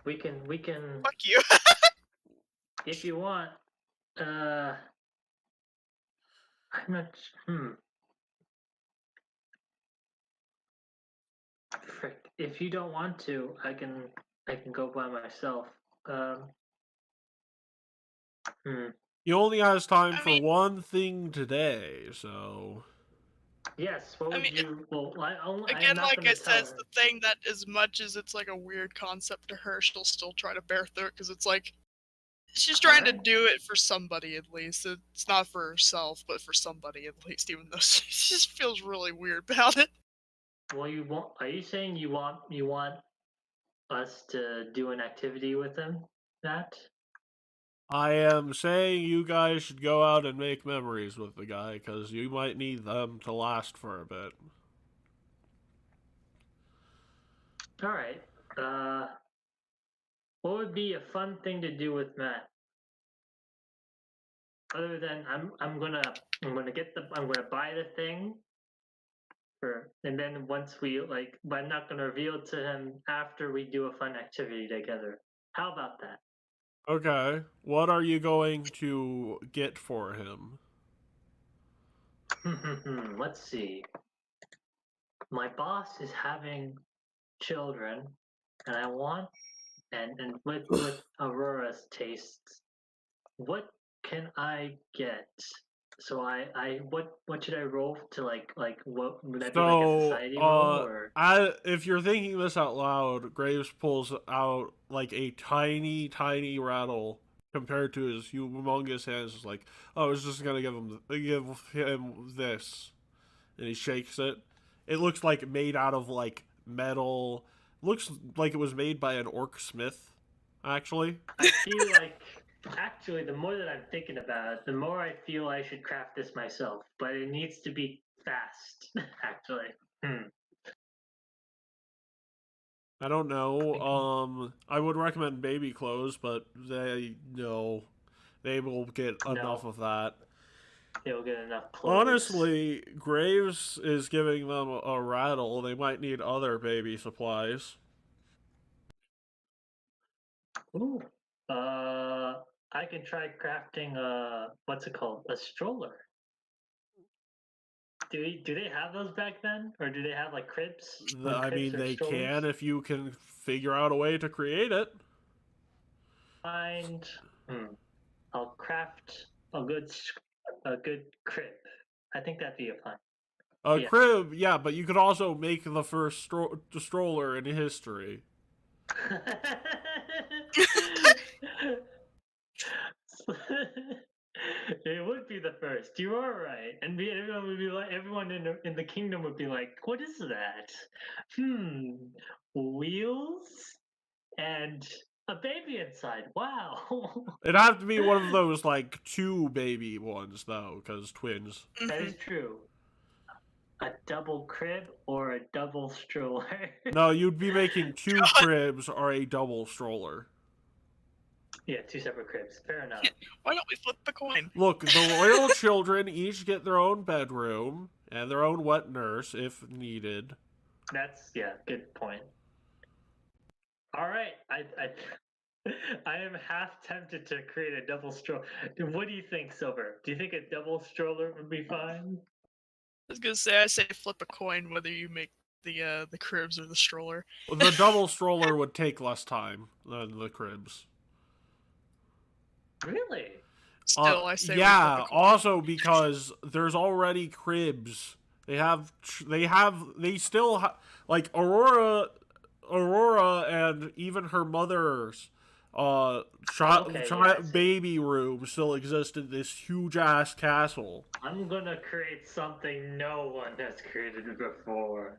We can. Fuck you. If you want, I'm not. Frick. If you don't want to, I can go by myself. Um. Hmm. He only has time I for mean, one thing today, so. Yes. What I would mean, you? Well, I'm again, not like I gonna said, tell it's her. the thing that as much as it's like a weird concept to her, she'll still try to bear through it because it's like she's All trying to right. do it for somebody at least. It's not for herself, but for somebody at least, even though she just feels really weird about it. Well, you want? Are you saying you want us to do an activity with him? That? I am saying you guys should go out and make memories with the guy, because you might need them to last for a bit. All right. Uh. What would be a fun thing to do with Matt? Other than I'm gonna buy the thing for, and then once we like, but I'm not gonna reveal it to him after we do a fun activity together. How about that? Okay, what are you going to get for him? Let's see. My boss is having children, and I want and with Aurora's tastes, what can I get? So I what should I roll to like what would that be, like a So, society roll or if you're thinking this out loud, Graves pulls out like a tiny, tiny rattle compared to his humongous hands. It's like, oh, I was just gonna give him this, and he shakes it. It looks like made out of like metal. Looks like it was made by an orc smith, actually. I feel like actually the more that I'm thinking about it, the more I feel I should craft this myself, but it needs to be fast actually. I don't know. Thinking, I would recommend baby clothes, but they will get enough no, of that. he'll get enough clothes. Honestly, Graves is giving them a rattle. They might need other baby supplies. Ooh. I can try crafting what's it called? A stroller. Do they have those back then? Or do they have like cribs? Like I cribs mean, or they can strollers? if you can figure out a way to create it. Find I'll craft a good crib. I think that'd be a fun. A Yeah. crib, yeah, but you could also make the first stroller in history. It would be the first. You are right, and everyone would be like, everyone in the kingdom would be like, "What is that? Hmm, wheels and a baby inside. Wow, It'd have to be one of those, like, two baby ones, though, because twins. that Mhm. is true. A double crib or a double stroller." No, you'd be making two God, cribs or a double stroller. Yeah, two separate cribs. Fair enough. why don't we flip the coin? Look, the royal children each get their own bedroom and their own wet nurse if needed. That's good point. All right, I am half tempted to create a double stroller. What do you think, Silver? Do you think a double stroller would be fine? I was gonna say, I say flip a coin whether you make the cribs or the stroller. The double stroller would take less time than the cribs. Really? Still, I say we flip a Yeah. coin. Also, because there's already cribs. They still like Aurora, and even her mother's Okay, yeah, I see. baby room still exist in this huge ass castle. I'm gonna create something no one has created before.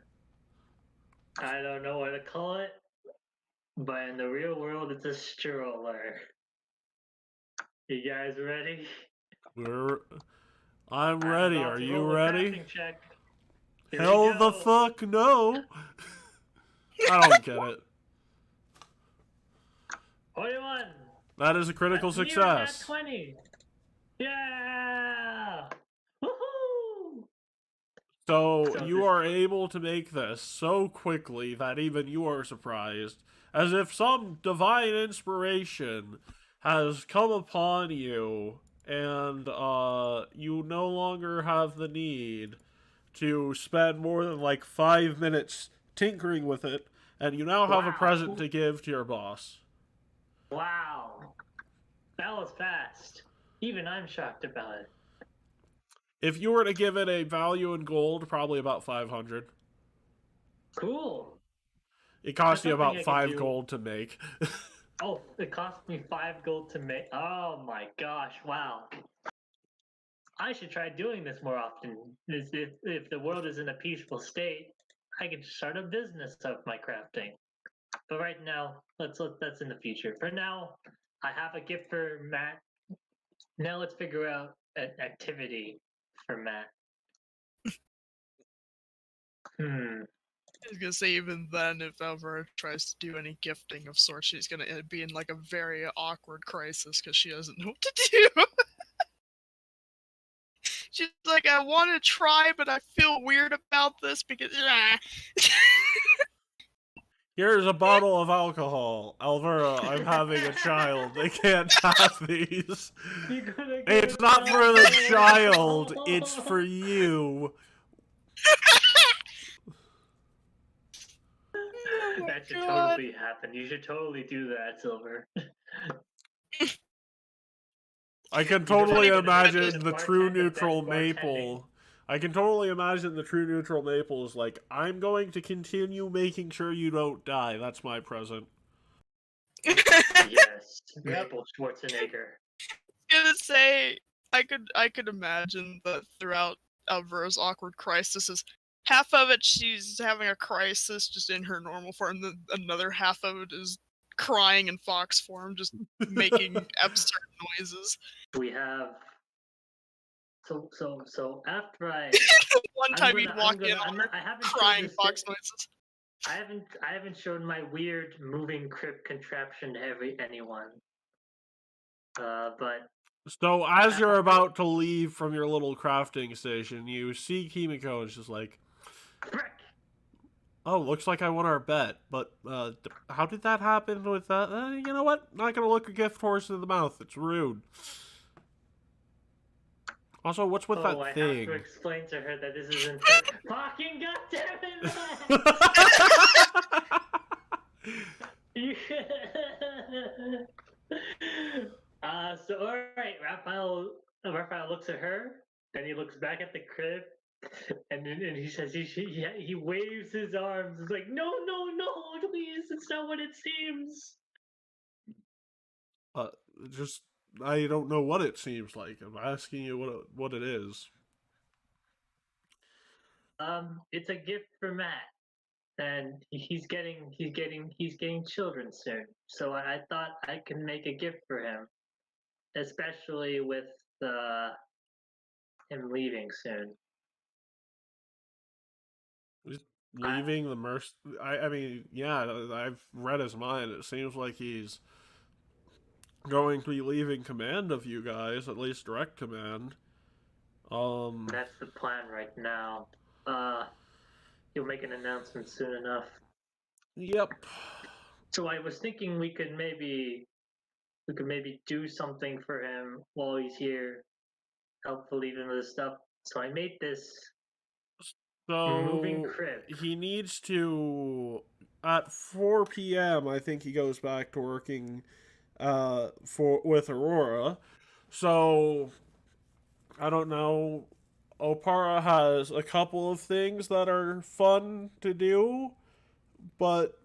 I don't know what to call it, but in the real world, it's a stroller. You guys ready? I'm I'm ready. about Are to you roll a ready? crafting check. Here we Hell the go. fuck no! I don't get it. 21. That is a critical That's near nat success. 20. Yeah! Woohoo! So So you this, are able to make this so quickly that even you are surprised, as if some divine inspiration has come upon you, and you no longer longer have the need to spend more than like 5 minutes tinkering with it, and you now have a present to give to your boss. Wow. That was fast. Even I'm shocked about it. If you were to give it a value in gold, probably about 500. Cool. It costs you something I about could 5 do. gold to make. Oh, it cost me 5 gold to make. Oh my gosh! Wow. I should try doing this more often. If the world is in a peaceful state, I could start a business of my crafting. But right now, that's in the future. For now, I have a gift for Matt. Now let's figure out an activity for Matt. Hmm. I was gonna say, even then, if ever tries to do any gifting of sorts, she's gonna be in like a very awkward crisis because she doesn't know what to do. She's like, I want to try, but I feel weird about this because. Here's a bottle of alcohol. Alvera, I'm having a child. They can't have these. It's not for the child, it's for you. Oh That should God. totally happen. You should totally do that, Silver. I can You totally don't even have to imagine the true bartend, the neutral best bartending. maple. I can totally imagine the true neutral maple is like, I'm going to continue making sure you don't die. That's my present. Yes, Maple Schwarzenegger. Gonna say, I could imagine that throughout Elvira's awkward crises, half of it she's having a crisis just in her normal form, then another half of it is crying in fox form, just making absurd noises. We have. So after One I'm time gonna, you'd I'm walk in gonna, I'm on not, her I haven't shown crying this. fox noises. I haven't shown my weird moving crypt contraption to anyone. But So as you're about to leave from your little crafting station, you see Kimiko and she's like, frick! oh, looks like I won our bet. But how did that happen with that? You know what? Not going to look a gift horse in the mouth. It's rude. Also, what's with that I thing? have to explain to her that this isn't her. Fucking goddammit, man! So alright, Raphael looks at her, then he looks back at the crib, and he says he waves his arms. It's like, no, please, it's not what it seems. Just I don't know what it seems like. I'm asking you what it is. It's a gift for Matt, and he's getting children soon. So I thought I could make a gift for him, especially with him leaving soon. He's leaving the merc. I mean, yeah, I've read his mind. It seems like he's going to be leaving command of you guys, at least direct command. That's the plan right now. He'll make an announcement soon enough. Yep. So I was thinking we could maybe do something for him while he's here, help leave him with his stuff. So I made this moving So crib. he needs to at 4 p.m. I think he goes back to working with Aurora. So I don't know. Opara has a couple of things that are fun to do, but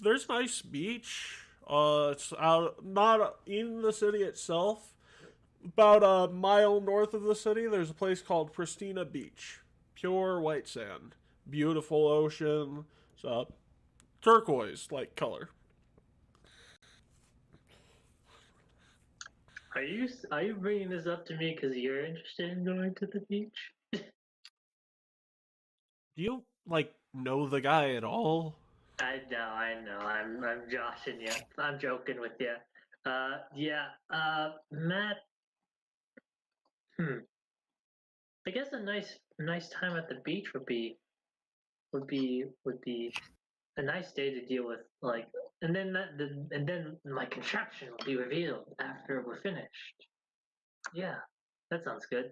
there's nice beach. It's out not in the city itself. About a mile north of the city, there's a place called Pristina Beach. Pure white sand. Beautiful ocean. It's turquoise like color. Are you bringing this up to me because you're interested in going to the beach? Do you know the guy at all? I know. I'm joshing you. I'm joking with you. Yeah. Matt. I guess a nice time at the beach would be a nice day to deal with, like, and then my contraption will be revealed after we're finished. Yeah, that sounds good.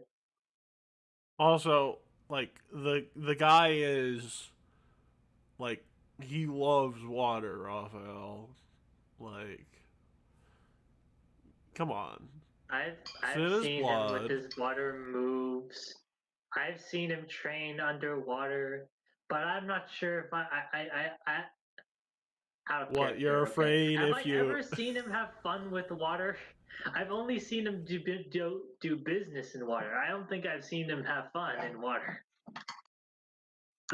Also, like the guy is like he loves water, Raphael. Like, come on, it's I've in his seen him with blood. his water moves. I've seen him train underwater, but I'm not sure if I out of What, you're character. Okay, afraid have I if you? ever seen him have fun with water? I've only seen him do business in water. I don't think I've seen him have fun in water.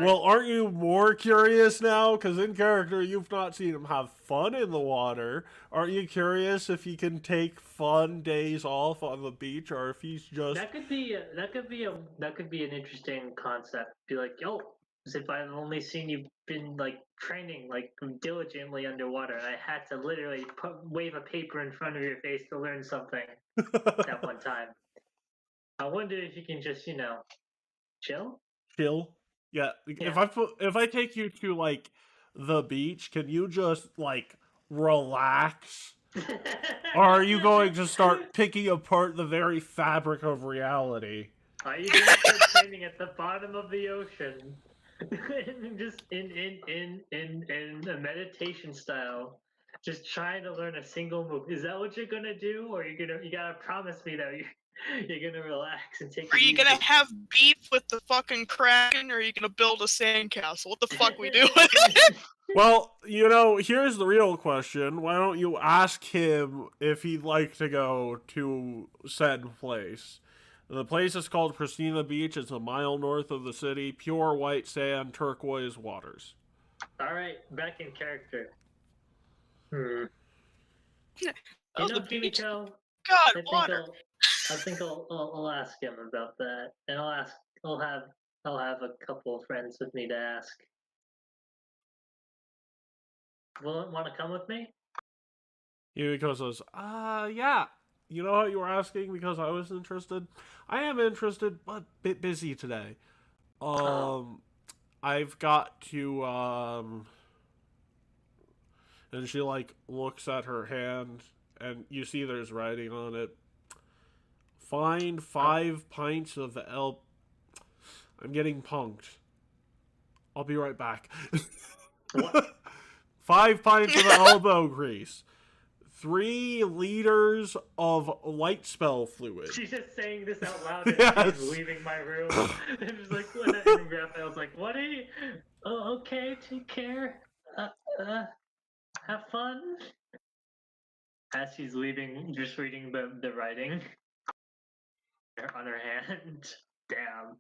Well, aren't you more curious now? Because in character, you've not seen him have fun in the water. Aren't you curious if he can take fun days off on the beach, or if he's just? That could be an interesting concept. Be like, yo, as if I've only seen you been like training like diligently underwater, and I had to literally wave a paper in front of your face to learn something that one time. I wonder if you can just chill. Chill. Yeah. Yeah. If I take you to like the beach, can you just like relax? Or are you going to start picking apart the very fabric of reality? Are you gonna start training at the bottom of the ocean? Just in a meditation style, just trying to learn a single move. Is that what you're gonna do, or you gotta promise me that you're gonna relax and take Are it you easy? gonna have beef with the fucking Kraken, or are you gonna build a sandcastle? What the fuck we doing? Well, here's the real question. Why don't you ask him if he'd like to go to said place? The place is called Christina Beach. It's a mile north of the city. Pure white sand, turquoise waters. All right, back in character. Hmm. Oh, the beach. Kimiko, God, I think water. I'll ask him about that, and I'll have a couple of friends with me to ask. Want to come with me? Yumiko says, yeah. You know what you were asking because I was interested? I am interested, but bit busy today. Oh, I've got to, and she, like, looks at her hand, and you see there's writing on it. Find oh, 5 pints of I'm getting punked. I'll be right back. what? 5 pints of elbow grease. 3 liters of light spell fluid. She's just saying this out loud as Yes. she's leaving my room. And just like, and Raphael's like, "What are you? Oh, okay, take care. Uh, uh, have fun." As she's leaving, just reading the writing on her hand. Damn.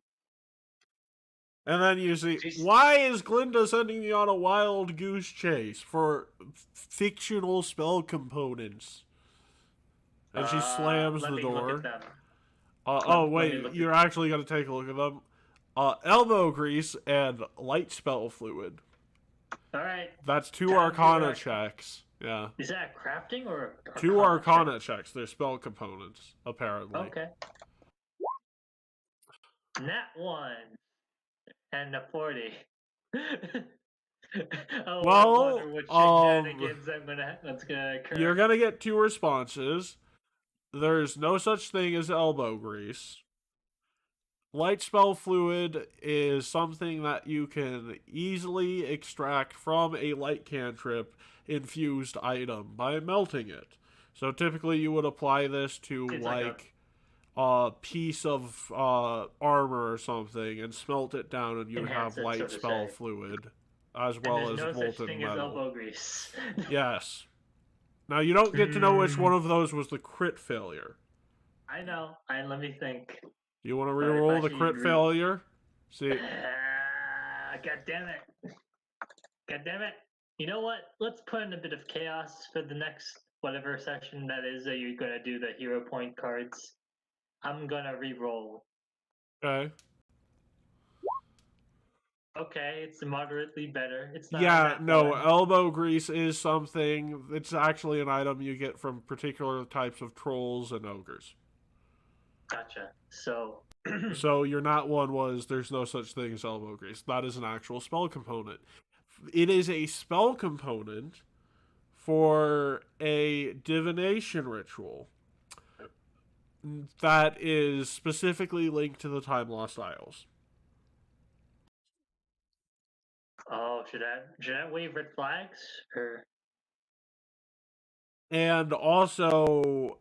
And then you see, She's why is Glinda sending me on a wild goose chase for fictional spell components? And she slams let the me look at door. them. Oh, Let me wait, look you're at actually going to take a look at them. Elbow grease and light spell fluid. All right. That's 2 Time for Arcana our- checks. Yeah. Is that crafting or 2 Arcana Arcana checks. They're spell components, apparently. Okay. Nat 1 and a 40. Oh, I Well, wonder what shenanigans that's gonna occur. you're going to get 2 responses. There's no such thing as elbow grease. Light spell fluid is something that you can easily extract from a light cantrip infused item by melting it. So typically you would apply this to It's like like a piece of armor or something and smelt it down, and you'd Enhance have it, light so to spell say. fluid as And well there's as no such molten thing as metal. elbow grease. Yes. Now you don't get to know which one of those was the crit failure. I know. Let me think. You want to But if I reroll the should crit failure? See, God damn it. God damn it. You know what? Let's put in a bit of chaos for the next whatever session that is that you're gonna do the hero point cards. I'm gonna re-roll. okay. Okay, it's moderately better. It's not Yeah, that no, one. elbow grease is something. It's actually an item you get from particular types of trolls and ogres. Gotcha. So So your nat one was there's no such thing as elbow grease. That is an actual spell component. It is a spell component for a divination ritual. that is specifically linked to the Time Lost Isles. Oh, should I wave red flags or? And also,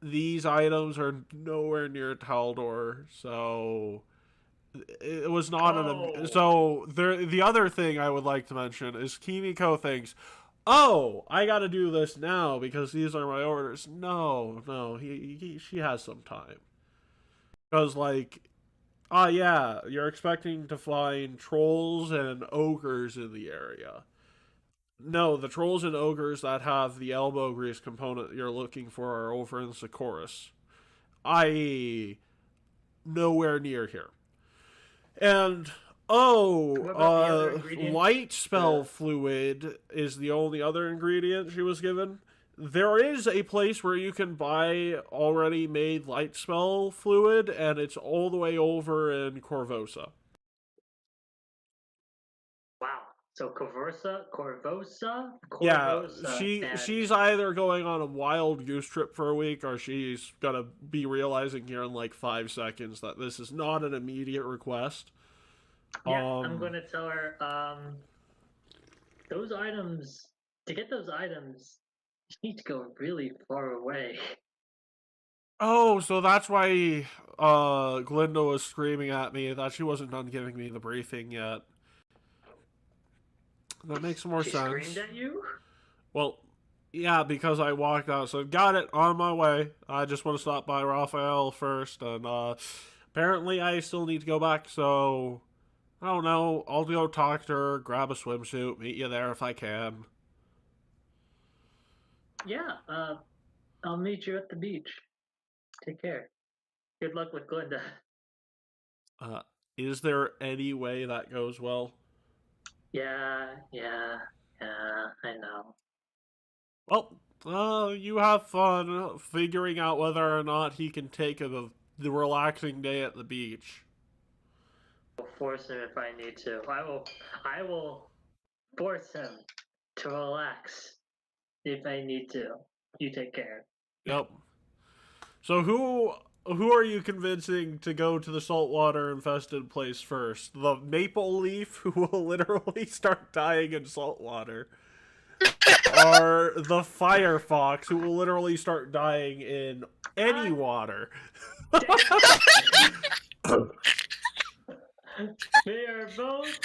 these items are nowhere near Taldor, so it was not Oh. so the other thing I would like to mention is Kimiko thinks, oh, I gotta do this now because these are my orders. No, she has some time. Because, like, yeah, you're expecting to find trolls and ogres in the area. No, the trolls and ogres that have the elbow grease component you're looking for are over in Socorus, i.e., nowhere near here. And What about the other ingredient? light spell fluid is the only other ingredient she was given. There is a place where you can buy already made light spell fluid, and it's all the way over in Corvosa. Wow. So Corvosa. Yeah, and... she's either going on a wild goose trip for a week, or she's gonna be realizing here in like 5 seconds that this is not an immediate request. Yeah, I'm gonna tell her. Those items, to get those items, you need to go really far away. Oh, so that's why Glinda was screaming at me that she wasn't done giving me the briefing yet. That makes more She sense. screamed at you? Well, yeah, because I walked out, so got it, on my way. I just want to stop by Raphael first, and apparently I still need to go back, so I don't know. I'll go talk to her, grab a swimsuit, meet you there if I can. Yeah, I'll meet you at the beach. Take care. Good luck with Glinda. Is there any way that goes well? Yeah, I know. Well, you have fun figuring out whether or not he can take the relaxing day at the beach. I'll force him if I need to. I will force him to relax if I need to. You take care. Yep. So who are you convincing to go to the saltwater infested place first? The maple leaf, who will literally start dying in saltwater, or the firefox, who will literally start dying in any water? They are both.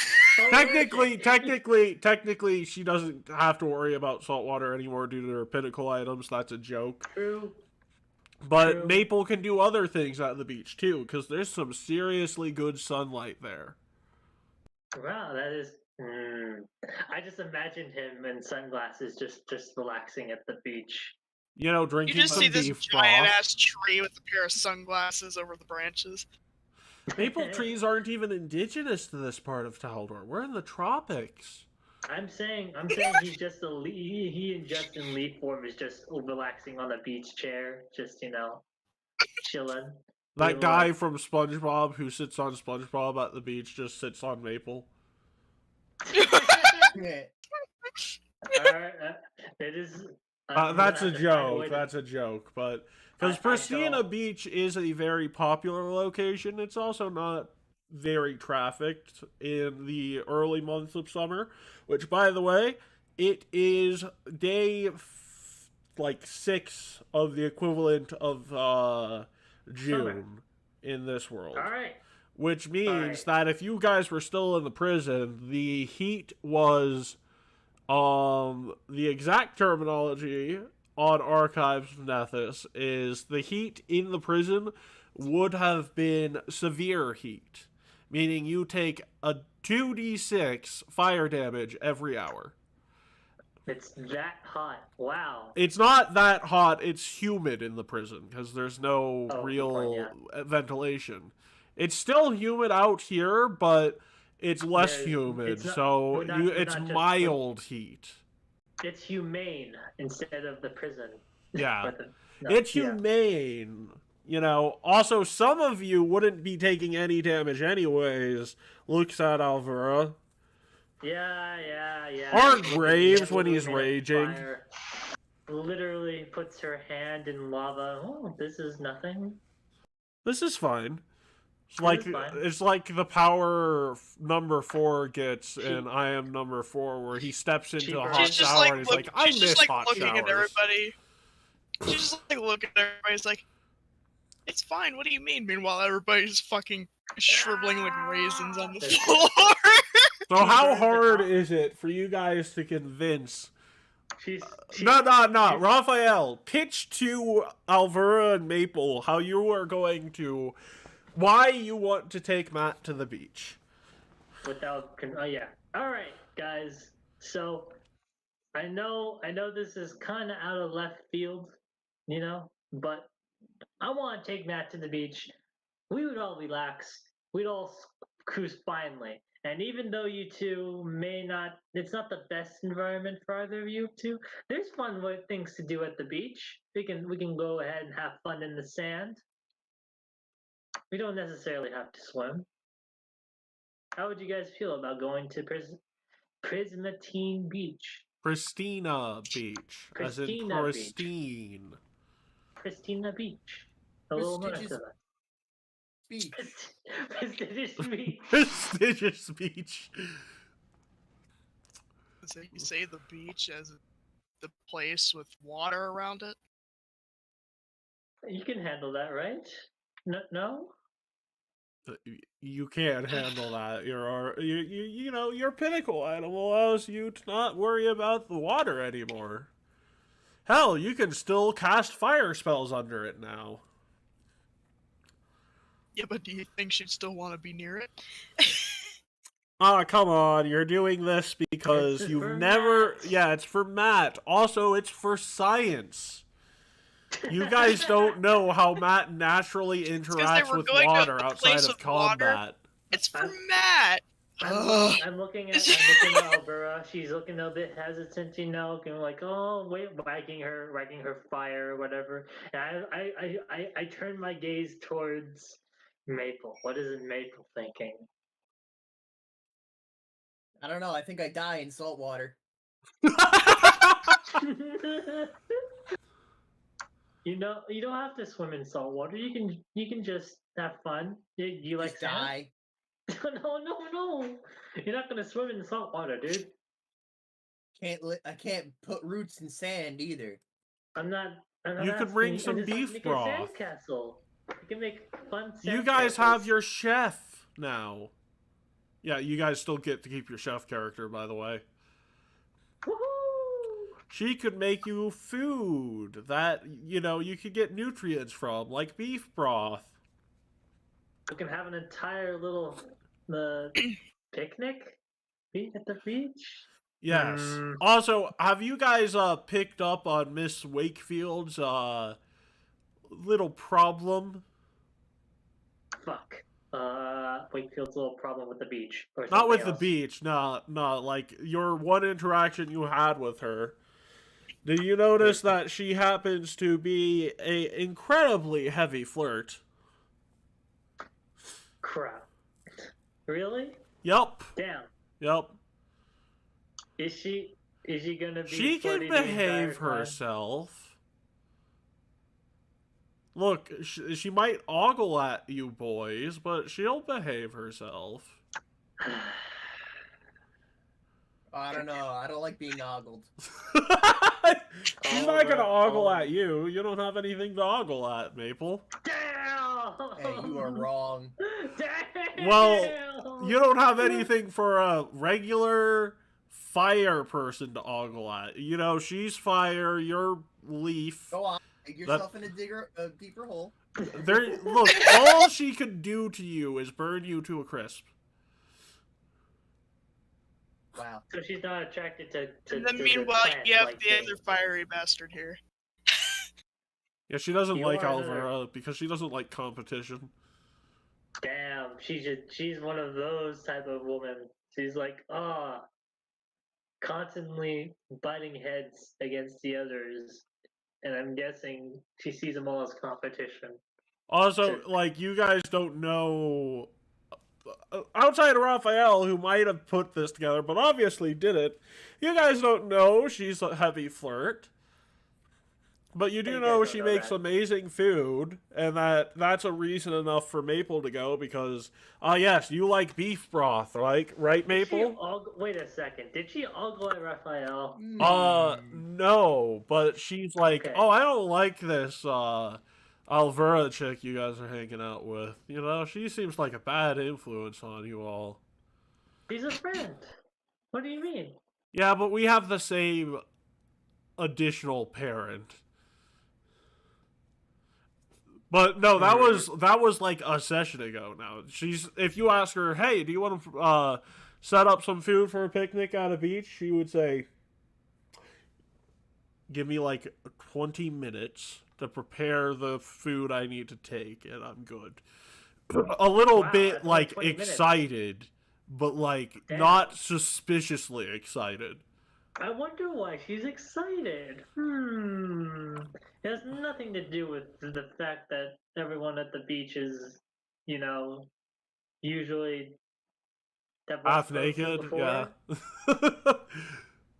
Technically, she doesn't have to worry about saltwater anymore due to her pinnacle items. That's a joke. True. But True. Maple can do other things at the beach too, because there's some seriously good sunlight there. Wow, that is. I just imagined him in sunglasses, just relaxing at the beach. You know, You drinking just some see this beef giant broth. ass tree with a pair of sunglasses over the branches. Maple trees aren't even indigenous to this part of Taldor. We're in the tropics. I'm saying he's just he in Justin Lee form is just relaxing on a beach chair, just chilling. That guy from SpongeBob who sits on SpongeBob at the beach just sits on Maple. Yeah. Alright, it is. That's a joke. That's a joke. But because Pristina shall- Beach is a very popular location, it's also not very trafficked in the early months of summer. Which, by the way, it is day 6 of the equivalent of June in this world. Alright. Which means that if you guys were still in the prison, the heat was the exact terminology on Archives of Nethys is the heat in the prison would have been severe heat, meaning you take a 2d6 fire damage every hour. It's that hot. Wow. It's not that hot, it's humid in the prison because there's no real ventilation. It's still humid out here, but it's less humid, it's mild heat. It's humane instead of the prison. Yeah. It's humane. You know, also, some of you wouldn't be taking any damage anyways. Looks at Yeah. Or Graves when he's raging. literally puts her hand in lava. Oh, this is nothing. This is fine. It's This like is fine. it's like the power number 4 gets She- in I Am Number 4, where he steps into a Cheaper. hot She's just shower like and he's like, I she's just miss like hot looking at showers. everybody. She's just like looking at everybody. It's like, it's fine. What do you mean? Meanwhile, everybody's fucking shriveling like raisins on the That's floor. So She how burns the hard top. is it for you guys to convince? She's No. Raphael, pitch to Alvera and Maple how you are going to, why you want to take Matt to the beach. without. Oh yeah. All right, guys. So I know this is kind of out of left field, but I want to take Matt to the beach. We would all relax. We'd all cruise finely. And even though you two may not, it's not the best environment for either of you two. There's fun things to do at the beach. We can go ahead and have fun in the sand. We don't necessarily have to swim. How would you guys feel about going to Prismatine Beach? Pristina Beach, as in Pristina Beach. pristine. Pristina Beach. A little north of Prestigious us. beach. Prestigious Beach. Prestigious beach. So you say the beach as the place with water around it? You can handle that, right? No? You can't handle that. Your pinnacle item allows you to not worry about the water anymore. Hell, you can still cast fire spells under it now. Yeah, but do you think she'd still want to be near it? Come on, you're doing this because It's you've for never... Matt. Yeah, it's for Matt. Also, it's for science. You guys don't know how Matt naturally 'cause they interacts were with going to water a outside place of with water. combat. It's for I'm- Matt. I'm looking at Albera. She's looking a bit hesitant, and like, oh wait, wagging her fire or whatever. And I turn my gaze towards Maple. What is Maple thinking? I don't know. I think I die in salt water. You don't have to swim in salt water. You can just have fun. You like Just sand? die. No. You're not gonna swim in salt water, dude. I can't put roots in sand either. I'm not You could bring asking- some it's like beef make a broth. sandcastle. You can make fun sandcastles. You guys have your chef now. Yeah, you guys still get to keep your chef character, by the way. Woohoo! She could make you food that, you could get nutrients from, like beef broth. We can have an entire little picnic at the beach. Yes. Mm. Also, have you guys picked up on Miss Wakefield's little problem? Fuck. Wakefield's little problem with the beach. Or Not with something the else. beach, no, like your one interaction you had with her. Do you notice that she happens to be a incredibly heavy flirt? Crap. Really? Yup. Damn. Yup. Is she gonna be? She can flirty the entire behave time? herself. Look, she might ogle at you boys, but she'll behave herself. I don't know. I don't like being ogled. She's not gonna ogle Oh. at you. You don't have anything to ogle at, Maple. Damn! Hey, you are wrong. Damn! Well, you don't have anything for a regular fire person to ogle at. She's fire, you're leaf. Go on. Dig yourself in a deeper hole. Look, all she could do to you is burn you to a crisp. Wow. So she's not attracted to. And then to meanwhile, plants you have like the things. other fiery bastard here. Yeah, she doesn't You like are another- Alvera because she doesn't like competition. Damn, she's one of those type of women. She's like, constantly butting heads against the others, and I'm guessing she sees them all as competition. Also, like, you guys don't know... Outside of Raphael, who might have put this together, but obviously didn't, you guys don't know she's a heavy flirt. But you You do guys know don't she know makes that. amazing food, and that's a reason enough for Maple to go because, yes, you like beef broth, right, Did she Maple? wait a second. Did she ogle at Raphael? No, but she's like, Okay. oh, I don't like this, Alvera chick you guys are hanging out with. You know, she seems like a bad influence on you all. She's a friend. What do you mean? Yeah, but we have the same additional parent. But no, that was like a session ago. Now she's if you ask her, hey, do you want to set up some food for a picnic at a beach? She would say, give me like 20 minutes to prepare the food I need to take, and I'm good. A little Wow, bit that's only like 20 minutes. excited, but like Damn. not suspiciously excited. I wonder why she's excited. It has nothing to do with the fact that everyone at the beach is, you know, usually that was Half spoke to naked, yeah. before.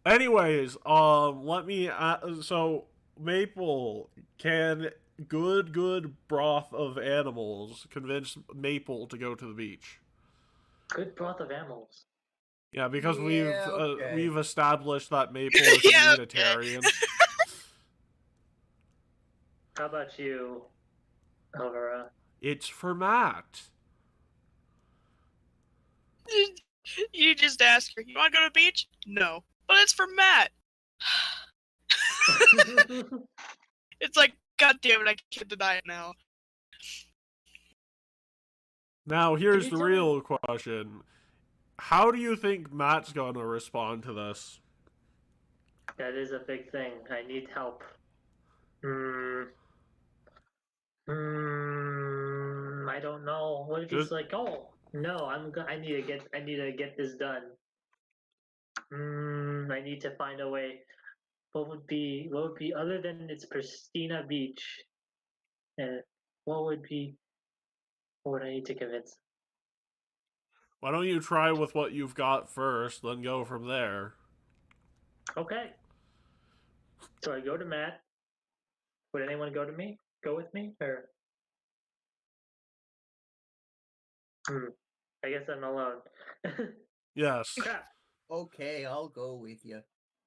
Anyways, let me. So Maple, can good broth of animals convince Maple to go to the beach? Good broth of animals. Yeah, because Yeah, okay. we've established that Maple is a Yeah, okay. unitarian. How about you, Elvira? It's for Matt. You just ask her, you want to go to the beach? No. But it's for Matt. It's like, God damn it, I can't deny it now. Now here's you the tell real question: how do you think Matt's gonna respond to this? That is a big thing. I need help. I don't know. What if he's Just like, oh no, I need to get this done. I need to find a way. What would be other than it's Pristina Beach? And what would I need to convince? why don't you try with what you've got first, then go from there? Okay. So I go to Matt. Would anyone go to me? Go with me? Or I guess I'm alone. Yes. Crap. Okay, I'll go with you.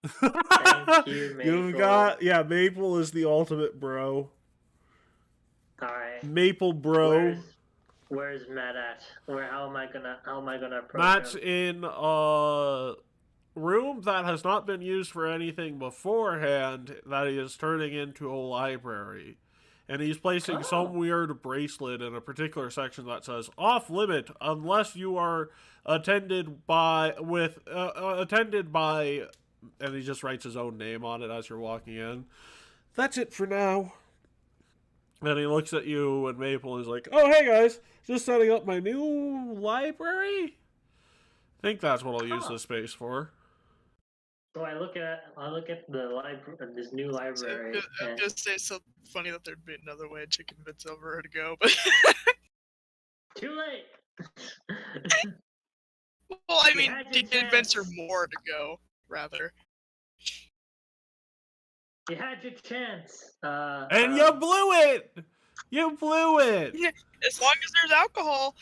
Thank you, You've Maple. got Maple is the ultimate bro. Alright. Maple bro. Where's Matt at? How am I gonna approach Matt's him? in a room that has not been used for anything beforehand that he is turning into a library. And he's placing some weird bracelet in a particular section that says off limit unless you are attended by and he just writes his own name on it as you're walking in. That's it for now. And he looks at you and Maple and is like, oh, hey guys, just setting up my new library? I think that's what I'll use this space for. So I look at the library, this new library. I'm just say something funny that there'd be another way to convince Elvira to go, but Too late. well, I You mean, had to your convince her chance. more to go, rather. You had your chance. And you blew it! You blew it! As long as there's alcohol.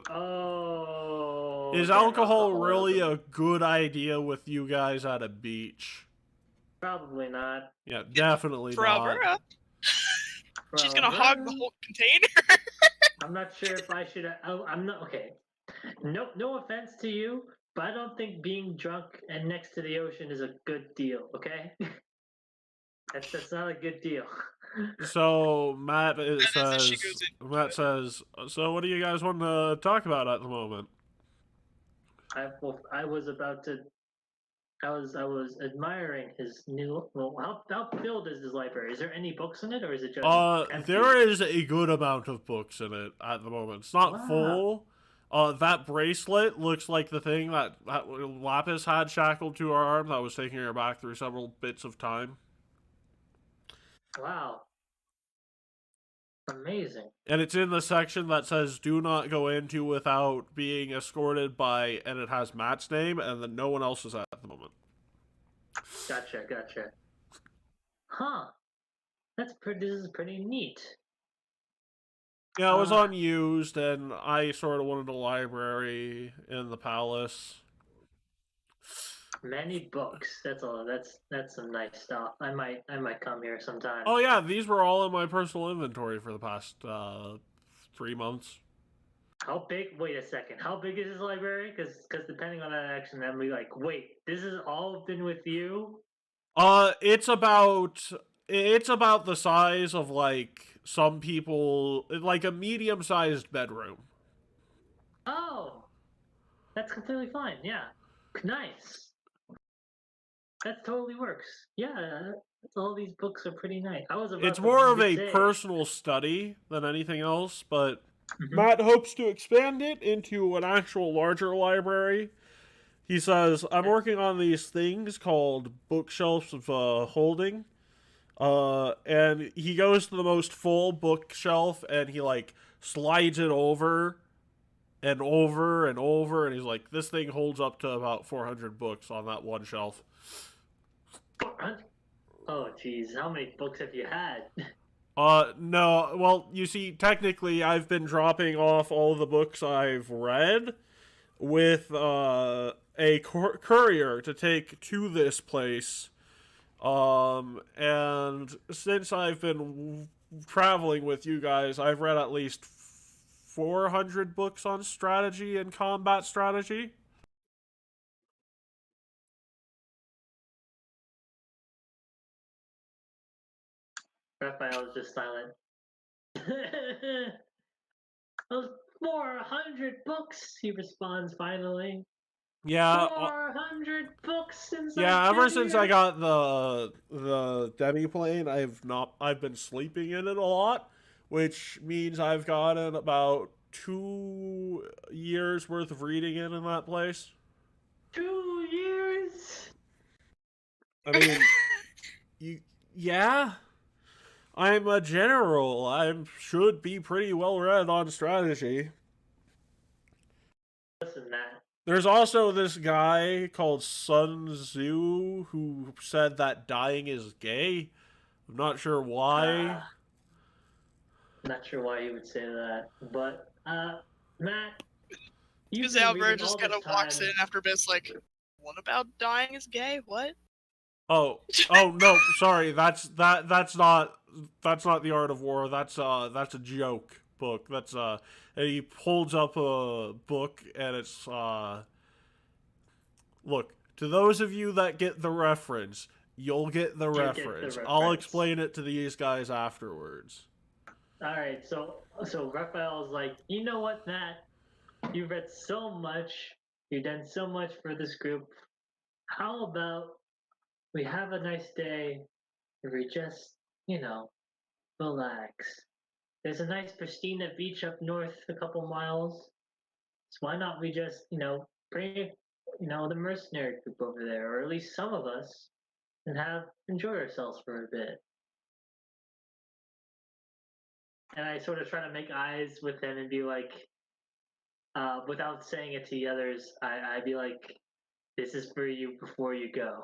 Oh. Is damn, alcohol really alcoholism. a good idea with you guys at a beach? Probably not. Yeah, definitely For not. Elvira. She's gonna Elvira? hog the whole container. I'm not sure if I should. I'm not okay. No offense to you, but I don't think being drunk and next to the ocean is a good deal. Okay, that's not a good deal. So Matt That is if she says, goes into it. so what do you guys want to talk about at the moment? I was about to. I was admiring his new. Well, how filled is his library? Is there any books in it, or is it just empty? There is a good amount of books in it at the moment. It's not Wow. full. That bracelet looks like the thing that Lapis had shackled to her arm that was taking her back through several bits of time. Wow. Amazing. And it's in the section that says do not go into without being escorted by, and it has Matt's name, and then no one else is at the moment. Gotcha. Huh. This is pretty neat. Yeah, it was Uh, unused, and I sort of wanted a library in the palace. many books. That's all. That's some nice stuff. I might come here sometime. Oh yeah, these were all in my personal inventory for the past 3 months. How big? Wait a second. How big is this library? Because depending on that action, then we like, wait, this has all been with you? It's about the size of like some people, like a medium-sized bedroom. Oh, that's completely fine. Yeah, nice. That totally works. Yeah, all these books are pretty nice. I was It's about more of to a say. personal study than anything else, but Mhm. Matt hopes to expand it into an actual larger library. He says, I'm working on these things called bookshelves of holding. And he goes to the most full bookshelf and he like slides it over and over and over, and he's like, this thing holds up to about 400 books on that one shelf. 400? Oh, geez, how many books have you had? No, well, you see, technically, I've been dropping off all the books I've read with a courier to take to this place. And since I've been traveling with you guys, I've read at least 400 books on strategy and combat strategy. Raphael is just silent. Those 400 books, he responds finally. Yeah, 400 books since I've yeah. Ever been since I here. got the demiplane, I've been sleeping in it a lot, which means I've gotten about 2 years worth of reading in that place. 2 years? I mean, yeah. I'm a general. I should be pretty well read on strategy. Listen, Matt. There's also this guy called Sun Tzu who said that dying is gay. I'm not sure why. Not sure why he would say that, but Matt, you've Because been Albert reading just all kind this of walks in time. after Biz like, what about dying is gay? What? Oh no, sorry. That's not the Art of War. That's a joke book. And he holds up a book and it's look, to those of you that get the reference, you'll get the You get the reference. I'll reference. explain it to these guys afterwards. All right, so Raphael's like, you know what, Matt? You've read so much. You've done so much for this group. How about we have a nice day where we just, relax. There's a nice Pristina beach up north a couple miles. So why not we just, bring, the mercenary group over there, or at least some of us, and enjoy ourselves for a bit. And I sort of try to make eyes with him and be like, without saying it to the others, I'd be like, this is for you before you go,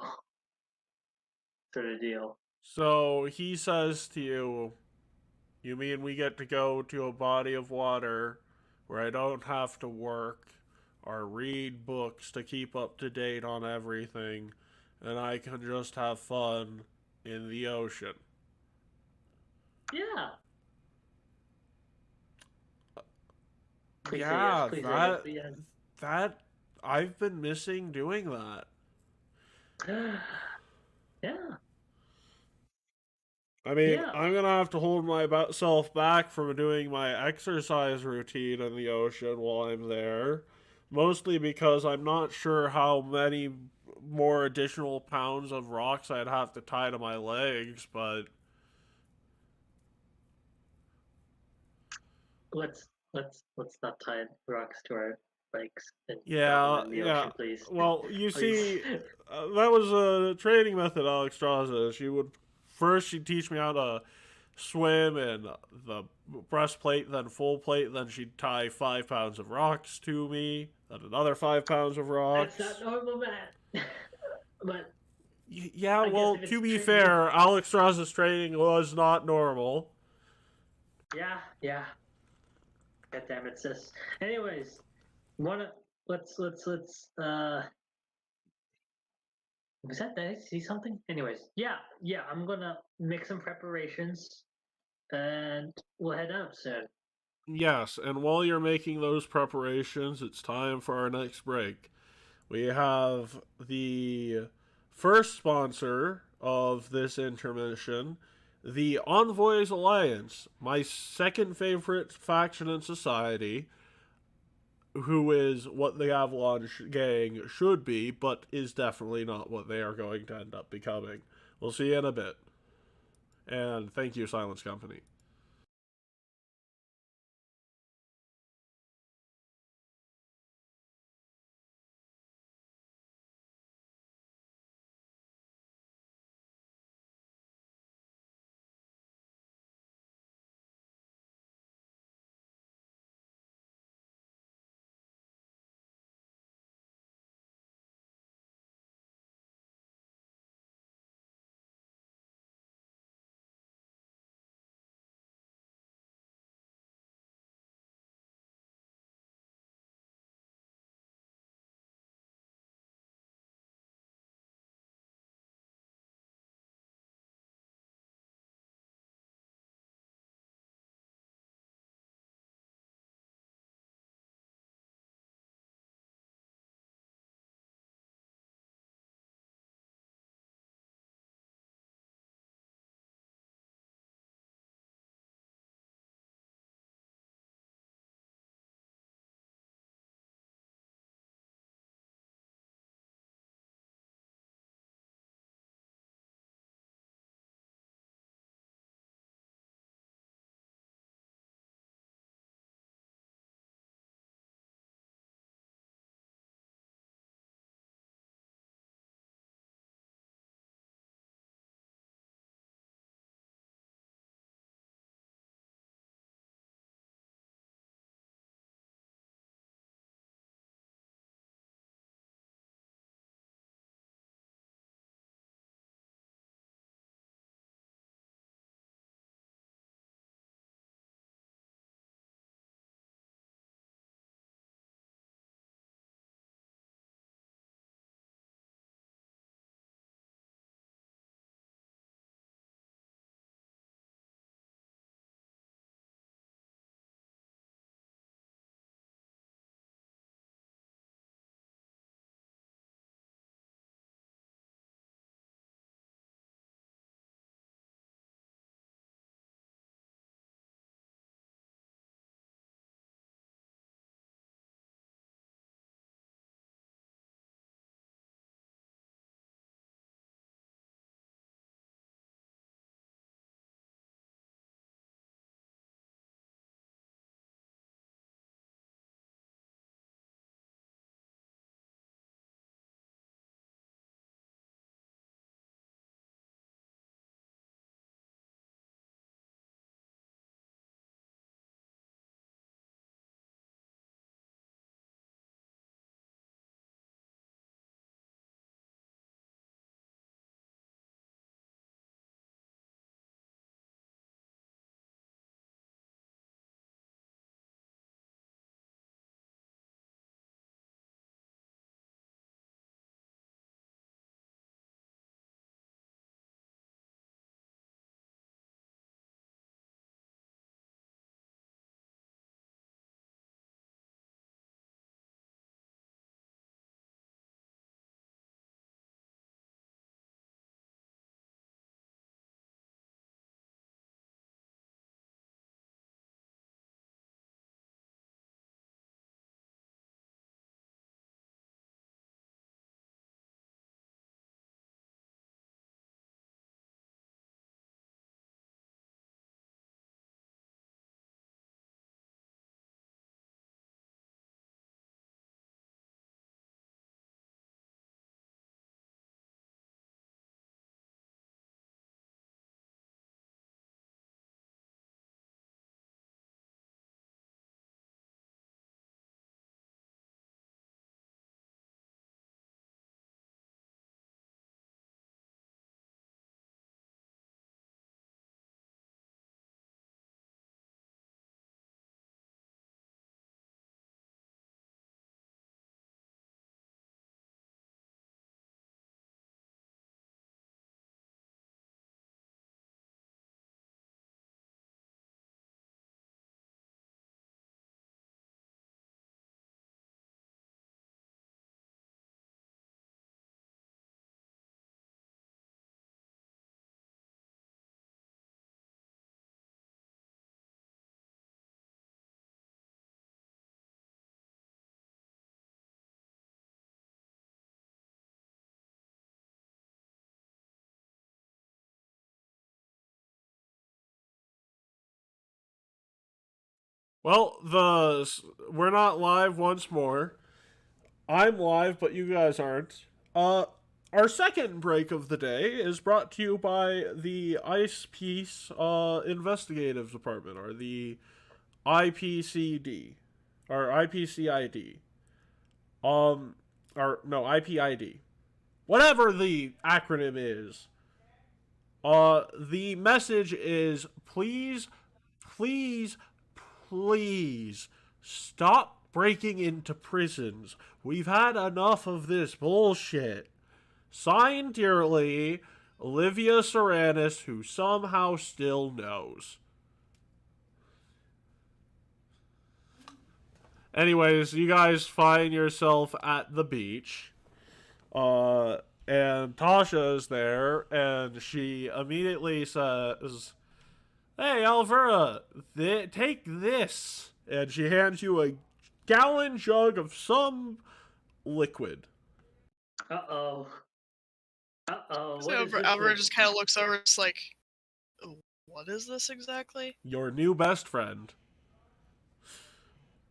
sort of deal. So he says to you, you mean we get to go to a body of water where I don't have to work or read books to keep up to date on everything, and I can just have fun in the ocean? Yeah. Please say yes. Yeah, Please say yes. that I've been missing doing that. Yeah. I mean, Yeah. I'm gonna have to hold myself back from doing my exercise routine in the ocean while I'm there. Mostly because I'm not sure how many more additional pounds of rocks I'd have to tie to my legs, but Let's not tie rocks to our legs and drop them yeah, in the yeah. ocean, please. Well, you Please. see, that was a training method Alex Straza. She'd teach me how to swim in the breastplate, then full plate, then she'd tie 5 pounds of rocks to me, then another 5 pounds of That's not rocks. normal, man. But Yeah, I guess well, if it's to be tra- fair, Alex Ross's training was not normal. Yeah. God damn it, sis. Anyways, wanna let's was that did I see something? Anyways, yeah, I'm gonna make some preparations and we'll head out soon. Yes, and while you're making those preparations, it's time for our next break. We have the first sponsor of this intermission, the Envoys Alliance, my second favorite faction in society, who is what the Avalanche gang should be, but is definitely not what they are going to end up becoming. We'll see you in a bit. And thank you, Silence Company. Well, we're not live once more. I'm live, but you guys aren't. Our second break of the day is brought to you by the Ice Peace Investigative Department, or the IPCD, or IPCID. Or no, IPID. Whatever the acronym is. The message is please, please, please stop breaking into prisons. We've had enough of this bullshit. Signed dearly, Olivia Saranis, who somehow still knows. Anyways, you guys find yourself at the beach. And Tasha is there, and she immediately says, "Hey, Alvera, take this." And she hands you a gallon jug of some liquid. Uh-oh. Uh-oh. So Alvaro just kind of looks over, it's like, "Oh, what is this exactly?" Your new best friend.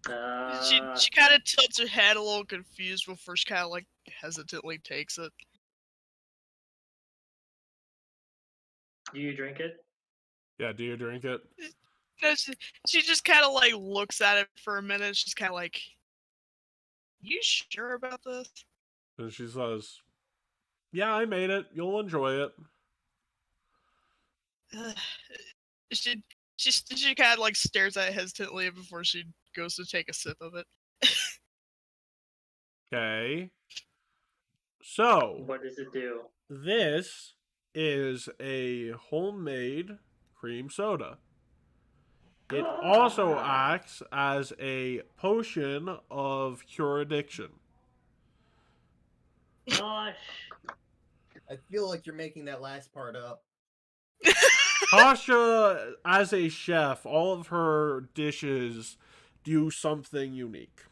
She kind of tilts her head a little confused before she kind of like hesitantly takes it. Do you drink it? Yeah, do you drink it? No, she just kind of like looks at it for a minute. She's kind of like, "You sure about this?" And she says, "Yeah, I made it. You'll enjoy it." She kind of like stares at it hesitantly before she goes to take a sip of it. Okay. So, What does it do? this is a homemade cream soda. It also acts as a potion of cure addiction. Gosh. I feel like you're making that last part up. Tasha, as a chef, all of her dishes do something unique.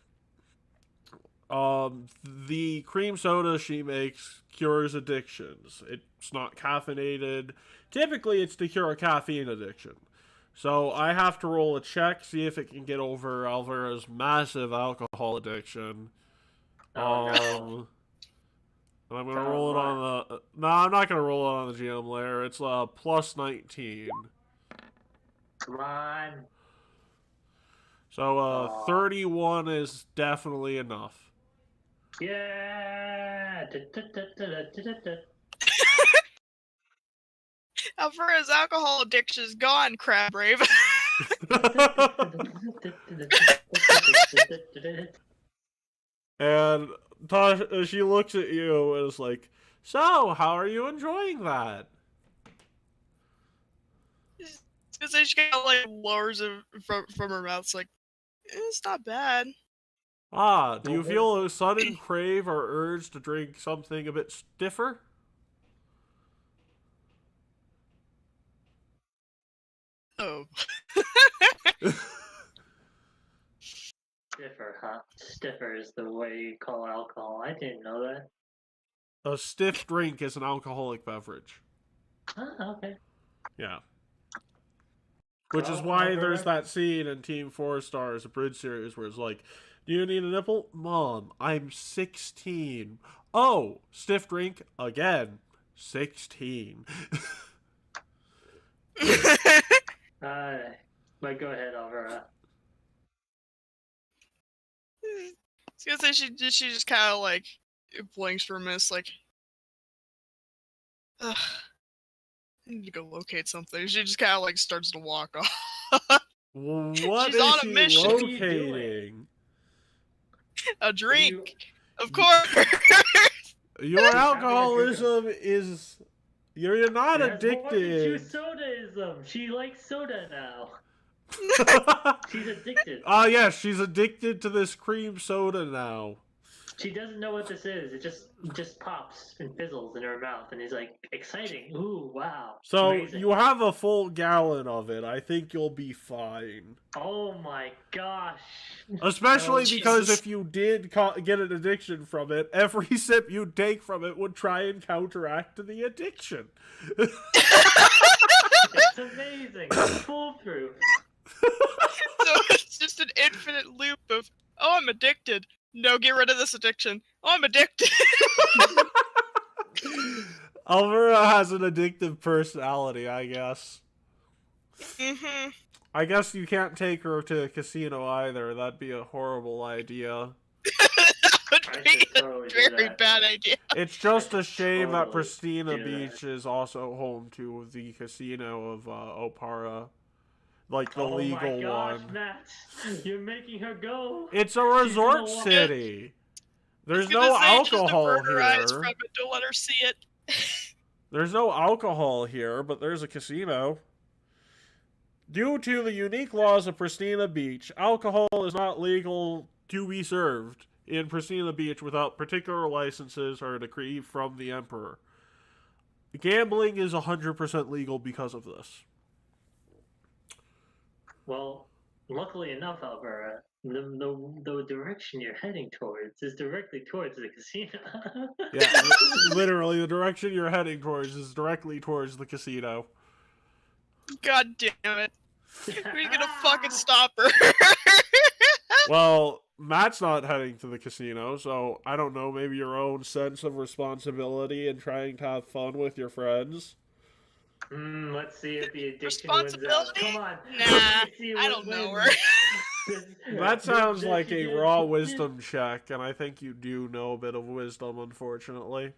The cream soda she makes cures addictions. It's not caffeinated. Typically, it's to cure a caffeine addiction. So I have to roll a check, see if it can get over Alvera's massive alcohol addiction. Oh, no. And I'm gonna roll it on the. No, I'm not gonna roll it on the GM layer. It's plus 19. Come on. So 31 is definitely enough. Yeah. Alvara's alcohol addiction is gone, Crab Rave. And Tasha, she looks at you and is like, "So, how are you enjoying that?" So she kind of like lowers it from her mouth. It's like, it's not bad. Ah, do you feel a sudden crave or urge to drink something a bit stiffer? Oh. Stiffer, huh? Stiffer is the way you call alcohol. I didn't know that. A stiff drink is an alcoholic beverage. Oh, okay. Yeah. Which is why there's that scene in Team 4 Stars, a bridge series, where it's like, "Do you need a nipple? Mom, I'm 16. Oh, stiff drink? Again, 16. But go ahead, Alvara. I was gonna say she just kind of like blinks for a minute, like, ugh, I need to go locate something. She just kind of like starts to walk off. What She's is on a she mission. What are you doing? locating? A drink, of course. Your alcoholism is... You're not That's more than addicted. sodaism. She likes soda now. She's addicted. Yeah, she's addicted to this cream soda now. She doesn't know what this is. It just pops and fizzles in her mouth, and he's like, exciting. Ooh, wow. So Amazing. you have a full gallon of it. I think you'll be fine. Oh my gosh. Especially Oh, because Jesus. if you did get an addiction from it, every sip you take from it would try and counteract the addiction. It's amazing. It's foolproof. So it's I'm addicted. No, get rid of this addiction. Oh, I'm addicted. Alvera has an addictive personality, I guess. Mm-hmm. I guess you can't take her to a casino either. That'd be a horrible idea. That would I be should a totally do very that. bad idea. It's just a shame that Totally Pristina do Beach is also home to the casino of Opara. Like the Oh my legal gosh, one. Matt! You're making her go. It's a She's resort gonna walk- city. There's I was gonna no say, just alcohol avert her eyes here. from it. Don't let her see it. There's no alcohol here, but there's a casino. Due to the unique laws of Pristina Beach, alcohol is not legal to be served in Pristina Beach without particular licenses or a decree from the Emperor. Gambling is 100% legal because of this. Well, luckily enough, Alvera, the direction you're heading towards is directly towards the casino. Yeah, literally, the direction you're heading towards is directly towards the casino. God damn it. We're gonna fucking stop her. Well, Matt's not heading to the casino, so I don't know, maybe your own sense of responsibility and trying to have fun with your friends. Let's see if the addiction wins out. Responsibility? Come on. Nah, Let's see I what don't know wins. her. That sounds Does like she a get- raw wisdom check, and I think you do know a bit of wisdom, unfortunately.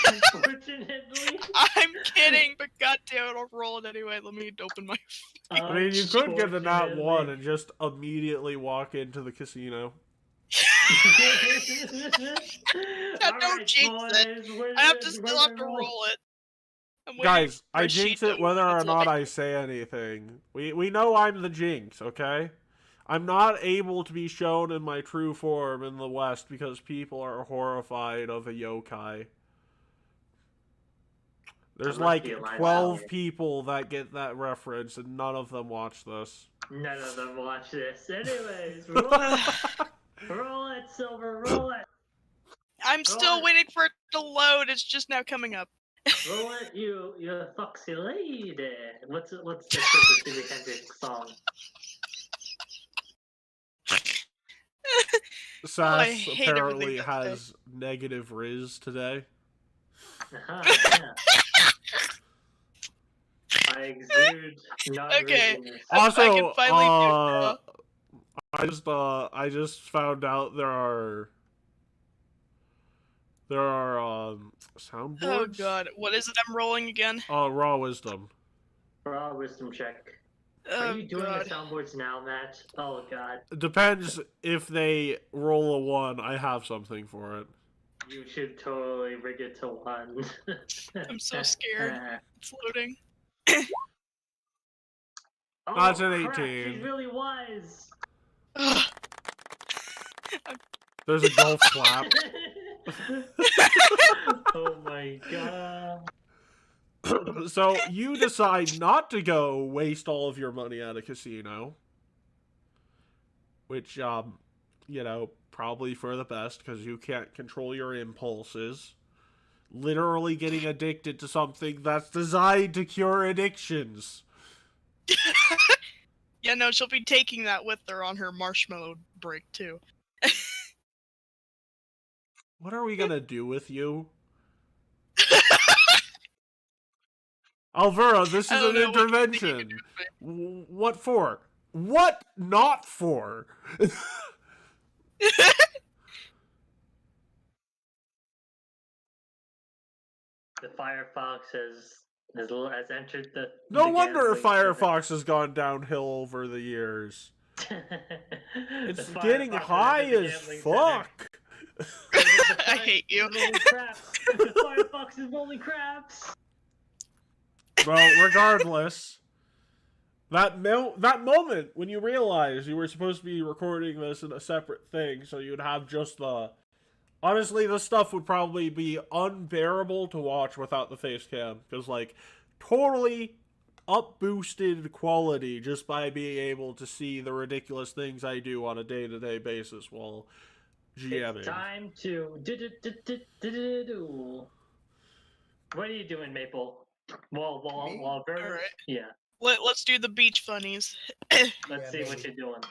Unfortunately. I'm kidding, but goddamn it, I'll roll it anyway. Let me open my. I mean, you could get the nat 1 and just immediately walk into the casino. Don't jinx it. I still have to roll it. I'm waiting Guys, for I a sheet jinx to it whether open. or It's not like- I say anything. We know I'm the jinx, okay? I'm not able to be shown in my true form in the West because people are horrified of a yokai. There's That must like be a line 12 somewhere. people that get that reference, and none of them watch this. None of them watch this. Anyways, roll it. Roll it, Silver, roll it. I'm still Roll it. waiting for it to load. It's just now coming up. Roll it, you foxy lady. What's the Jimi Hendrix song? Sass hate everything apparently that has negative riz today. Yeah. I exude Okay. non-reasonableness. I Also, can finally I just found out there are soundboards. Oh god, what is it I'm rolling again? Raw wisdom. Raw wisdom check. Oh Are you doing god. the soundboards now, Matt? Oh god. Depends if they roll a 1. I have something for it. You should totally rig it to 1. I'm so scared. It's loading. Oh, That's an crap, 18. She's really wise. Ugh. There's a golf clap. Oh my god. So you decide not to go waste all of your money at a casino, which probably for the best because you can't control your impulses. Literally getting addicted to something that's designed to cure addictions. Yeah, no, she'll be taking that with her on her marshmallow break too. What are we gonna do with you? Alvera, this I is don't an know what you think you can intervention. do with me. What for? What not for? The Firefox has entered the. No the wonder gambling server. Firefox has gone downhill over the years. It's The getting Firefox high entered the as gambling fuck. center. I hate you. Rolling craps. The Firefox is rolling craps. Well, regardless, that moment when you realize you were supposed to be recording this in a separate thing, so you'd have just the. Honestly, this stuff would probably be unbearable to watch without the face cam, because totally up-boosted quality just by being able to see the ridiculous things I do on a day-to-day basis while GMing. It's time to do. What are you doing, Maple? Me? Well, very Alright. yeah. Let's do the beach funnies. Let's Yeah, see what maybe. you're doing.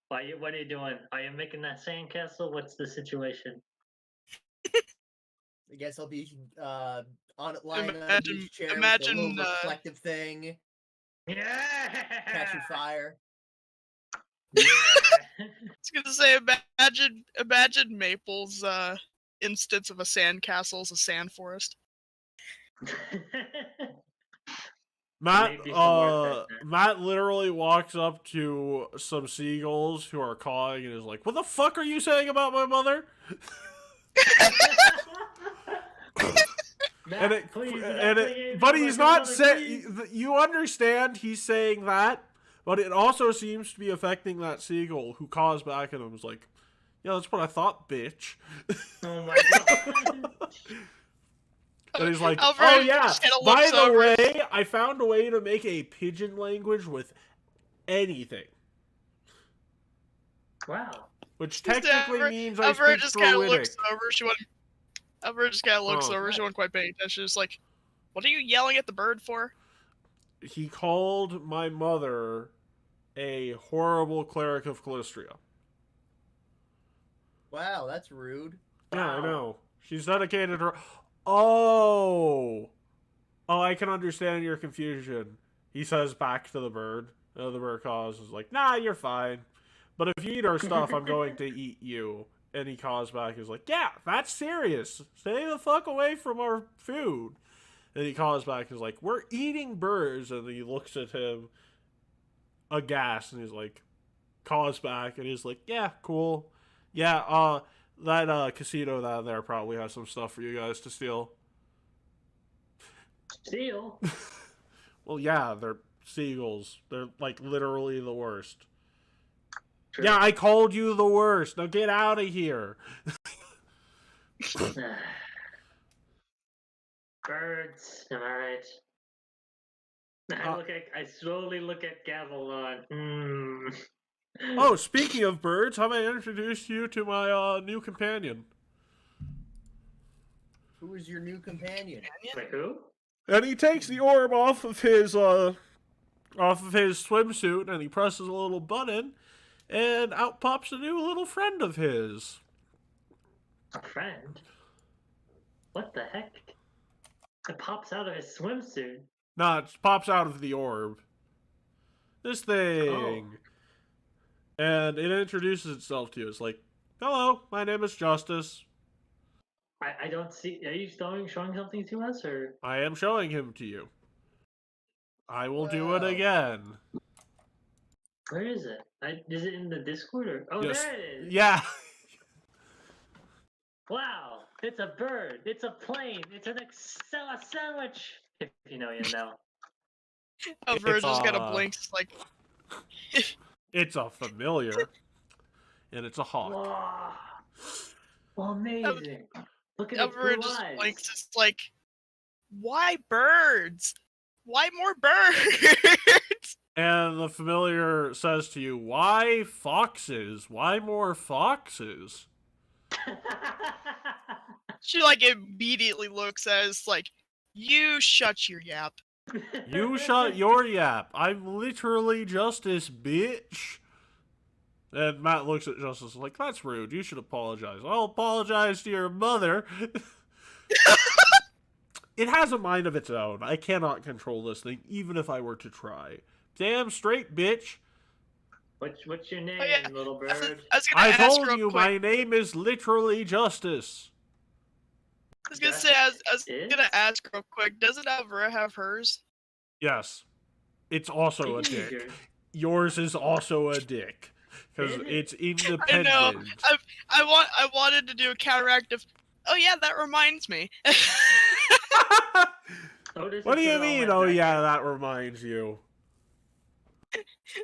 What are you doing? Are you making that sandcastle? What's the situation? I guess I'll be lying on a Imagine, beach chair with a little imagine, reflective thing, catching Yeah. fire. Yeah. I was gonna say, imagine Maple's instance of a sandcastle as a sand forest. Matt, Maybe some art back there. Matt literally walks up to some seagulls who are cawing and is like, "What the fuck are you saying about my mother?" Matt, please, But he's not saying. You understand he's saying that, but it also seems to be affecting that seagull who caws back at him. Is like, "Yeah, that's what I thought, bitch." Oh my god. And he's like, Alfred "Oh yeah, just kinda by looks the over. way, I found a way to make a pigeon language with anything." Wow. Which technically means I Alfred speak just kind of Druidic. looks over. Alfred just kind of looks over. She wasn't quite paying attention. Just like, what are you yelling at the bird for? He called my mother a horrible cleric of Calistria. Wow, that's rude. Yeah, I Wow. know. She's dedicated her. Oh, I can understand your confusion. He says back to the bird. The bird caws is like, "Nah, you're fine. But if you eat our stuff, I'm going to eat you." And he caws back is like, "Yeah, that's serious. Stay the fuck away from our food." And he caws back and is like, "We're eating birds." And he looks at him aghast and he's like, caws back and he's like, "Yeah, cool. Yeah, that casino down there probably has some stuff for you guys to steal." Seal. Well, yeah, they're seagulls. They're like literally the worst. True. Yeah, I called you the worst. Now get out of here. Birds. Am I right? I slowly look at Gavilan. Oh, speaking of birds, how about I introduce you to my new companion? Who is your new companion? Wait, who? And he takes the orb off of his swimsuit and he presses a little button and out pops a new little friend of his. A friend? What the heck? It pops out of his swimsuit. Nah, it pops out of the orb. This thing. Oh. And it introduces itself to you. It's like, "Hello, my name is Justice." I don't see. Are you showing something to us, or? I am showing him to you. I will do it Wow. again. Where is it? Is it in the Discord or? Oh, Yes. there it is. Yeah. Wow, it's a bird. It's a plane. It's a sandwich. If you know, you know. Alfred just kind uh, of blinks, like, It's a familiar. And it's a hawk. Wow. Well, amazing. Look at its Alfred blue just eyes. blinks. It's like, why birds? Why more birds? And the familiar says to you, "Why foxes? Why more foxes?" She like immediately looks at us like, you shut your yap. You shut your yap. I'm literally Justice, bitch. And Matt looks at Justice like, "That's rude. You should apologize." "I'll apologize to your mother." It has a mind of its own. I cannot control this thing, even if I were to try. Damn straight, bitch. What's your name, yeah. little I bird? was gonna I ask told real you quick. my name is literally Justice. I was gonna say, I was It? gonna ask real quick. Doesn't Alvera have hers? Yes. It's also a dick. Teenager. Yours is also a dick. Because Is it? it's I independent. know. I wanted to do a counteractive. Oh yeah, that reminds me. Otis What do has you put it on mean, my "Oh back. yeah, that reminds you"?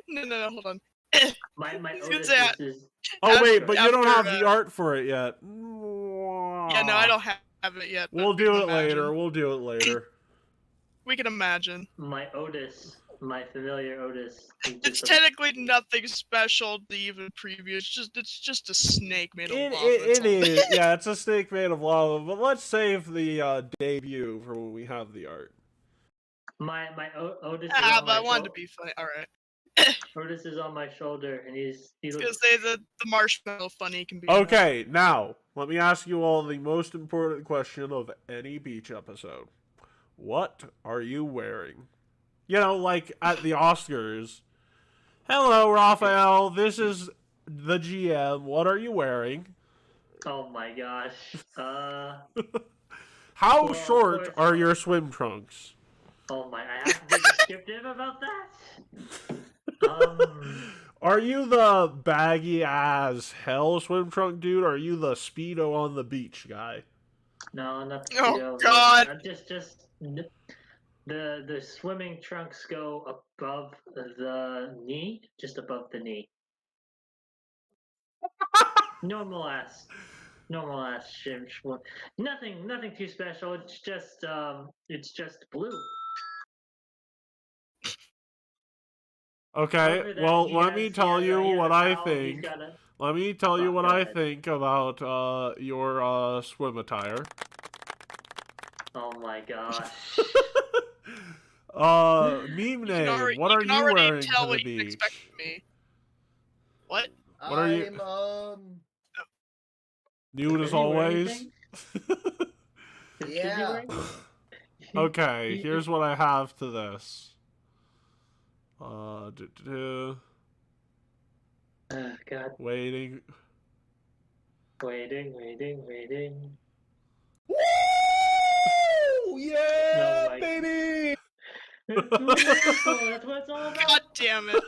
No, hold on. My I was Otis gonna say, is. Oh wait, After- but you don't have after, the art for it yet. yeah, no, I don't have it yet. but We'll we do can it later. imagine. We'll do it later. We can imagine. My Otis. My familiar Otis. is It's just a- technically nothing special to even preview. It's just a snake made of lava. It that's all. is. Yeah, it's a snake made of lava. But let's save the debut for when we have the art. My Otis. is Ah, on but I my wanted to shoulder. be funny. All right. Otis is on my shoulder, and he I was looks. gonna say that the marshmallow funny can be. Okay, now let me ask you all the most important question of any beach episode. What are you wearing? You know, like at the Oscars. Hello, Raphael. This is the GM. What are you wearing? Oh my gosh. How Well, short of course, are your swim trunks? Oh my! I have to be descriptive about that. Are you the baggy as hell swim trunk dude, or are you the Speedo on the beach guy? No, not the Oh, Speedo. God. Just the swimming trunks go above the knee, just above the knee. Normal ass, normal ass swim. Nothing too special. It's just blue. Okay, Other than well, let me tell you he has what a I towel. He's think. got a. Let me tell you what Go I ahead. think about your swim attire. Oh my gosh. Meme You name. What you are can you already wearing to tell the what you can expect beach? from me. What? What are you? I'm Nude as Is he wearing always. anything? Is he yeah. wearing? Okay, here's what I have to this. Oh God. Waiting. Waiting. Woo! Yeah, No, like- baby. That's wonderful. That's what it's all about. God damn it.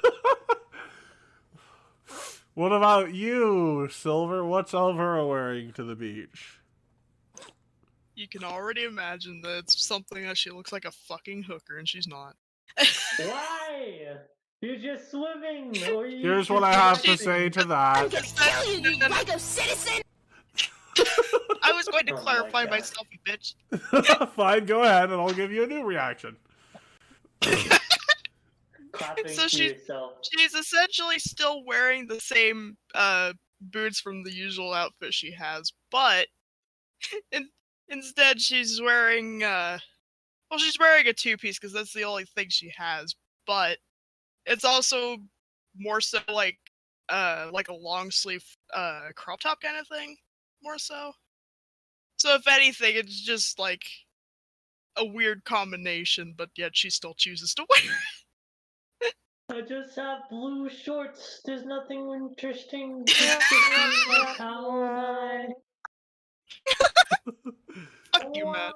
What about you, Silver? What's Elvira wearing to the beach? You can already imagine that it's something that she looks like a fucking hooker, and she's not. Why? You're just swimming. Or you Here's just what I have to resting. say to that. Kill you, Lego citizen! I was going to Oh my clarify God. myself, you bitch. Fine, go ahead, and I'll give you a new reaction. Clapping So to she's- yourself. She's essentially still wearing the same boots from the usual outfit she has, but instead she's wearing she's wearing a two-piece because that's the only thing she has, but it's also more so like a long sleeve crop top kind of thing, more so. So if anything, it's just like a weird combination, but yet she still chooses to wear it. I just have blue shorts. There's nothing interesting. Just my towel and Fuck you, Matt.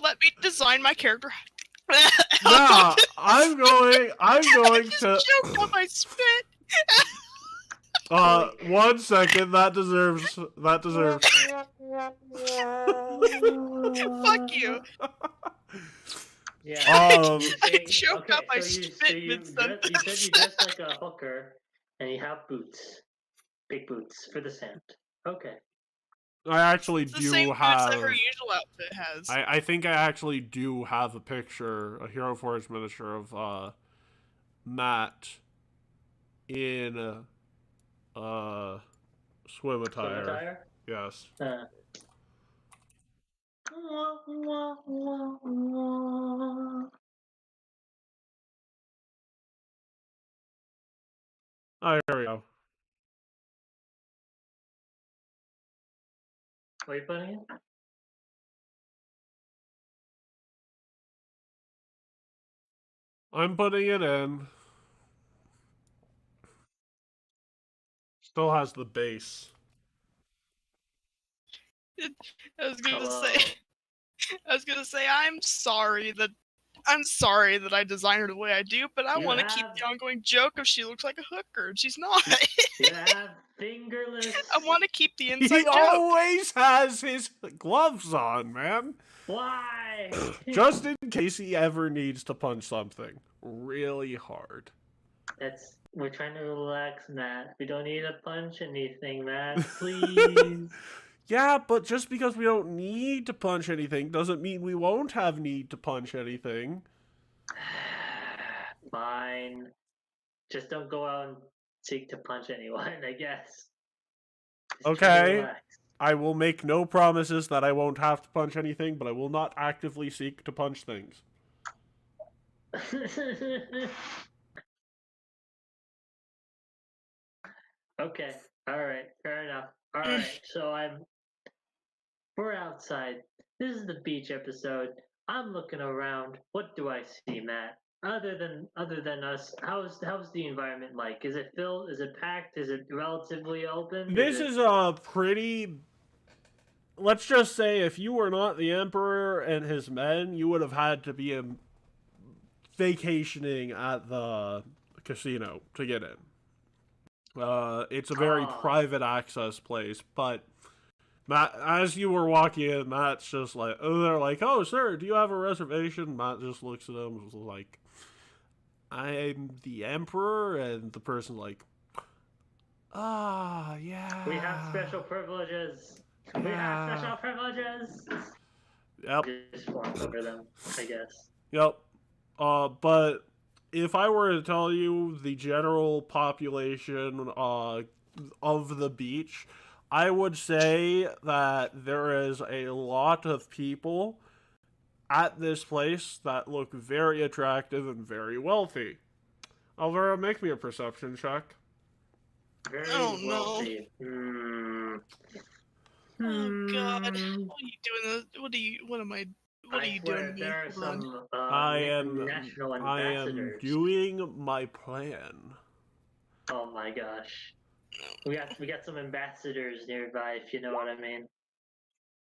Let me design my character. Nah, I'm going just to. choked on my spit. 1 second. That deserves. Fuck you. Yeah. I choked up my so spit you mid-sentence. said you dress like a hooker, and you have boots, big boots for the sand. Okay. I actually It's the same do boots that have. her usual outfit has. I think I actually do have a picture, a Hero Forge miniature of Matt in swim attire. Swim attire? Yes. Oh, here we go. What are you putting in? I'm putting it in. Still has the base. I was gonna Hello. say, I'm sorry that I designed her the way I do, but I You want to keep have- the ongoing joke of she looks like a hooker, and she's not. You have fingerless. I want to keep the inside He joke. always has his gloves on, man. Why? Just in case he ever needs to punch something really hard. We're trying to relax, Matt. We don't need to punch anything, Matt. Please. Yeah, but just because we don't need to punch anything doesn't mean we won't have need to punch anything. Fine. Just don't go out and seek to punch anyone, I guess. Just try to Okay. relax. I will make no promises that I won't have to punch anything, but I will not actively seek to punch things. Okay. All right. Fair enough. All right. So we're outside. This is the beach episode. I'm looking around. What do I see, Matt? Other than us, how's the environment like? Is it filled? Is it packed? Is it relatively open? This is a pretty. Let's just say, if you were not the Emperor and his men, you would have had to be vacationing at the casino to get in. It's a very private access place, but Matt, as you were walking in, Matt's just like, oh, they're like, oh, sir, do you have a reservation? Matt just looks at him and is like, I'm the Emperor, and the person's like, ah, yeah. We have special privileges. We have special privileges. Yep. Just walk over them, I guess. Yep. But if I were to tell you the general population of the beach, I would say that there is a lot of people at this place that look very attractive and very wealthy. Alvaro, make me a perception check. Very Oh, no. wealthy. Oh God! What are you doing? What am I? What are you doing to me? There are Hold on. some national I am ambassadors. doing my plan. Oh my gosh. We got some ambassadors nearby, if you know what I mean.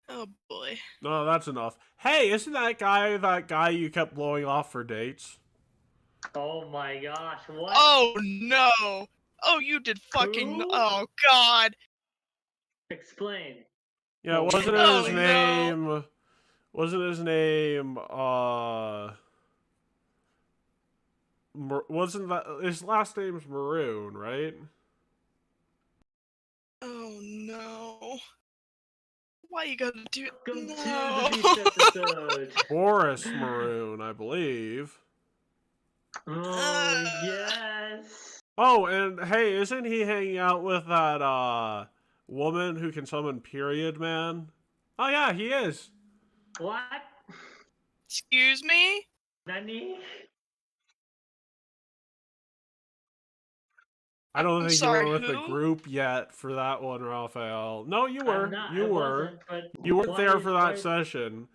Oh boy. No, that's enough. Hey, isn't that guy you kept blowing off for dates? Oh my gosh, what? Oh no! Oh, you did fucking. Who? Oh God! Explain. Yeah, Oh, wasn't no. his name? Wasn't his name? Wasn't that his last name's Maroon, right? Oh no! Why you gotta do it? Welcome No. to the beach episode. Boris Maroon, I believe. Oh yes. Oh, and hey, isn't he hanging out with that woman who can summon Period Man? Oh yeah, he is. What? Excuse me? Nani? I don't I'm think sorry, you were with the who? group yet for that one, Raphael. No, you were. I'm not, You I were. wasn't, but You weren't there for that session.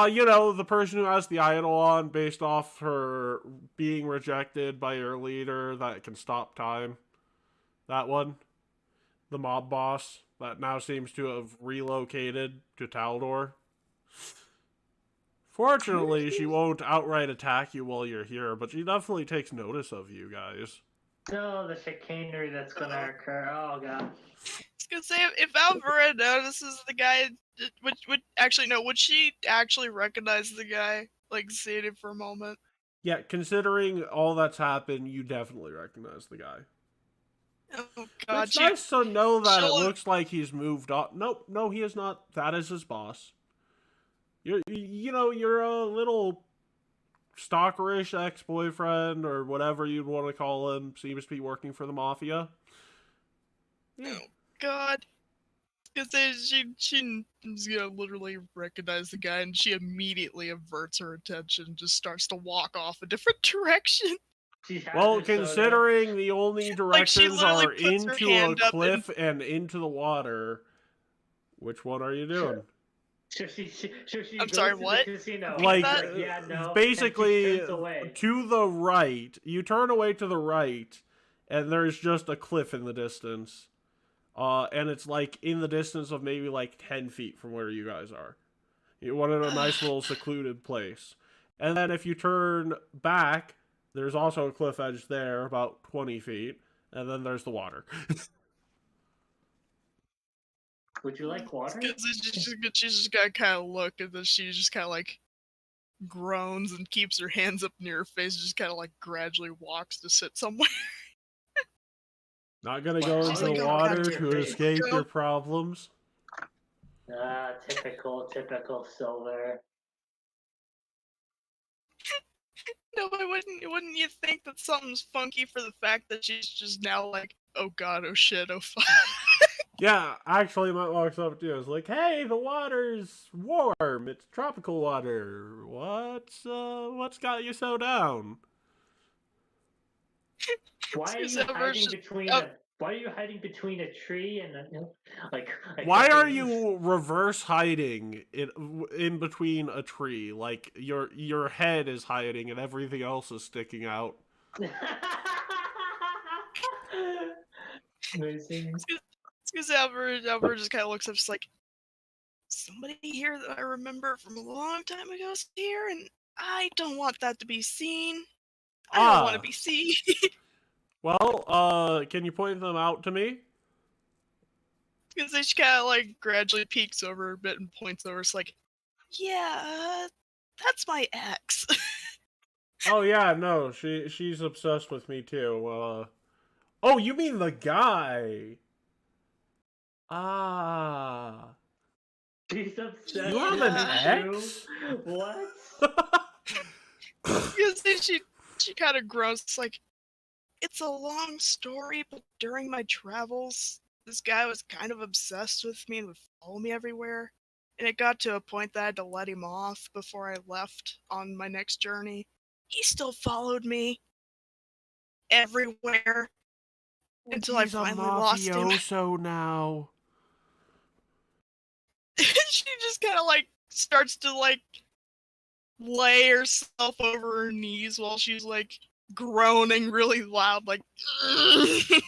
You know, the person who has the idol on based off her being rejected by her leader that can stop time. That one. The mob boss that now seems to have relocated to Taldor. Fortunately, she won't outright attack you while you're here, but she definitely takes notice of you guys. No, the chicanery that's gonna occur. Oh god. I was gonna say, if Alvaro notices the guy, would she actually recognize the guy? Like, see it for a moment? Yeah, considering all that's happened, you definitely recognize the guy. Oh God! It's nice to know that it she'll- looks like he's moved on. Nope, no, he is not. That is his boss. You're a little stalkerish ex-boyfriend or whatever you'd want to call him. Seems to be working for the mafia. Yeah. Oh God! Because she's gonna literally recognize the guy, and she immediately averts her attention, and just starts to walk off a different direction. Well, considering the only Like, she directions literally are puts her into a hand up cliff and into the water, which one are you doing? So she I'm goes sorry, to what? the casino. Like, yeah, no. basically, and she turns away. to the right. You turn away to the right, and there's just a cliff in the distance. And it's like in the distance of maybe like 10 feet from where you guys are. You want a nice little secluded place. And then if you turn back, there's also a cliff edge there, about 20 feet. And then there's the water. Would you like water? She's just gotta kind of look, and then she just kind of like groans and keeps her hands up near her face, and just kind of like gradually walks to sit somewhere. Not gonna go She's into like, the "Oh, water God, to you're escape big." your problems. Typical Silver. No, I wouldn't you think that something's funky for the fact that she's just now like, oh God, oh shit, oh fuck. Yeah, actually, Matt walks up to you. It's like, "Hey, the water's warm. It's tropical water. What's got you so down?" Why are Excuse you ever hiding just between oh, a Why are you hiding between a tree and a like Why are something? you reverse hiding in between a tree? Like your head is hiding and everything else is sticking out. Amazing. excuse ever just kind of looks up, just like, somebody here that I remember from a long time ago is here, and I don't want that to be seen. I don't want to Ah, be seen. well, can you point them out to me? Because then she kind of like gradually peeks over a bit and points over. It's like, yeah, that's my ex. Oh yeah, no, she's obsessed with me too. Oh, you mean the guy? Ah, She's you obsessed have with an Yeah. you too. ex? What? Because then she kind of groans. It's like, it's a long story, but during my travels, this guy was kind of obsessed with me and would follow me everywhere. And it got to a point that I had to let him off before I left on my next journey. He still followed me everywhere until I He's a finally lost him. mafioso now. She just kind of like starts to like lay herself over her knees while she's like groaning really loud, like. I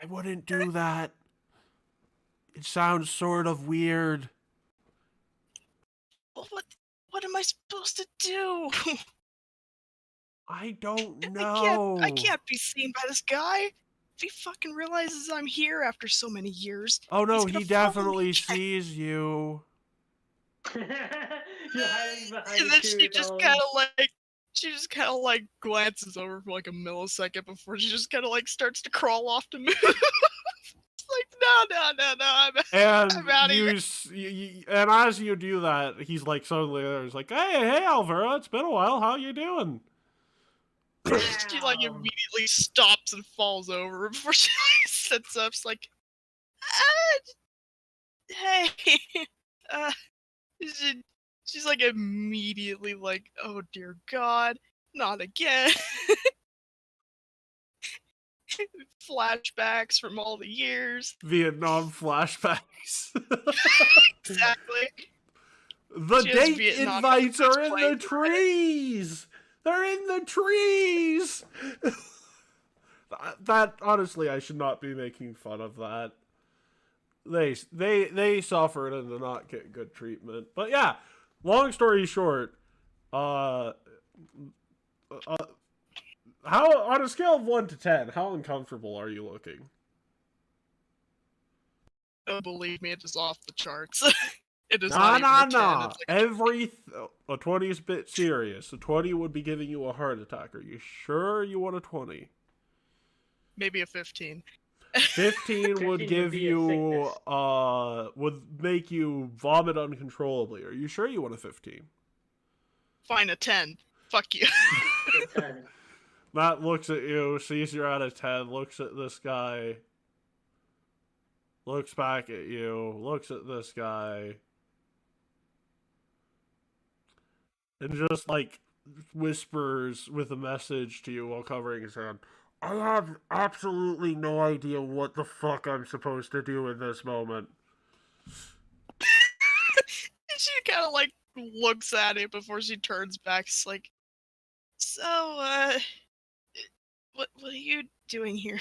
wouldn't do that. It sounds sort of weird. Well, what am I supposed to do? I don't I know. can't be seen by this guy. If he fucking realizes I'm here after so many years, Oh no, he's gonna he follow me definitely again. sees you. You're hiding behind And a then tree with she just kind of like glances over for like a millisecond before she just kind of like starts to crawl off to move. It's like, no, And I'm out of here. and as you do that, he's like suddenly there. He's like, "Hey, Alvaro, it's been a while. How you doing?" She like Ow. immediately stops and falls over before she like, sits up. It's like, uh, hey, uh, she, she's like immediately like, oh dear God, not again. Flashbacks from all the years. Vietnam flashbacks. Exactly. The She has date Vietnam invites memories are in playing the through her head. trees. They're in the trees. That honestly, I should not be making fun of that. They suffered and did not get good treatment. But yeah, long story short, uh, uh how on a scale of 1 to 10, how uncomfortable are you looking? Oh, believe me, it is off the charts. It is not Nah, even a nah, 10. nah. It's like A 20 is a bit serious. A 20 would be giving you a heart attack. Are you sure you want a 20? maybe a 15. 15 would 15 would give be a you, sickness. would make you vomit uncontrollably. Are you sure you want a 15? Fine, a 10. Fuck you. It's a 10. Matt looks at you, sees you're at a 10, looks at this guy, looks back at you, looks at this guy, and just like whispers with a message to you while covering his hand. I have absolutely no idea what the fuck I'm supposed to do in this moment. She kind of like looks at it before she turns back. It's like, so, what are you doing here?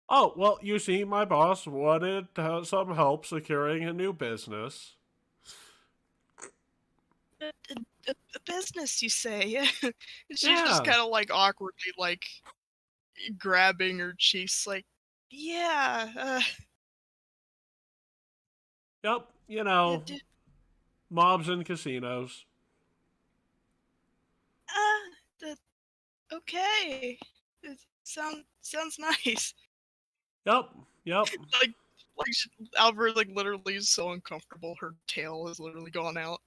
Oh, well, you see, my boss wanted some help securing a new business. A business, you say? She's just Yeah. kind of like awkwardly like grabbing her cheeks, like, yeah, Yep, you yeah, know, mobs and casinos. uh, okay. It sounds nice. Yep, yep. Like, Albert, like, literally is so uncomfortable. Her tail has literally gone out.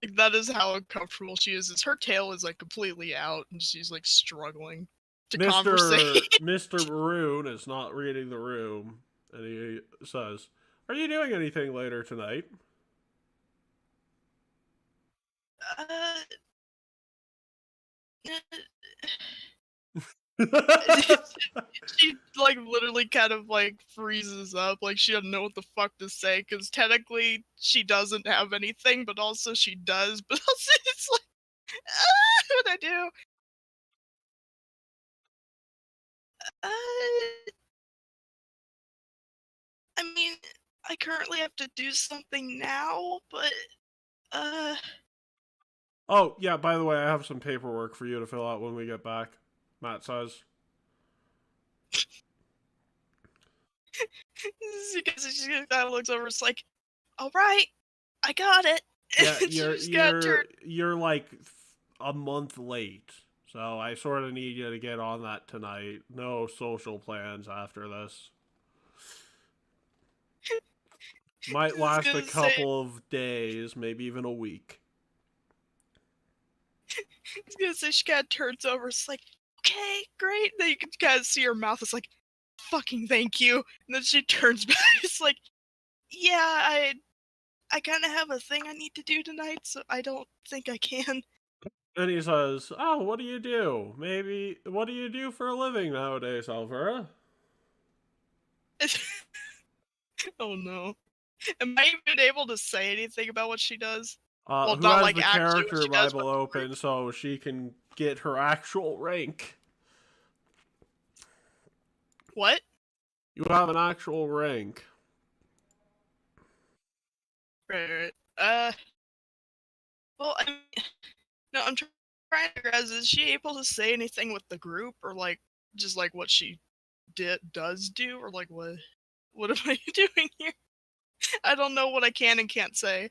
Like, that is how uncomfortable she is. Her tail is like completely out, and she's like struggling. to conversate. Mr. Maroon is not reading the room, and he says, "Are you doing anything later tonight?" uh, she like literally kind of like freezes up, like she doesn't know what the fuck to say, because technically she doesn't have anything, but also she does, but also it's like, what I do? Uh, I mean, I currently have to do something now, but uh, Oh, yeah, by the way, I have some paperwork for you to fill out when we get back, Matt says. because she kind of looks over, it's like, all right, I got it. Yeah, And she just got turned. you're like a month late. So I sort of need you to get on that tonight. No social plans after this. Might I was last a gonna say, couple of days, maybe even a week. she kind of turns over. It's like, okay, great. Then you can kind of see her mouth. It's like, fucking thank you. And then she turns back. It's like, yeah, I kind of have a thing I need to do tonight, so I don't think I can. And he says, "Oh, what do you do? Maybe, what do you do for a living nowadays, Alvera?" Oh no. Am I even able to say anything about what she does? Well, Who not has like the actually what character she does, but Bible open so she can get her actual rank? what? You have an actual rank. Right. Well, I mean, no, I'm trying to figure out, is she able to say anything with the group, or like just like what she does do, or like what am I doing here? I don't know what I can and can't say.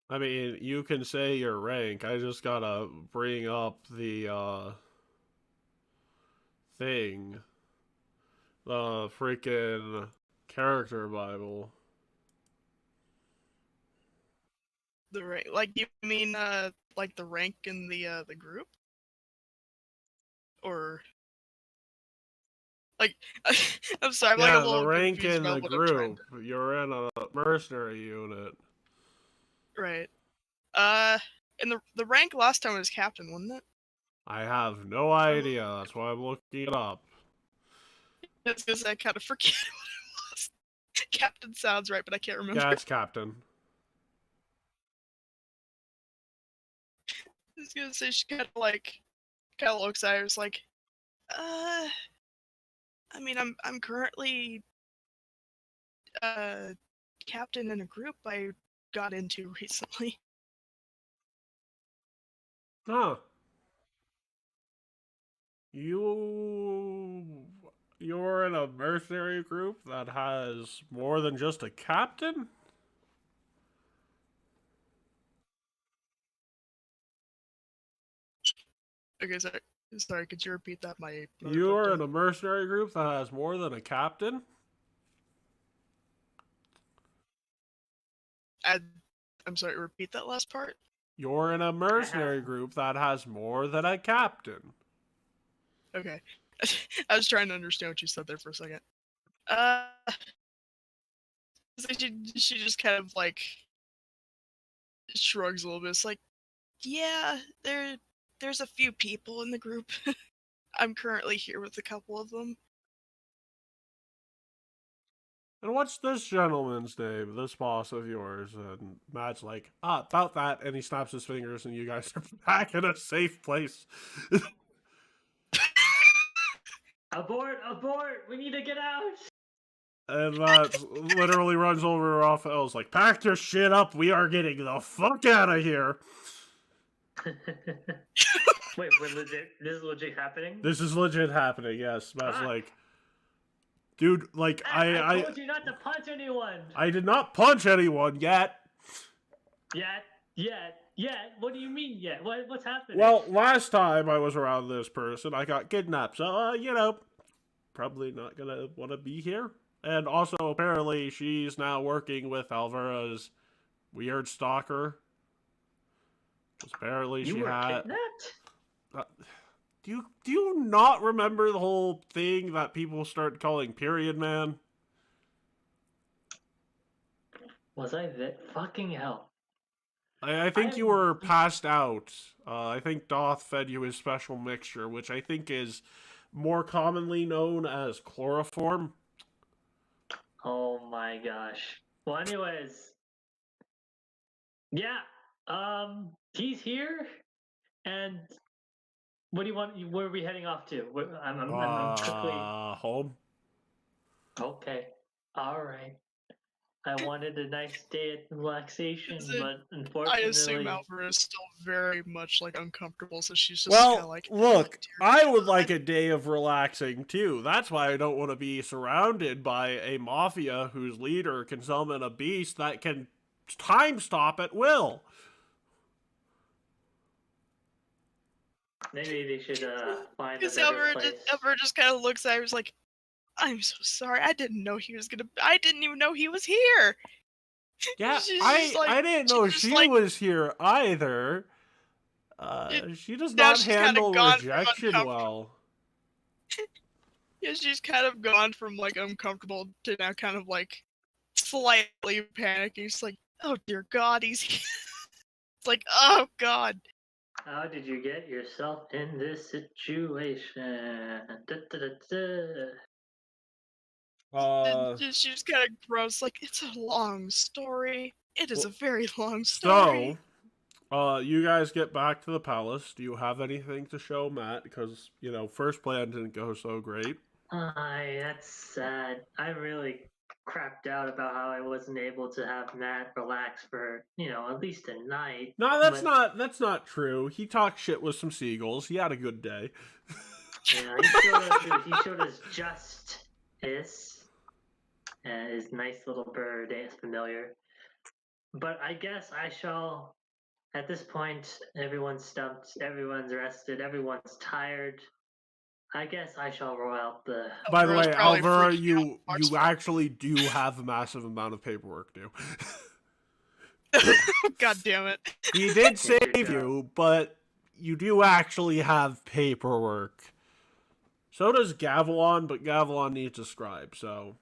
I mean, you can say your rank. I just gotta bring up the thing. The freaking character Bible. The rank, like you mean like the rank in the group, or like I'm sorry, I'm like a Yeah, the little rank confused in the about what I'm trying group. You're in a mercenary unit. to. Right. And the rank last time was captain, wasn't it? I have no idea. That's why I'm looking it up. It's because I kind of forget what it was. Captain sounds right, but I can't remember. Yeah, it's captain. I was gonna say she kind of looks at her, it's like, uh, I mean, I'm currently uh captain in a group I got into recently. Huh. You're in a mercenary group that has more than just a captain? Okay, sorry, could you repeat that? My mother You're booked in a mercenary group that has more than a captain? I'm sorry, repeat that last part? You're in a mercenary group that has more than a captain. Okay. I was trying to understand what you said there for a second. Uh, so she just kind of like shrugs a little bit. It's like, yeah, there's a few people in the group. I'm currently here with a couple of them. And what's this gentleman's name, this boss of yours? And Matt's like, about that. And he snaps his fingers, and you guys are back in a safe place. Abort! Abort! We need to get out! And Matt literally runs over to Raphael's like, pack your shit up. We are getting the fuck out of here. Wait, we're legit. This is legit happening. This is legit happening, yes. Matt's like, dude, like, I told you not to punch anyone. I did not punch anyone yet. Yet. What do you mean yet? What's happening? Well, last time I was around this person, I got kidnapped. So, probably not gonna want to be here. And also, apparently, she's now working with Alvera's weird stalker. Apparently, you she were had. kidnapped? do you not remember the whole thing that people started calling Period Man? Was I fucking hell? I think you were passed out. I think Doth fed you his special mixture, which I think is more commonly known as chloroform. Oh my gosh. Well, anyways, yeah. He's here, and what do you want? Where are we heading off to? I'm quickly. Home. Okay. All right. I wanted a nice day of relaxation, Is it- but I assume unfortunately, Alvaro is still very much like uncomfortable, so she's just kind of Well, like, look, "Dear I would God." like a day of relaxing too. That's why I don't want to be surrounded by a mafia whose leader can summon a beast that can time stop at will. maybe they should find a Because better place. Alvaro just kind of looks at her, he's like, I'm so sorry. I didn't know he was gonna. I didn't even know he was here. Yeah, She's just like, I didn't know she's just she like, was here either. She does now not she's kind of handle gone from rejection uncomfortable. well. Yeah, she's kind of gone from like uncomfortable to now kind of like slightly panicking. She's like, oh dear God, he's here. It's like, oh God. How did you get yourself in this situation? Da, da, da, da. She's just kind of gross. Like, it's a long story. It is Well, a very long story. So, you guys get back to the palace. Do you have anything to show Matt? Because, first plan didn't go so great. That's sad. I really crapped out about how I wasn't able to have Matt relax for, at least a night. No, But, that's not true. He talked shit with some seagulls. He had a good day. Yeah, he showed us justice. His nice little bird is familiar. But I guess I shall. At this point, everyone's stumped, everyone's rested, everyone's tired. I guess I shall roll out the. By the Alvaro's way, probably Alvaro, freaking out. you actually do have a massive amount of paperwork due. God damn it. He did Good save job. you, but you do actually have paperwork. So does Gavilon, but Gavilon needs a scribe, so...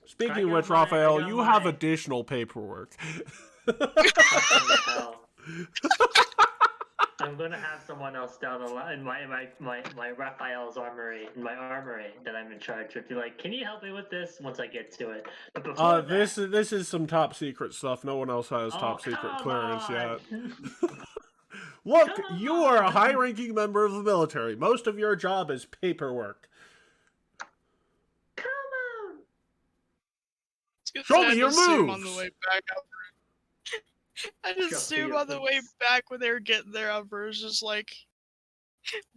Speaking of which, Raphael, you have additional paperwork. Fucking hell. I'm gonna have someone else down the line in my Raphael's armory, in my armory that I'm in charge of. Be like, can you help me with this once I get to it? But before this is some top secret stuff. No one else has top secret clearance yet. Look, you are a high-ranking member of the military. Most of your job is paperwork. Come on. Show me your On the moves. way back up. I just assume on the way back when they were getting there, Alvaro's just like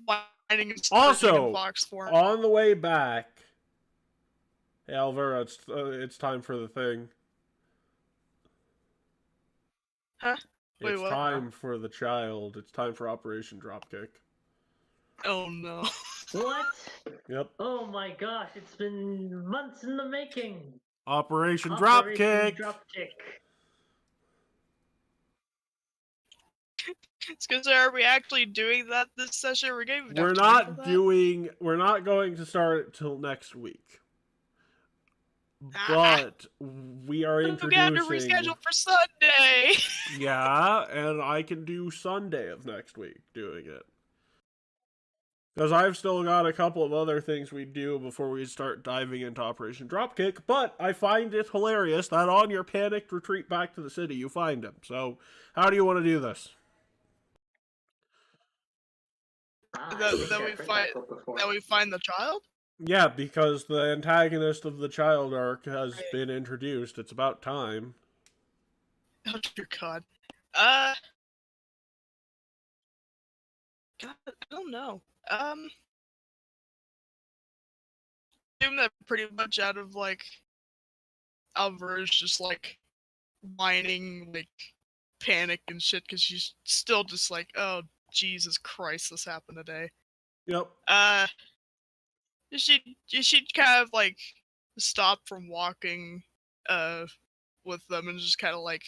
whining and Also, in box form. on the way back, hey Alvaro, it's time for the thing. Huh? Wait, It's what? time for the child. It's time for Operation Dropkick. Oh no. What? Yep. Oh my gosh, it's been months in the making. Operation Operation Dropkick. Dropkick. It's because are we actually doing that this session? We're going to We're not going to start it till next week. But we are introducing. We have to reschedule for Sunday. Yeah, and I can do Sunday of next week doing it. Because I've still got a couple of other things we do before we start diving into Operation Dropkick, but I find it hilarious that on your panicked retreat back to the city, you find him. So, how do you want to do this? That we find the child? Yeah, because the antagonist of the child arc has been introduced. It's about time. Oh dear God. God, I don't know. Assume that pretty much out of like Alvaro's just like whining, like panic and shit, because she's still just like, oh Jesus Christ, this happened today. Yep. She kind of like stop from walking with them and just kind of like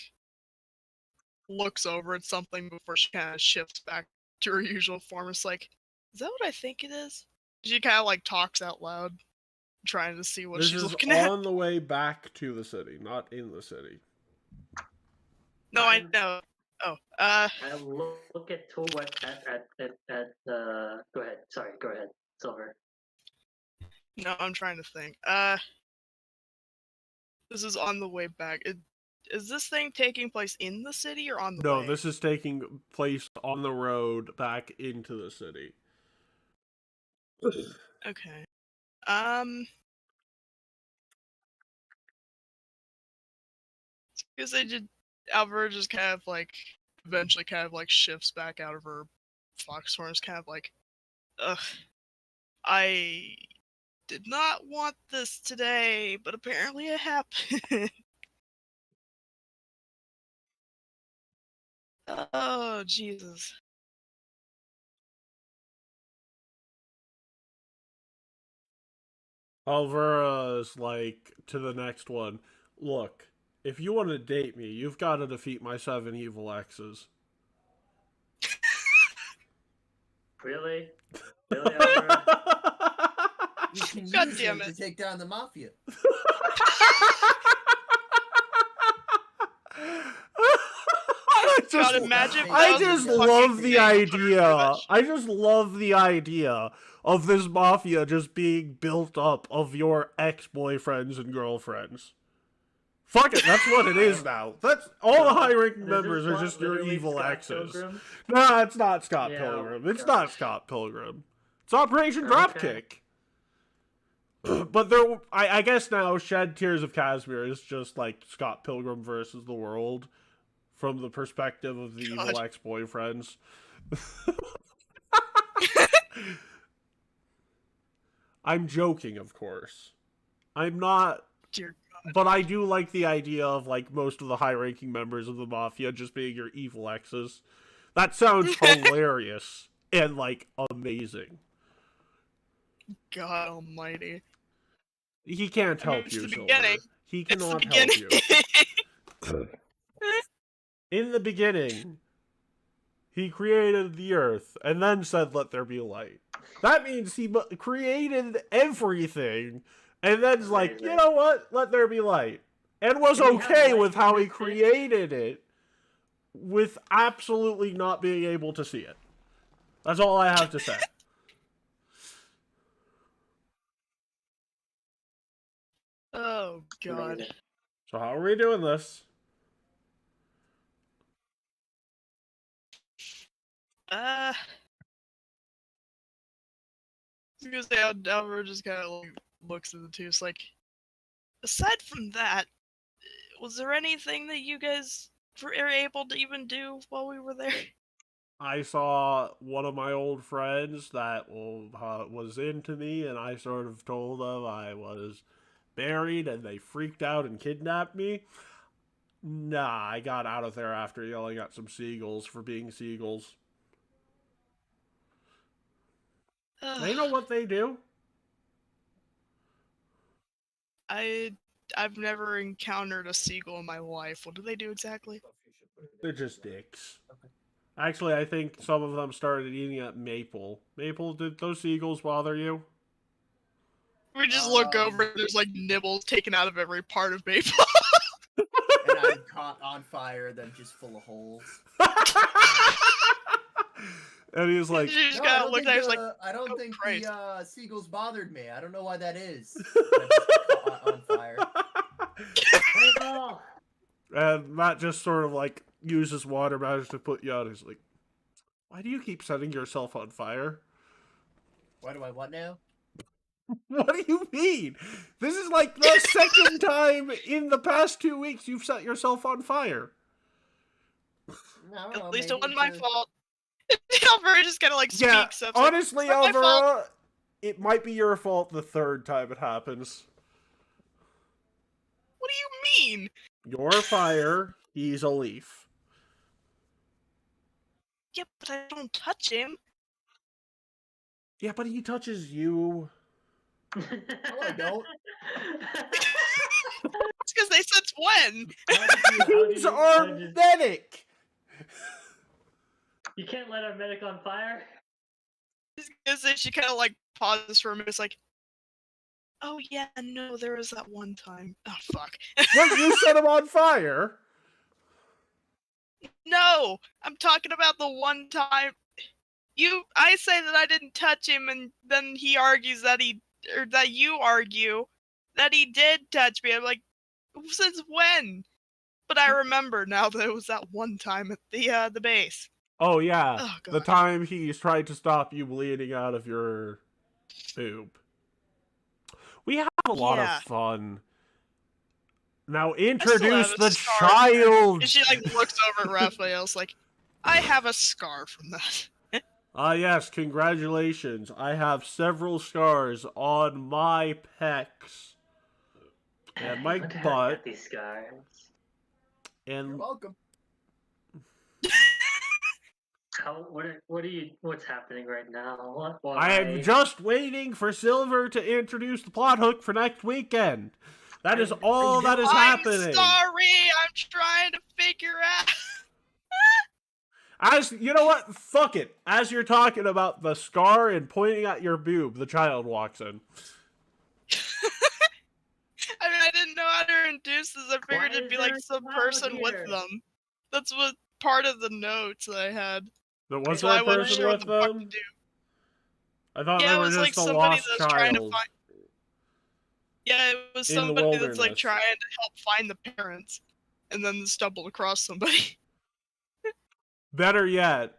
looks over at something before she kind of shifts back to her usual form. It's like, Is that what I think it is? She kind of like talks out loud, trying to see what This she's is looking at. on the way back to the city, not in the city. No, I know. Oh, I look at go ahead. Sorry, go ahead, Silver. no, I'm trying to think. This is on the way back. Is this thing taking place in the city or on the way? No, this is taking place on the road back into the city. Okay. Because they did. Alvaro just kind of like eventually kind of like shifts back out of her foxhorn. Is kind of like, ugh, I did not want this today, but apparently it happened. Oh Jesus. Alvara's like to the next one. Look, if you want to date me, you've got to defeat my 7 evil exes. Really? Really, Alvaro? You can God use damn them to it. take down the mafia. God, imagine if I that was just a love fucking the thing. idea. I just love the idea of this mafia just being built up of your ex-boyfriends and girlfriends. Fuck it, that's what it is now. That's all the high-ranking Does members this are plot just your literally evil Scott exes. Pilgrim? No, it's not Scott Yeah, Pilgrim. It's gosh. not Scott Pilgrim. It's Operation Okay. Dropkick. But there, I guess now Shed Tears of Kashmir is just like Scott Pilgrim versus the world from the perspective of the evil ex-boyfriends. I'm joking, of course. I'm not, Dear God. but I do like the idea of like most of the high-ranking members of the mafia just being your evil exes. That sounds hilarious and like amazing. God almighty. He can't help It's you, the Silver. beginning. He It's the cannot beginning. help you. In the beginning, he created the earth and then said, "Let there be light." That means he created everything and then's like, Amazing. you know what? Let there be light. And was Can he have okay light with in how he this dish? created it with absolutely not being able to see it. That's all I have to say. Oh God. Amazing. So how are we doing this? Because Alvaro just kind of like looks at the two. It's like, aside from that, was there anything that you guys were able to even do while we were there? I saw one of my old friends that was into me, and I sort of told them I was buried, and they freaked out and kidnapped me. Nah, I got out of there after yelling at some seagulls for being seagulls. They know what they do. I've never encountered a seagull in my life. What do they do exactly? They're just dicks. Actually, I think some of them started eating at Maple. Maple, did those seagulls bother you? We just look over and there's like nibbles taken out of every part of Maple. And I'm caught on fire, then just full of holes. And he's like, You just No, I gotta don't look think, at it, it's like, I don't oh, think Christ. the seagulls bothered me. I don't know why that is. I just got caught on fire. Maple! and Matt just sort of like uses water magic to put you out. He's like, why do you keep setting yourself on fire? Why do I what now? What do you mean? This is like the second time in the past 2 weeks you've set yourself on fire. I don't know, At least maybe it wasn't it's my fault. Alvaro just kind of like Yeah, speaks up. honestly, like, "It's not my fault." Alvaro, it might be your fault the third time it happens. What do you mean? You're fire, he's a leaf. Yeah, but I don't touch him. Yeah, but he touches you. No, I don't. It's because they since when? He's our medic! You can't light our medic on fire? She kind of like pauses for a minute. It's like, oh yeah, no, there was that one time. Oh fuck. What, you set him on fire? No, I'm talking about the one time. I say that I didn't touch him, and then he argues that that you argue that he did touch me. I'm like, since when? But I remember now that it was that one time at the base. Oh yeah, Oh the god. time he's tried to stop you bleeding out of your boob. We have a lot of Yeah. fun. Now I still introduce have a the scar. child! And she like looks over at Raphael's like, I have a scar from that. Ah yes, congratulations. I have several scars on my pecs. And my Wonder how I butt. got these scars. You're And welcome. What's happening right now? I am just waiting for Silver to introduce the plot hook for next weekend. That is all that is I'm happening. sorry, I'm trying to figure out. As you know what? Fuck it. As you're talking about the scar and pointing at your boob, the child walks in. I mean, I didn't know how to introduce this. I figured Why it'd is be there like a some child person with here? them. That's what part of the notes that I had. There was So there I a wasn't person sure what with the fuck to them? do. I thought Yeah, they it were was like just a somebody lost that's trying to child find. Yeah, it was in the somebody that's like wilderness. trying to help find the parents, and then stumbled across somebody. Better yet,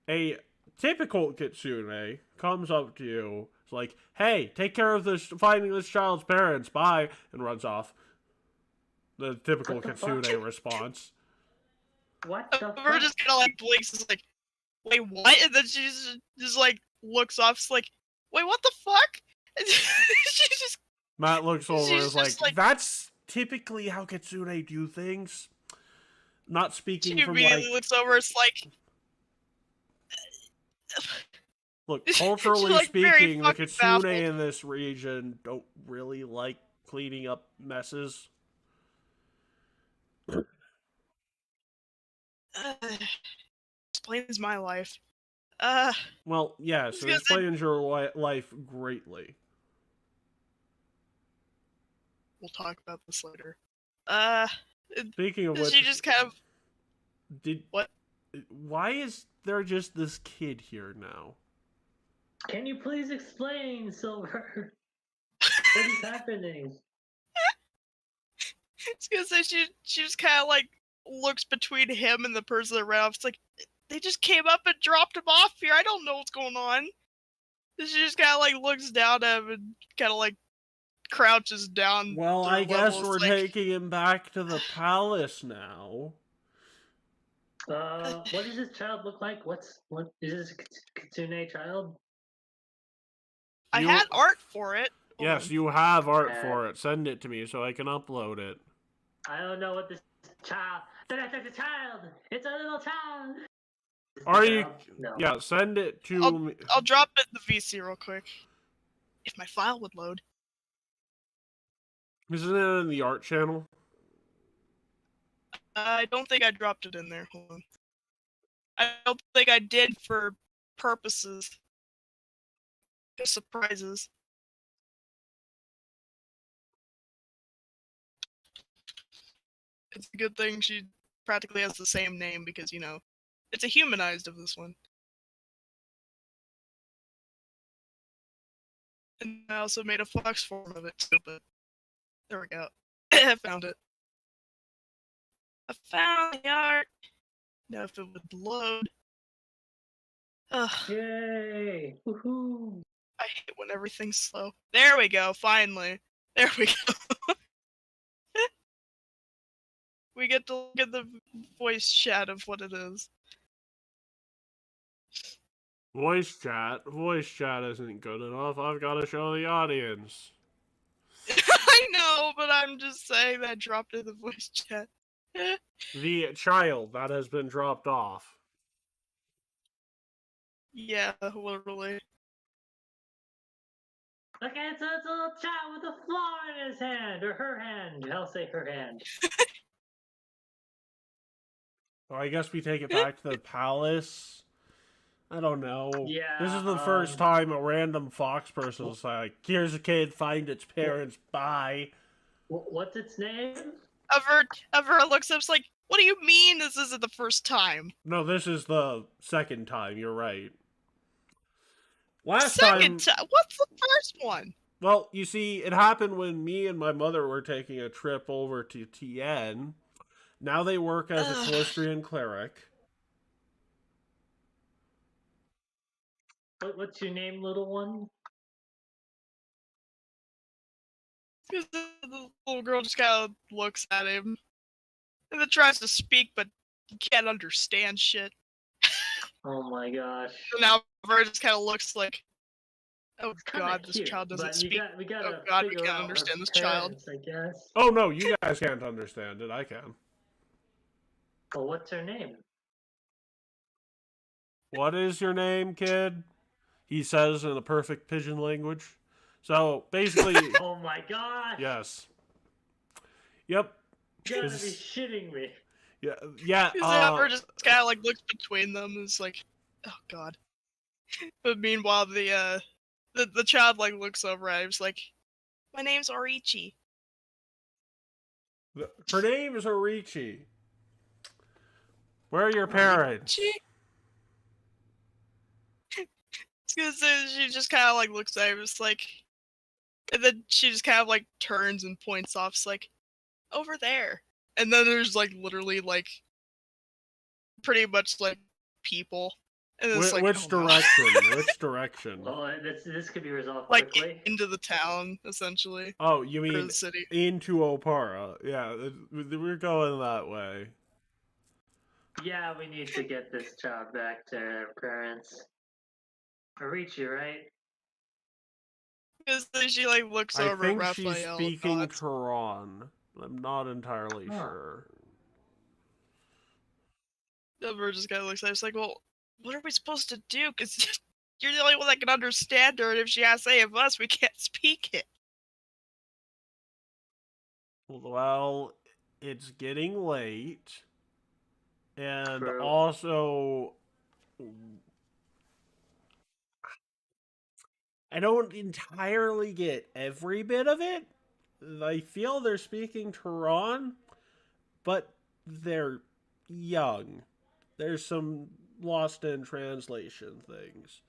a typical kitsune comes up to you, it's like, "Hey, take care of this, finding this child's parents. Bye," and runs off. The typical What the kitsune fuck? response. What the We're fuck? just kind of like blinks, is like, wait, what? And then she just like looks off, it's like, wait, what the fuck? And she's just Matt looks over and she's is just like, "That's typically how kitsune do things." Not she speaking from immediately like, looks over, it's like, look, she's culturally like very speaking, the fucking kitsune baffled. in this region don't really like cleaning up messes. Explains my life. Well, yes, I it was gonna say, explains your life greatly. we'll talk about this later. Speaking of She which, just kind of, did what? why is there just this kid here now? Can you please explain, Silver? What is happening? I was gonna say she just kind of like looks between him and the person that ran off. It's like, they just came up and dropped him off here. I don't know what's going on. And she just kind of like looks down at him and kind of like crouches down. Well, their I guess level. we're It's like, taking him back to the palace now. What does this child look like? What is this a kitsune child? I You- had art for it. Hold Yes, on. you have art for it. Send it to me so I can upload it. I don't know what this child. That's a child. It's a little child. Are you? No. Yeah, send it to me. I'll drop it in the VC real quick. If my file would load. Isn't it in the art channel? I don't think I dropped it in there. Hold on. I don't think I did for purposes. Just surprises. It's a good thing she practically has the same name because, you know, it's a humanized of this one. And I also made a flux form of it too, but there we go. I found it. I found the art. Now if it would load. Ugh, Yay! Woohoo! I hate when everything's slow. There we go, finally. There we go. We get to look at the voice chat of what it is. Voice chat? Voice chat isn't good enough. I've got to show the audience. I know, but I'm just saying that dropped in the voice chat. The child that has been dropped off. Yeah, literally. Look at this little child with a flower in his hand, or her hand. I'll say her hand. So I guess we take it back to the palace. I don't know. Yeah, This is the first time a random Fox person was like, here's a kid, find its parents, bye. What's its name? Ever looks up, like, what do you mean this isn't the first time? No, this is the second time, you're right. Last Second time, time? What's the first one? well, you see, it happened when me and my mother were taking a trip over to TN. Now they work as a Callistrian cleric. What's your name, little one? The little girl just kind of looks at him and then tries to speak, but can't understand shit. Oh my gosh. So now Ver just kind of looks like, oh It's kinda god, this cute, child doesn't but speak. we gotta Oh god, we figure can't out understand her this child. parents, I guess. Oh no, you guys can't understand it, I can. Well, what's her name? What is your name, kid? He says in a perfect pigeon language. So, basically, Oh my gosh! yes. Yep. You gotta be His- shitting me. yeah, Ever just kind of like looks between them and is like, oh god. But meanwhile, the child like looks over at him, is like, my name's Orichi. her name is Orichi. Where are your parents? She just kind of like looks at him, it's like, and then she just kind of like turns and points off, it's like, over there. And then there's like literally like pretty much like people. And it's like, Which oh, no. direction? Which direction? Oh, this could be resolved Like quickly. into the town, essentially. Oh, you Or mean the city. into Opara? Yeah, we're going that way. Yeah, we need to get this child back to her parents. Arichi, right? Because then she like looks I over at think she's Raphael. speaking nods. Tehran. I'm not entirely Huh. sure. Ever just kind of looks at her, it's like, well, what are we supposed to do? Because you're the only one that can understand her, and if she has any of us, we can't speak it. Well, it's getting late. And True. also, I don't entirely get every bit of it. I feel they're speaking Tehran, but they're young. There's some lost in translation things.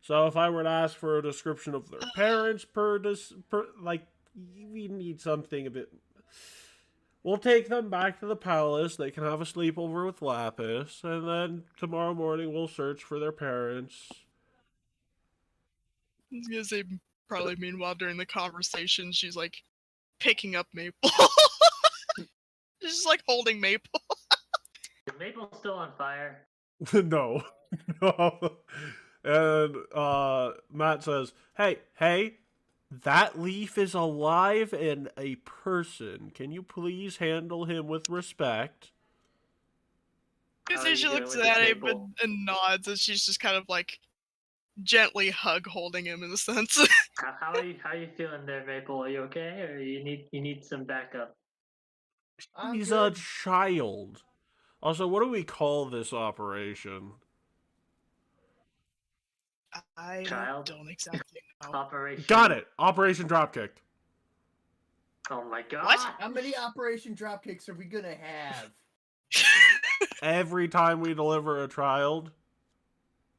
So if I were to ask for a description of their parents like, we need something a bit. We'll take them back to the palace. They can have a sleepover with Lapis, and then tomorrow morning we'll search for their parents. I was gonna say, probably meanwhile during the conversation, she's like picking up Maple. She's just like holding Maple. Is Maple still on fire? No. No. And Matt says, hey, that leaf is alive and a person. Can you please handle him with respect? Because How are she you doing looks with at this, him Maple? and nods, and she's just kind of like gently holding him in a sense. How are you feeling there, Maple? Are you okay, or you need some backup? I'm He's good. a child. Also, what do we call this operation? I Child? don't exactly know. Operation. Got it. Operation Dropkick. Oh my god! What? How many Operation Dropkicks are we gonna have? Every time we deliver a child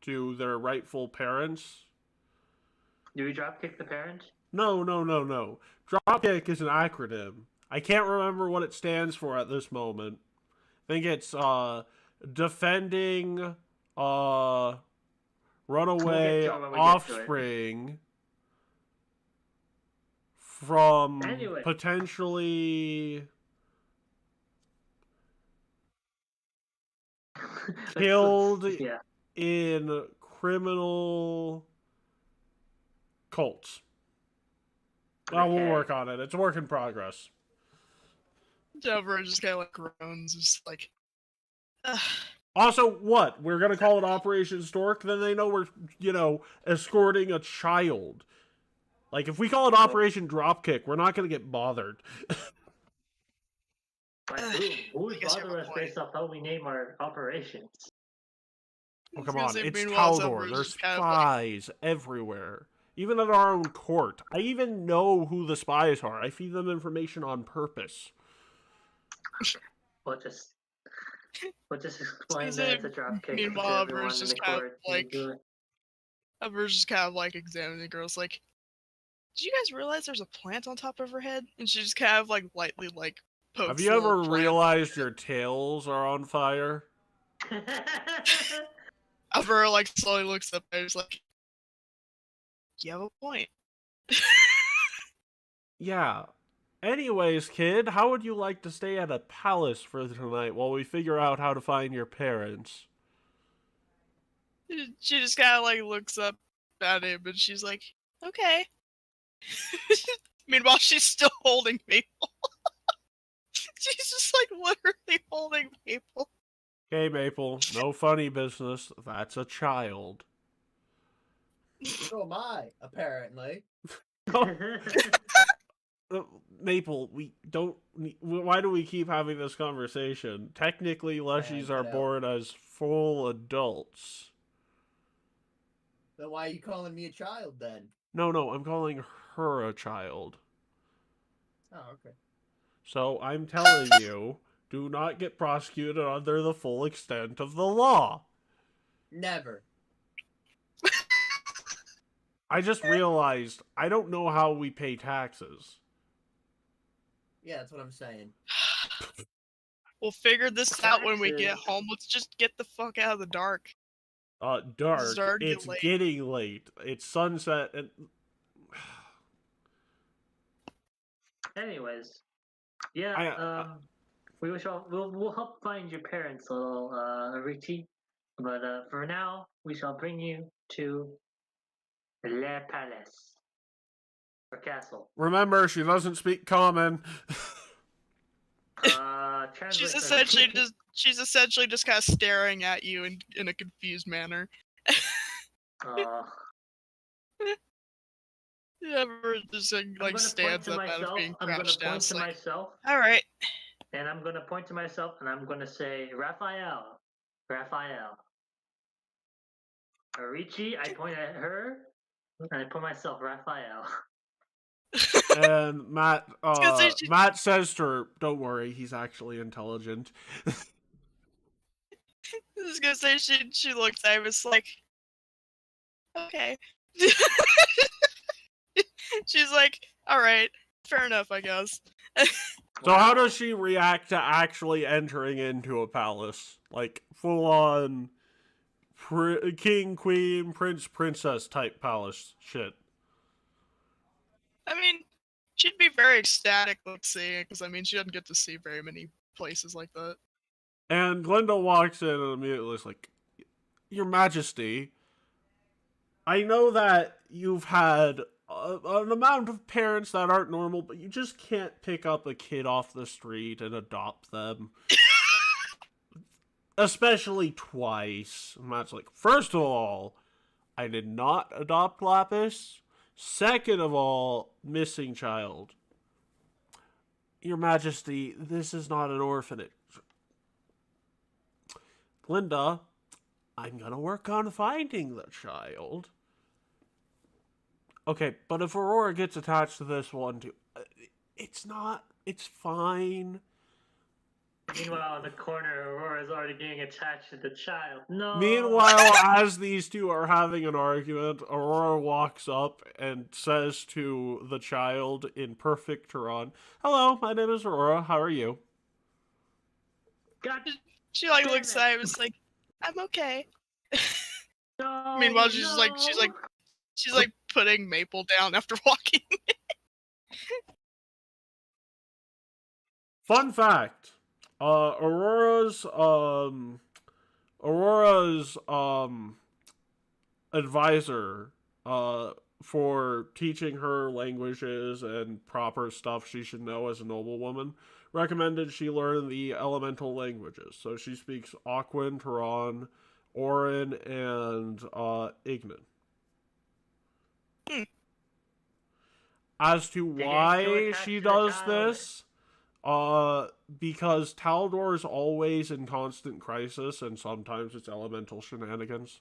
to their rightful parents. Do we dropkick the parent? No. Dropkick is an acronym. I can't remember what it stands for at this moment. I think it's defending runaway We'll get to it when we get to it. offspring from Anyway. potentially Let's- killed yeah. in criminal cults. Well, we'll Okay. work on it. It's a work in progress. Deborah just kind of like groans, just like, ugh. Also, what? We're going to call it Operation Stork? Then they know we're, escorting a child. Like, if we call it Operation Dropkick, we're not going to get bothered. Like, who I would guess you have bother a us point. based off how we name our operations? Oh, I was come gonna on. say, It's meanwhile, Taldor. Zephyr is There's just kind of like, spies everywhere. Even at our own court. I even know who the spies are. I feed them information on purpose. We'll just we'll just explain is that it, it's a drop kick to meanwhile, Zephyr everyone in just the kind of court. You like, do it. Zephyr just kind of like examining the girls, like, did you guys realize there's a plant on top of her head? And she just kind of like lightly like Have pokes you the little ever plant. realized your tails are on fire? Zephyr like slowly looks up and is like, you have a point. Yeah. Anyways, kid, how would you like to stay at a palace for tonight while we figure out how to find your parents? She just kind of like looks up at him and she's like, okay. Meanwhile, she's still holding Maple. She's just like literally holding Maple. Okay, Maple, no funny business. That's a child. So am I, apparently. Maple, we don't. Why do we keep having this conversation? Technically, Lushies are get out. born as full adults. Then why are you calling me a child then? No, I'm calling her a child. Oh, okay. So I'm telling you, do not get prosecuted under the full extent of the law. Never. I just realized I don't know how we pay taxes. Yeah, that's what I'm saying. We'll figure this out when we get Taxes. home. Let's just get the fuck out of the dark. Dark. Starting to get It's late. getting late. It's sunset and Anyways, yeah, we'll help find your parents, little Richie. But for now, we shall bring you to Le Palace or castle. remember, she doesn't speak common. Translate She's essentially just kind of staring at you in a confused manner. Zephyr just like stands up out of being crouched down. It's like, myself, all right. and I'm gonna point to myself, and I'm gonna say, Raphael. Richie, I point at her, and I put myself, Raphael. And Matt, She- Matt says to her, "Don't worry, he's actually intelligent." I was gonna say she looks at him. It's like, okay. She's like, all right, fair enough, I guess. So how does she react to actually entering into a palace, like full on king, queen, prince, princess type palace shit? I mean, she'd be very ecstatic, let's see, because I mean, she doesn't get to see very many places like that. And Glinda walks in and immediately is like, "Your Majesty, I know that you've had an amount of parents that aren't normal, but you just can't pick up a kid off the street and adopt them." Especially twice. And Matt's like, "First of all, I did not adopt Lapis. Second of all, missing child. Your Majesty, this is not an orphanage. Glinda, I'm gonna work on finding the child." Okay, but if Aurora gets attached to this one too, it's fine. Meanwhile, in the corner, Aurora's already getting attached to the child. No. Meanwhile, as these two are having an argument, Aurora walks up and says to the child in perfect Turan, "Hello, my name is Aurora. How are you?" God She like damn looks it. at him. It's like, I'm okay. No. Meanwhile, she's like putting Maple down after walking. Fun fact: Aurora's advisor for teaching her languages and proper stuff she should know as a noblewoman recommended she learn the elemental languages. So she speaks Aquan, Turan, Orin, and Ignan. As to why she does this, Because Taldor is always in constant crisis, and sometimes it's elemental shenanigans.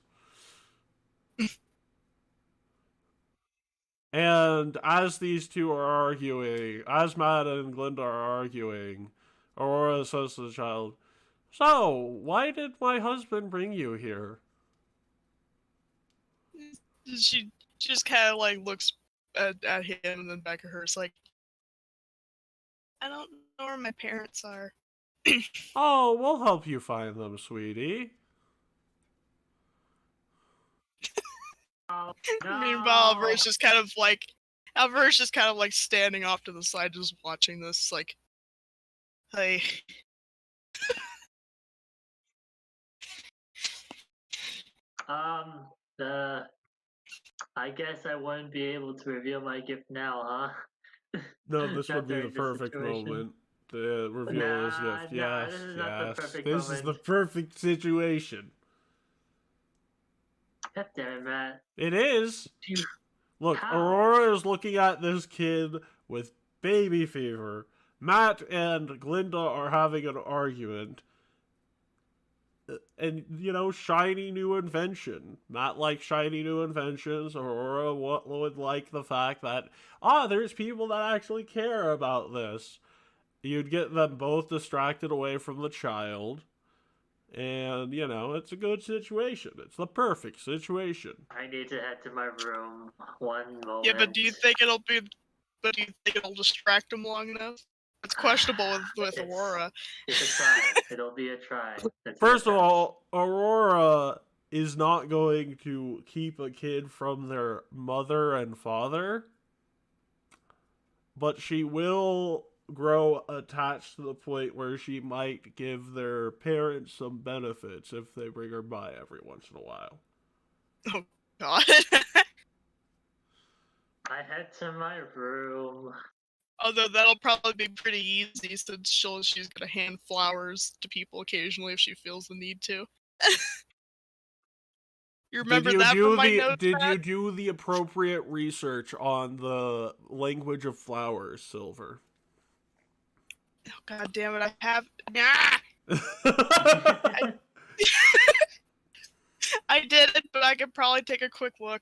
And as these two are arguing, as Matt and Glinda are arguing, Aurora says to the child, "So, why did my husband bring you here?" She just kind of like looks at him and then back at her. It's like, I don't know where my parents are. "Oh, we'll help you find them, sweetie." Oh, Meanwhile, no. Albert's just kind of like standing off to the side, just watching this. Like, hey, The I guess I wouldn't be able to reveal my gift now, huh? No, this would Not be the during this perfect situation. moment to reveal his Nah, gift. nah, Yes, this is not the yes. perfect This is the moment. perfect situation. God damn it, Matt. It is. You, Look, how? Aurora is looking at this kid with baby fever. Matt and Glinda are having an argument. And, you know, shiny new invention. Matt likes shiny new inventions. Aurora would like the fact that, there's people that actually care about this. You'd get them both distracted away from the child. And, you know, it's a good situation. It's the perfect situation. I need to head to my room. One moment. yeah, but do you think it'll distract him long enough? It's questionable with Aurora. It's a try. It'll be a try. It's First of all, Aurora is not going to keep a kid from their mother and father, but she will grow attached to the point where she might give their parents some benefits if they bring her by every once in a while. Oh God. I head to my room. Although that'll probably be pretty easy since she's gonna hand flowers to people occasionally if she feels the need to. You remember that from my notes? Did you do the appropriate research on the language of flowers, Silver? Oh, God damn it! I have. Nah! I did it, but I could probably take a quick look.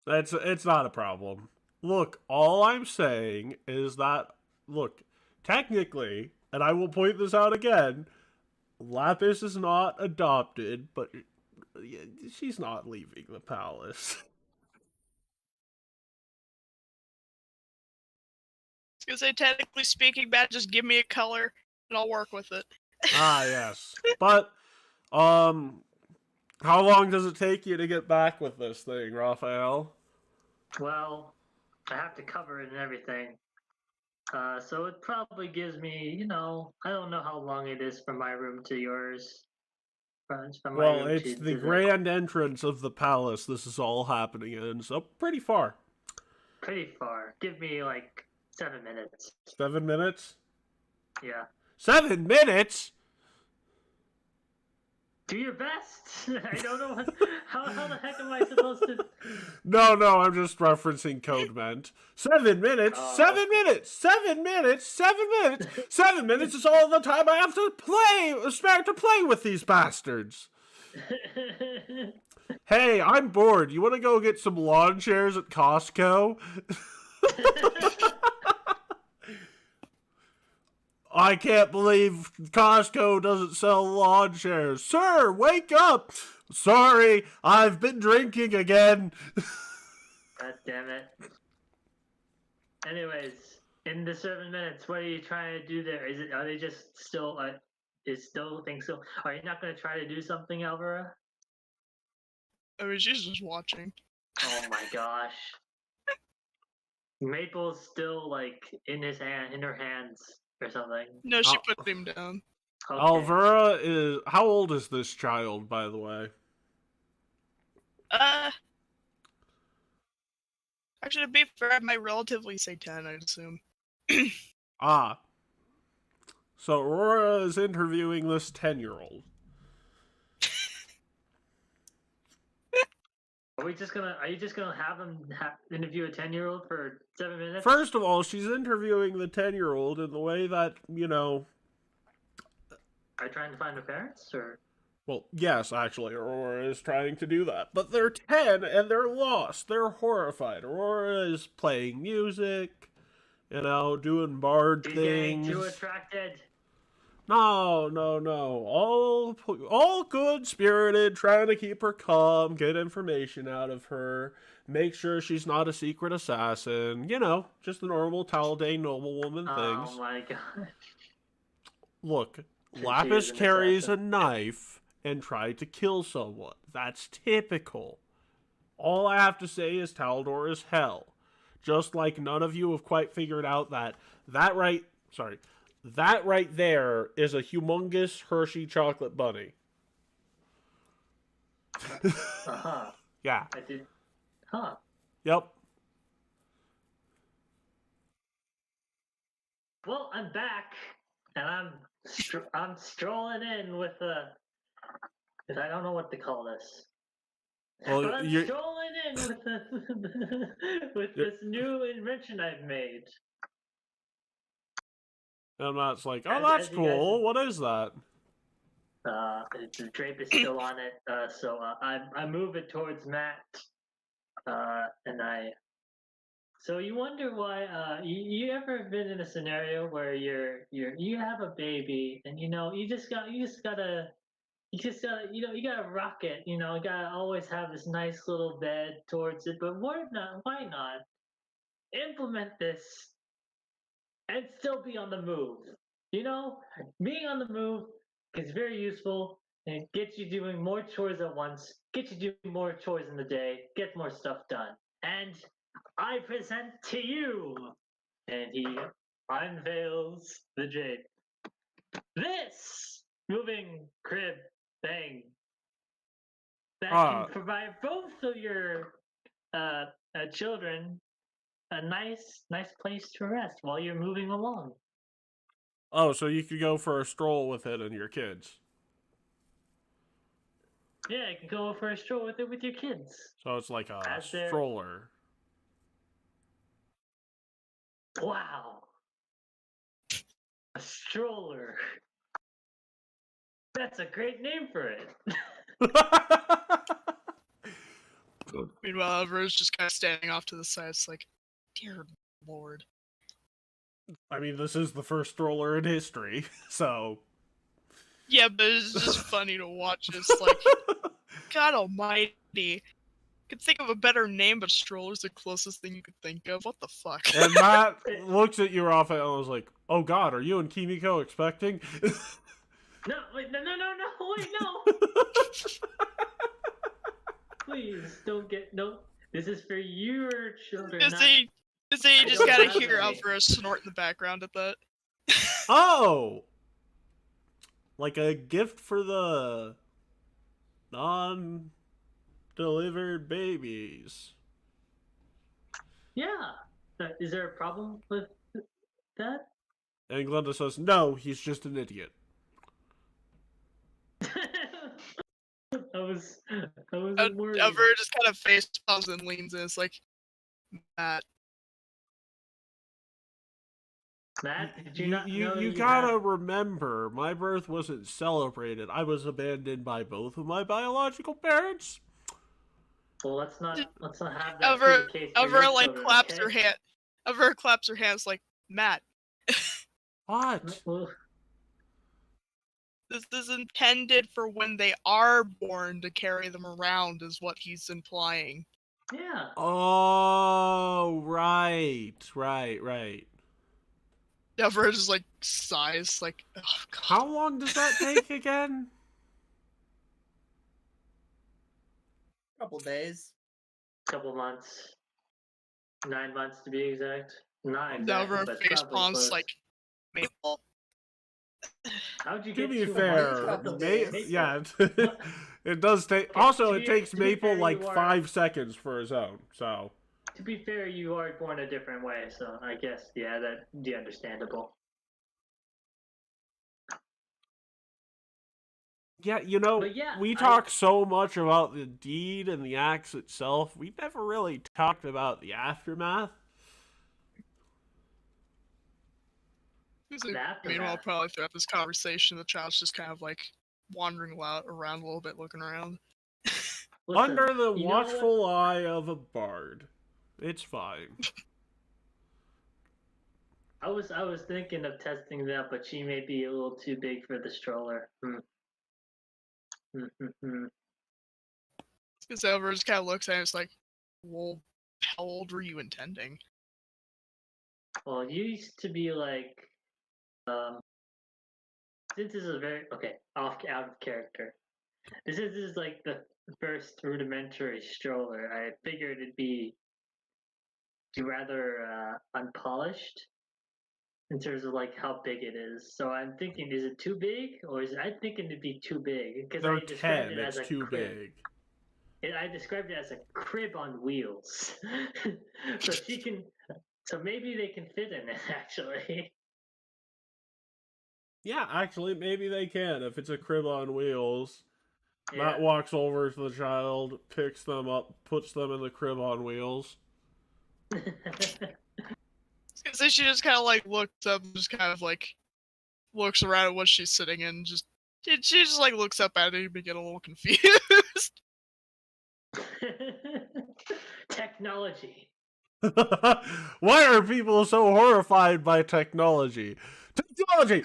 It's not a problem. Look, all I'm saying is that, look, technically, and I will point this out again, Lapis is not adopted, but she's not leaving the palace. I was gonna say, technically speaking, Matt, just give me a color and I'll work with it. Yes. But, how long does it take you to get back with this thing, Raphael? Well, I have to cover it and everything. So it probably gives me, I don't know how long it is from my room to yours. Well, it's the grand entrance of the palace this is all happening in, so pretty far. Pretty far. Give me like 7 minutes. 7 minutes? Yeah. 7 minutes? Do your best. I don't know how the heck am I supposed to? No, I'm just referencing Code Meant. 7 minutes, 7 minutes, 7 minutes, 7 minutes. 7 minutes is all the time I have to spare to play with these bastards. Hey, I'm bored. You want to go get some lawn chairs at Costco? I can't believe Costco doesn't sell lawn chairs. Sir, wake up! Sorry, I've been drinking again. God damn it. Anyways, in the 7 minutes, what are you trying to do there? Are they just still think so? Are you not gonna try to do something, Alvaro? I mean, she's just watching. Oh my gosh. Maple's still like in her hands or something. No, she put him down. Okay. Alvera is... How old is this child, by the way? Actually, to be fair, I might relatively say 10, I'd assume. So Aurora is interviewing this 10-year-old. Are you just gonna have him interview a 10-year-old for 7 minutes? First of all, she's interviewing the 10-year-old in the way that, Are you trying to find her parents, or? well, yes, actually, Aurora is trying to do that. But they're 10 and they're lost. They're horrified. Aurora is playing music, doing bard She's things. getting too attracted. No. All good spirited, trying to keep her calm, get information out of her, make sure she's not a secret assassin. Just the normal Talladega noblewoman Oh things. my god. Look, She Lapis is an carries a assassin. knife and tried to kill someone. That's typical. All I have to say is Taldor is hell. Just like none of you have quite figured out that right there is a humongous Hershey chocolate bunny. Uh-huh. Yeah. I did. Huh. Yep. Well, I'm back, and I'm strolling in with I don't know what to call this. Well, But I'm you're, strolling in with with You're- this new invention I've made. and Matt's like, oh, As- that's as you guys- cool. What is that? The drape is still on it, so I move it towards Matt, and I. So you wonder why? You ever been in a scenario where you have a baby, and you just gotta you gotta rock it. You gotta always have this nice little bed towards it. But why not implement this and still be on the move? Being on the move is very useful and it gets you doing more chores at once, gets you doing more chores in the day, get more stuff done. And I present to you, and he unveils the jade. This moving crib thing that can provide both of your children a nice place to rest while you're moving along. Oh, so you could go for a stroll with it and your kids. Yeah, you can go for a stroll with it with your kids. So it's like a As they're- stroller. Wow. A stroller. That's a great name for it. Meanwhile, Everett's just kind of standing off to the side. It's like, dear lord. I mean, this is the first stroller in history, so. Yeah, but it's just funny to watch. It's like, God almighty. Could think of a better name, but stroller's the closest thing you could think of. What the fuck? And Matt looks at you off and was like, oh god, are you and Kimiko expecting? No, wait, no, wait, no. Please don't get no. This is for your children. Is he just don't gotta have hear any. Alvarez snort in the background at that? Oh! Like a gift for the non-delivered babies. Yeah. Is there a problem with that? And Glenda says, no, he's just an idiot. I was worried. Everett just kind of face palms and leans in. It's like, Matt. Matt, did you not know You you gotta had- remember, my birth wasn't celebrated. I was abandoned by both of my biological parents. Well, let's not have that Everett, be the case for your Everett like children, claps okay? her hand. Everett claps her hands like, Matt. What? Well, This is intended for when they are born to carry them around, is what he's implying. yeah. Oh, right. Everett just like sighs, like, oh god. How long does that take again? Couple days. Couple months. 9 months to be exact. Not exactly, Everett but face probably palms close. like, Maple. How'd you To get be 2 fair, couple months? days. yeah, it does take. Also, to it be- takes to be Maple fair, like you are- 5 seconds for his own. So To be fair, you are born a different way, so I guess that'd be understandable. Yeah, But yeah, we talk so much about the deed and the acts itself. We never really talked about the aftermath. the Meanwhile, aftermath. probably throughout this conversation, the child's just kind of like wandering around a little bit, looking around. Listen, Under the you know what? watchful eye of a bard. It's fine. I was thinking of testing that, but she may be a little too big for the stroller. Because Ever just kind of looks at it and it's like, well, how old were you intending? Well, it used to be like, since this is very okay, out of character. This is like the first rudimentary stroller. I figured it'd be rather unpolished in terms of like how big it is. So I'm thinking, is it too big, or is I'm thinking it'd be too big because They're I described 10, it as it's a too crib. big. I described it as a crib on wheels, so she can. So maybe they can fit in it actually. Yeah, actually, maybe they can if it's a crib on wheels. Yeah. Matt walks over to the child, picks them up, puts them in the crib on wheels. So she just kind of like looks up and just kind of like looks around at what she's sitting in. She just like looks up at it and get a little confused. Technology. Why are people so horrified by technology? Technology!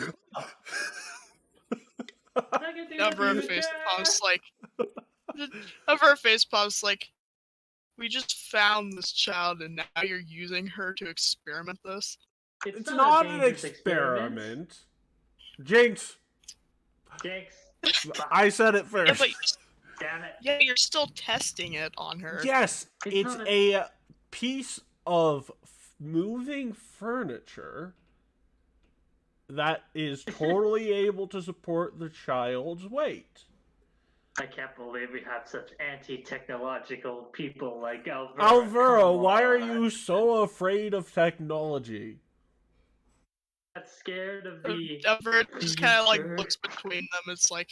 Of her face pops like, we just found this child and now you're using her to experiment this. It's not not a an dangerous experiment. Jinx! Jinx. I said it Yeah, first. but Damn it. yeah, you're still testing it on her. Yes, It's it's not a piece of moving furniture that is totally able to support the child's weight. I can't believe we have such anti-technological people like Alvaro. Alvaro, Come why are on. you so afraid of technology? I'm scared of the Everett just kind of like future. looks between them. It's like,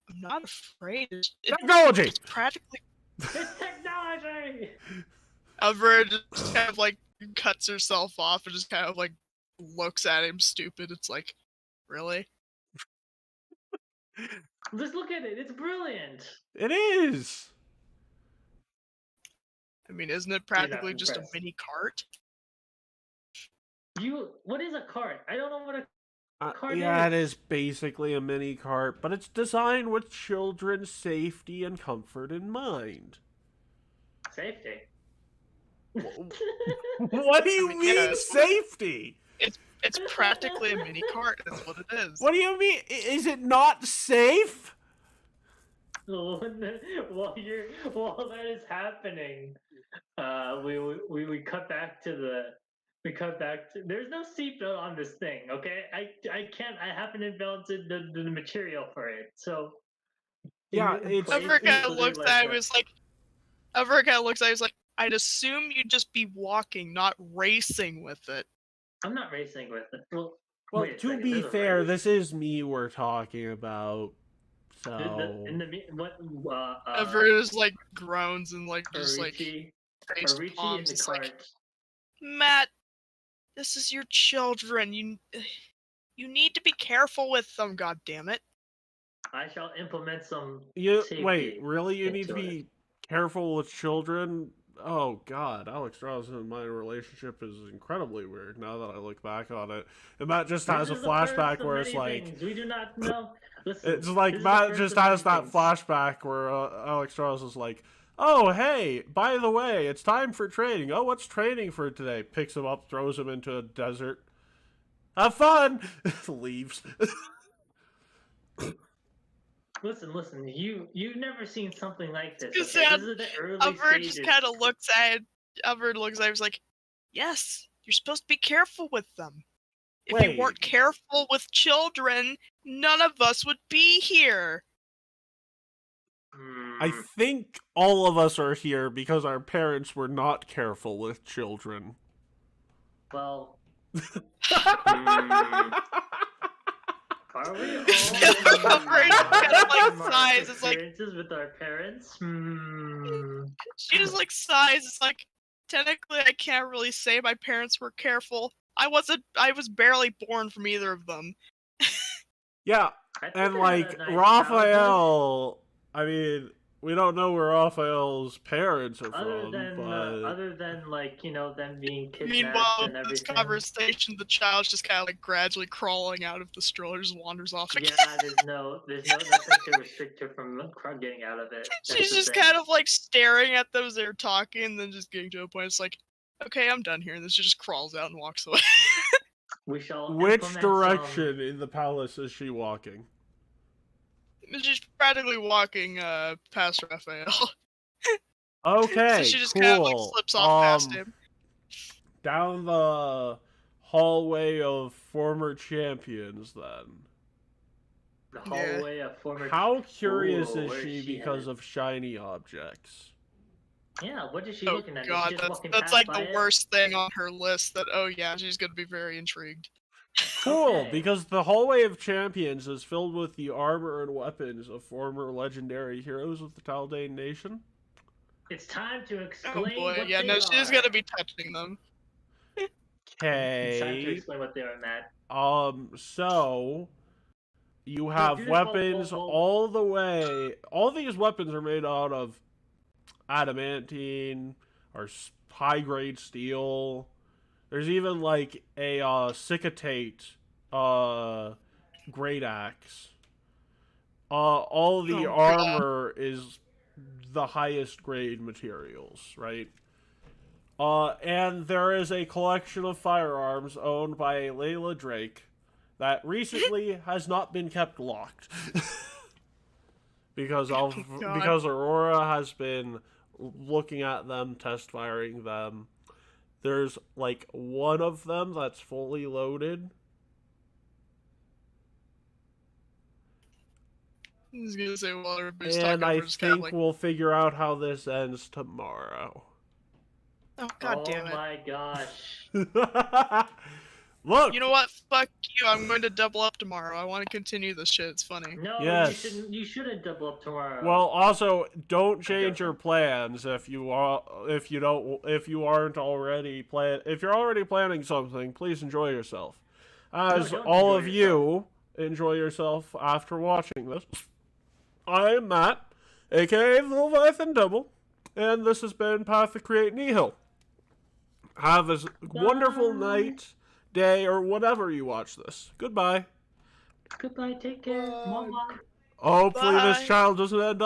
I'm not afraid. Technology! It's practically. It's technology. Everett just kind of like cuts herself off and just kind of like looks at him stupid. It's like, really? Just look at it. It's brilliant. It is! I mean, isn't it practically just a impressed. mini cart? What is a cart? I don't know what a cart Yeah, is. it is basically a mini cart, but it's designed with children's safety and comfort in mind. Safety. What do you I mean, mean, yeah, safety? It's practically a mini cart. That's what it is. What do you mean? Is it not safe? While that is happening, we cut back to there's no seatbelt on this thing. Okay, I haven't invented the material for it. So Yeah, it's Everett kind of put it looks like at him. that. It's like, Everett kind of looks at him. He's like, I'd assume you'd just be walking, not racing with it. I'm not racing with it. Well, well. wait a To second, be there's a fair, race? this is me we're talking about. So Everett is like groans and like just like Arichi face in palms. the It's cart. like, Matt, this is your children. You need to be careful with them. God damn it! I shall implement some. wait, safety really? You need to into be it. careful with children. Oh God, Alex Strauss and my relationship is incredibly weird now that I look back on it. And Matt just has a This is the first flashback of where it's many like. things. We do not know. Listen, It's like this is the Matt first just of has many that things. flashback where Alex Strauss is like, "Oh, hey, by the way, it's time for training. Oh, what's training for today?" Picks him up, throws him into a desert. Have fun. Leaves. Listen. You've never seen something like this. Just Okay? sad. This is the early Everett stages. just kind of looks at it. Everett looks at him. He's like, yes, you're supposed to be careful with them. If you weren't Wait. careful with children, none of us would be here. I think all of us are here because our parents were not careful with children. Well, Are we all Right, kind of like from our sighs, it's like- experiences with our parents? She just like sighs. It's like, technically, I can't really say my parents were careful. I was barely born from either of them. Yeah, I think and I had a like nice childhood. Raphael, I mean, we don't know where Raphael's parents are Other from, than like them being kidnapped Meanwhile, and in this everything. conversation, the child's just kind of like gradually crawling out of the stroller, just wanders off again. Yeah, there's nothing to restrict her from getting out of it. That's She's the just thing. kind of like staring at them as they're talking, and then just getting to a point. It's like, okay, I'm done here. And then she just crawls out and walks away. We shall which implement direction in the palace is she walking? She's practically walking past Raphael. Okay, So she just cool. kind of like slips off past him. Down the hallway of former champions, then. the hallway of former. How curious Ooh, is where's she she because headed? of shiny objects? Yeah, what is she Oh looking at? Is god, she just walking that's past like by the it? worst thing on her list. That oh yeah, she's gonna be very intrigued. Cool, Okay. because the hallway of champions is filled with the armor and weapons of former legendary heroes of the Taldane nation. It's time to Oh explain boy, what yeah, they no, are. she's gonna be touching them. It's time to Okay. explain what they are, Matt. So you have dude, weapons whoa. all the way. All these weapons are made out of adamantine or high grade steel. There's even like a cicatate great axe. All the Oh, God. armor is the highest grade materials, right? And there is a collection of firearms owned by Layla Drake that recently has not been kept locked. because God. Aurora has been looking at them, test firing them. There's like one of them that's fully loaded. I was gonna say while everybody's And talking, I we're just kind of think like, we'll figure out how this ends tomorrow. oh god damn it. my gosh. Look! You know what? Fuck you. I'm going to double up tomorrow. I want to continue this shit. It's funny. No, Yes. you shouldn't double up tomorrow. Well, also, don't change joking. your plans if you aren't already if you're already planning something. Please enjoy yourself, as don't all enjoy of you enjoy yourself after watching this. I'm Matt, aka the Leviathan Double, and this has been Path To Create Nihil. Have a wonderful night, day, or whatever you watch this. Goodbye. Goodbye, take care. Mama. Hopefully this Bye. child doesn't end up